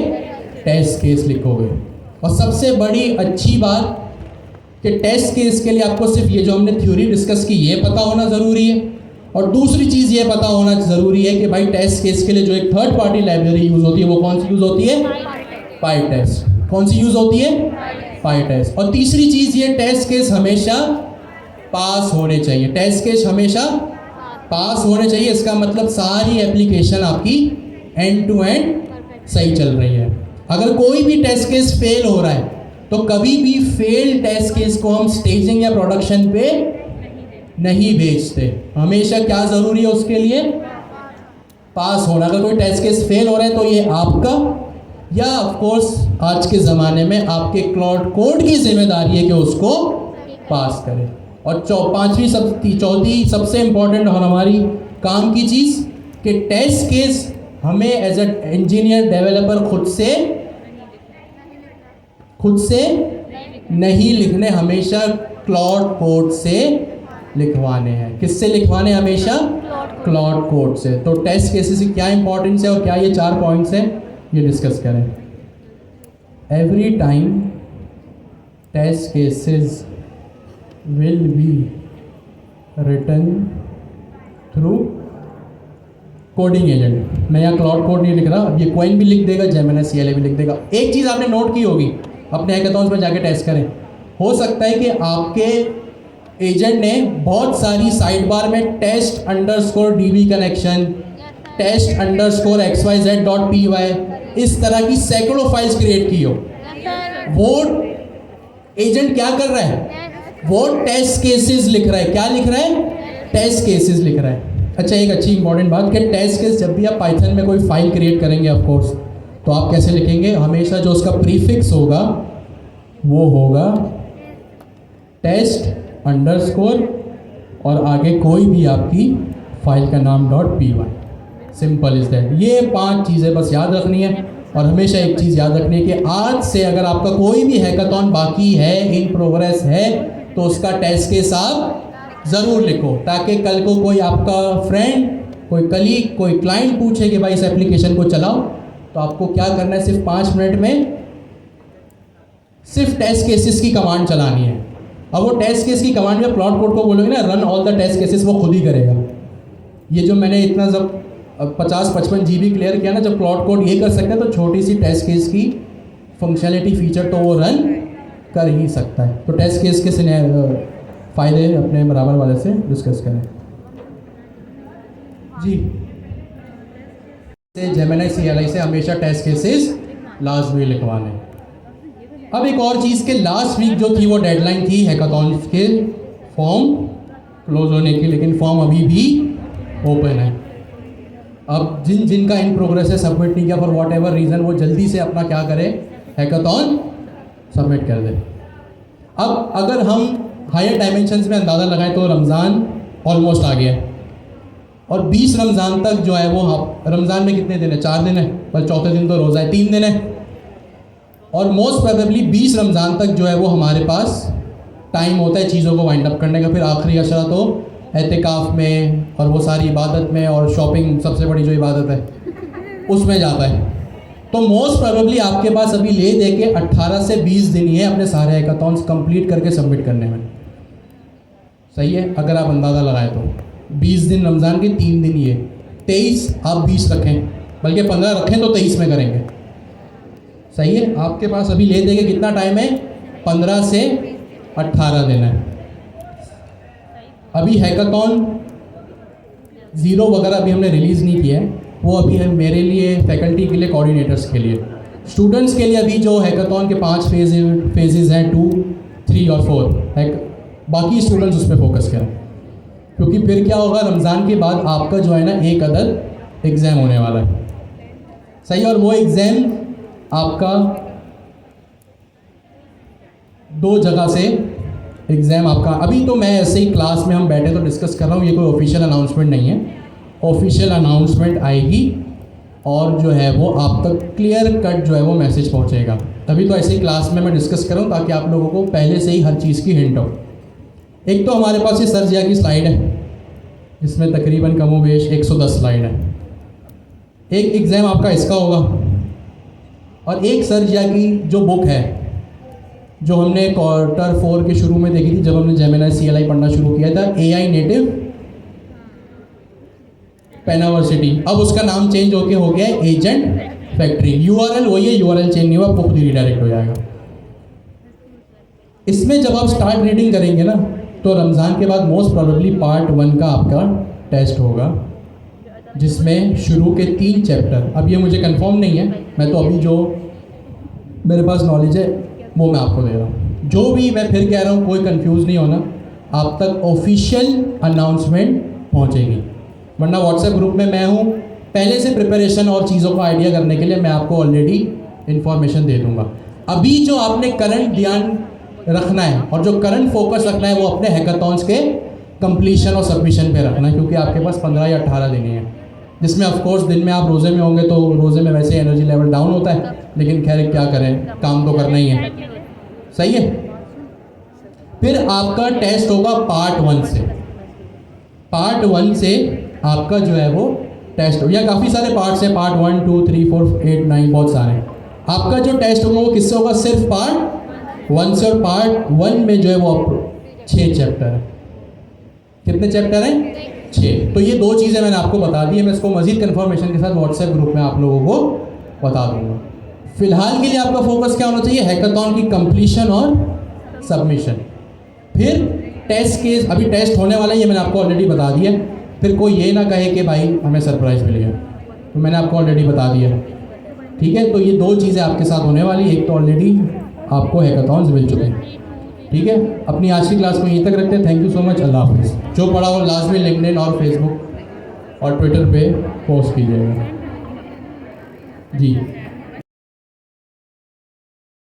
टेस्ट केस लिखोगे। और सबसे बड़ी अच्छी बात कि टेस्ट केस के लिए आपको सिर्फ ये जो हमने थ्योरी डिस्कस की ये पता होना ज़रूरी है, और दूसरी चीज़ ये पता होना ज़रूरी है कि भाई टेस्ट केस के लिए जो एक थर्ड पार्टी लाइब्रेरी यूज़ होती है वो कौन सी यूज़ होती है, पाइटेस्ट। कौन सी यूज़ होती है, पाइटेस्ट। और तीसरी चीज़ ये टेस्ट केस हमेशा पास होने चाहिए, टेस्ट केस हमेशा पास होने चाहिए। इसका मतलब सारी एप्लीकेशन आपकी एंड टू एंड सही चल रही है। अगर कोई भी टेस्ट केस फेल हो रहा है तो कभी भी फेल टेस्ट केस को हम स्टेजिंग या प्रोडक्शन पे नहीं भेजते। हमेशा क्या ज़रूरी है उसके लिए, पास होना। अगर कोई टेस्ट केस फेल हो रहा है तो ये आपका या ऑफ कोर्स आज के ज़माने में आपके क्लाउड कोड की जिम्मेदारी है कि उसको पास करें। और चौथी सबसे इम्पोर्टेंट और हमारी काम की चीज़ कि टेस्ट केस हमें एज ए इंजीनियर डेवलपर खुद से नहीं लिखने, हमेशा क्लाउड कोड से लिखवाने हैं। किससे लिखवाने? हमेशा क्लाउड कोड से। तो टेस्ट केसेस की क्या इंपॉर्टेंस है और क्या ये 4 पॉइंट्स हैं ये डिस्कस करें। Every time test cases will be written through coding agent. मैं यहाँ क्लाउड कोड नहीं लिख रहा, अब ये क्वाइन भी लिख देगा, जेमिनी CLI भी लिख देगा। एक चीज़ आपने नोट की होगी, अपने हैकाथॉन्स में जाके टेस्ट करें। हो सकता है कि आपके एजेंट ने बहुत सारी साइड बार में test_db कनेक्शन, test_xyz.py इस तरह की सैकड़ों फाइल्स क्रिएट की हो। वो एजेंट क्या कर रहा है, वो टेस्ट केसेस लिख रहा है। क्या लिख रहा है? टेस्ट केसेस लिख रहा है। अच्छा, एक अच्छी इंपॉर्टेंट बात कि टेस्ट केस जब भी आप पाइथन में कोई फाइल क्रिएट करेंगे ऑफ कोर्स, तो आप कैसे लिखेंगे? हमेशा जो उसका प्रीफिक्स होगा वो होगा test_ और आगे कोई भी आपकी फाइल का नाम .py। Simple is that. ये 5 चीज़ें बस याद रखनी है। और हमेशा एक चीज़ याद रखनी है कि आज से अगर आपका कोई भी हैकाथॉन बाकी है, इन प्रोग्रेस है, तो उसका टेस्ट केस आप ज़रूर लिखो, ताकि कल को कोई आपका फ्रेंड, कोई कलीग, कोई क्लाइंट पूछे कि भाई इस एप्लीकेशन को चलाओ, तो आपको क्या करना है, सिर्फ 5 मिनट में सिर्फ टेस्ट केसेस की कमांड चलानी है। अब वो टेस्ट केस की कमांड में क्लाउड कोड को बोलोगे ना run all the test cases, वो खुद ही करेगा। ये जो मैंने इतना जब 50-55 GB क्लियर किया ना, जब क्लाउड कोड ये कर सकता है तो छोटी सी टेस्ट केस की फंक्शनलिटी फीचर तो वो रन कर ही सकता है। तो टेस्ट केस के फ़ायदे अपने बराबर वाले से डिस्कस करें जी। जेमिनी CLI से हमेशा टेस्ट केसेस लाजमी लिखवाने। अब एक और चीज़ के लास्ट वीक जो थी वो डेडलाइन थी हैकाथॉन के फॉर्म क्लोज होने की, लेकिन फॉर्म अभी भी ओपन है। अब जिनका इन प्रोग्रेस है सबमिट नहीं किया फॉर वॉट एवर रीज़न, वो जल्दी से अपना क्या करे, हैकाथॉन सबमिट कर दे। अब अगर हम हायर डायमेंशंस में अंदाज़ा लगाएं तो रमज़ान ऑलमोस्ट आ गया है, और 20 रमज़ान तक जो है वो रमज़ान में कितने दिन है? 4 दिन है, बस चौथे दिन तो रोज़ा है, 3 दिन है। और मोस्ट प्रोबेबली 20 रमज़ान तक जो है वो हमारे पास टाइम होता है चीज़ों को वाइंड अप करने का। फिर आखिरी अशरा तो एतिकाफ़ में और वो सारी इबादत में, और शॉपिंग सबसे बड़ी जो इबादत है उसमें जाता है। तो मोस्ट प्रोबेबली आपके पास अभी ले दे के 18 से 20 दिन ही है अपने सारे हैकाथॉन्स कंप्लीट करके सबमिट करने में। सही है? अगर आप अंदाज़ा लगाएं तो 20 दिन रमज़ान के, 3 दिन ये, 23 आप 20 रखें, बल्कि 15 रखें तो 23 में करेंगे। सही है? आपके पास अभी ले दे के कितना टाइम है? 15 से 18 दिन है। अभी हैकाथॉन 0 वगैरह अभी हमने रिलीज़ नहीं किया है, वो अभी है मेरे लिए, फैकल्टी के लिए, कोऑर्डिनेटर्स के लिए। स्टूडेंट्स के लिए अभी जो हैकाथॉन के 5 फेजेज़ हैं, 2, 3 और 4, बाकी स्टूडेंट्स उस पर फोकस करें, क्योंकि फिर क्या होगा, रमज़ान के बाद आपका जो है ना एक अदद एग्ज़ाम होने वाला है। सही? और वो एग्ज़ाम आपका 2 जगह से एग्ज़ाम आपका, अभी तो मैं ऐसे ही क्लास में हम बैठे तो डिस्कस कर रहा हूँ, ये कोई ऑफिशियल अनाउंसमेंट नहीं है। ऑफिशियल अनाउंसमेंट आएगी और जो है वो आप तक क्लियर कट जो है वो मैसेज पहुँचेगा। अभी तो ऐसे ही क्लास में मैं डिस्कस कर रहा हूँ ताकि आप लोगों को पहले से ही हर चीज़ की हिंट हो। एक तो हमारे पास ये सर जिया की स्लाइड है, इसमें तकरीबन कमोबेश 110 स्लाइड है। एक एग्ज़ाम आपका इसका होगा, और एक सर जिया की जो बुक है जो हमने क्वार्टर 4 के शुरू में देखी थी जब हमने जेमिनी CLI पढ़ना शुरू किया था, AI नेटिव पेनावर्सिटी। अब उसका नाम चेंज होके हो गया है एजेंट फैक्ट्री। URL वही है, URL चेंज नहीं हुआ, आपको खुद ही रिडायरेक्ट हो जाएगा। इसमें जब आप स्टार्ट रीडिंग करेंगे ना, तो रमज़ान के बाद मोस्ट प्रोबेबली पार्ट 1 का आपका टेस्ट होगा, जिसमें शुरू के 3 चैप्टर, अब ये मुझे कंफर्म नहीं है, मैं तो अभी जो मेरे पास नॉलेज है वो मैं आपको दे रहा हूँ। जो भी मैं फिर कह रहा हूँ, कोई कंफ्यूज नहीं होना, आप तक ऑफिशियल अनाउंसमेंट पहुँचेगी। वरना व्हाट्सएप ग्रुप में मैं हूँ, पहले से प्रिपरेशन और चीज़ों का आइडिया करने के लिए मैं आपको ऑलरेडी इन्फॉर्मेशन दे दूँगा। अभी जो आपने करंट ध्यान रखना है और जो करंट फोकस रखना है वो अपने हैकाथॉन्स के कंप्लीशन और सबमिशन पे रखना है, क्योंकि आपके पास 15 या 18 दिन ही है, जिसमें ऑफ कोर्स दिन में आप रोज़े में होंगे तो रोज़े में वैसे एनर्जी लेवल डाउन होता है, लेकिन खैर क्या करें, काम तो करना ही है। सही है। फिर आपका टेस्ट होगा पार्ट 1 से। पार्ट 1 से आपका जो है वो टेस्ट हो, या काफ़ी सारे पार्ट्स हैं, पार्ट 1 2 3 4 8 9 बहुत सारे हैं। आपका जो टेस्ट होगा वो किससे होगा, सिर्फ पार्ट 1 से। और पार्ट 1 में जो है वो 6 चैप्टर है। कितने चैप्टर हैं, 6। तो ये 2 चीज़ें मैंने आपको बता दी है, मैं इसको मजीद कंफर्मेशन के साथ व्हाट्सएप ग्रुप में आप लोगों को बता दूंगा। फिलहाल के लिए आपका फोकस क्या होना चाहिए, हैकाथॉन की कंप्लीशन और सबमिशन। फिर टेस्ट केस, अभी टेस्ट होने वाला है, ये मैंने आपको ऑलरेडी बता दिया। फिर कोई ये ना कहे कि भाई हमें सरप्राइज़ मिल गया, तो मैंने आपको ऑलरेडी बता दिया। ठीक है, तो ये 2 चीज़ें आपके साथ होने वाली, एक तो ऑलरेडी आपको हैकाथॉन्स मिल चुके हैं। ठीक है, अपनी आज की क्लास को यहीं तक रखते हैं। थैंक यू सो मच, अल्लाह हाफिज़। जो पढ़ा वो लाजमी लिंक्डइन और फेसबुक और ट्विटर पे पोस्ट कीजिएगा जी।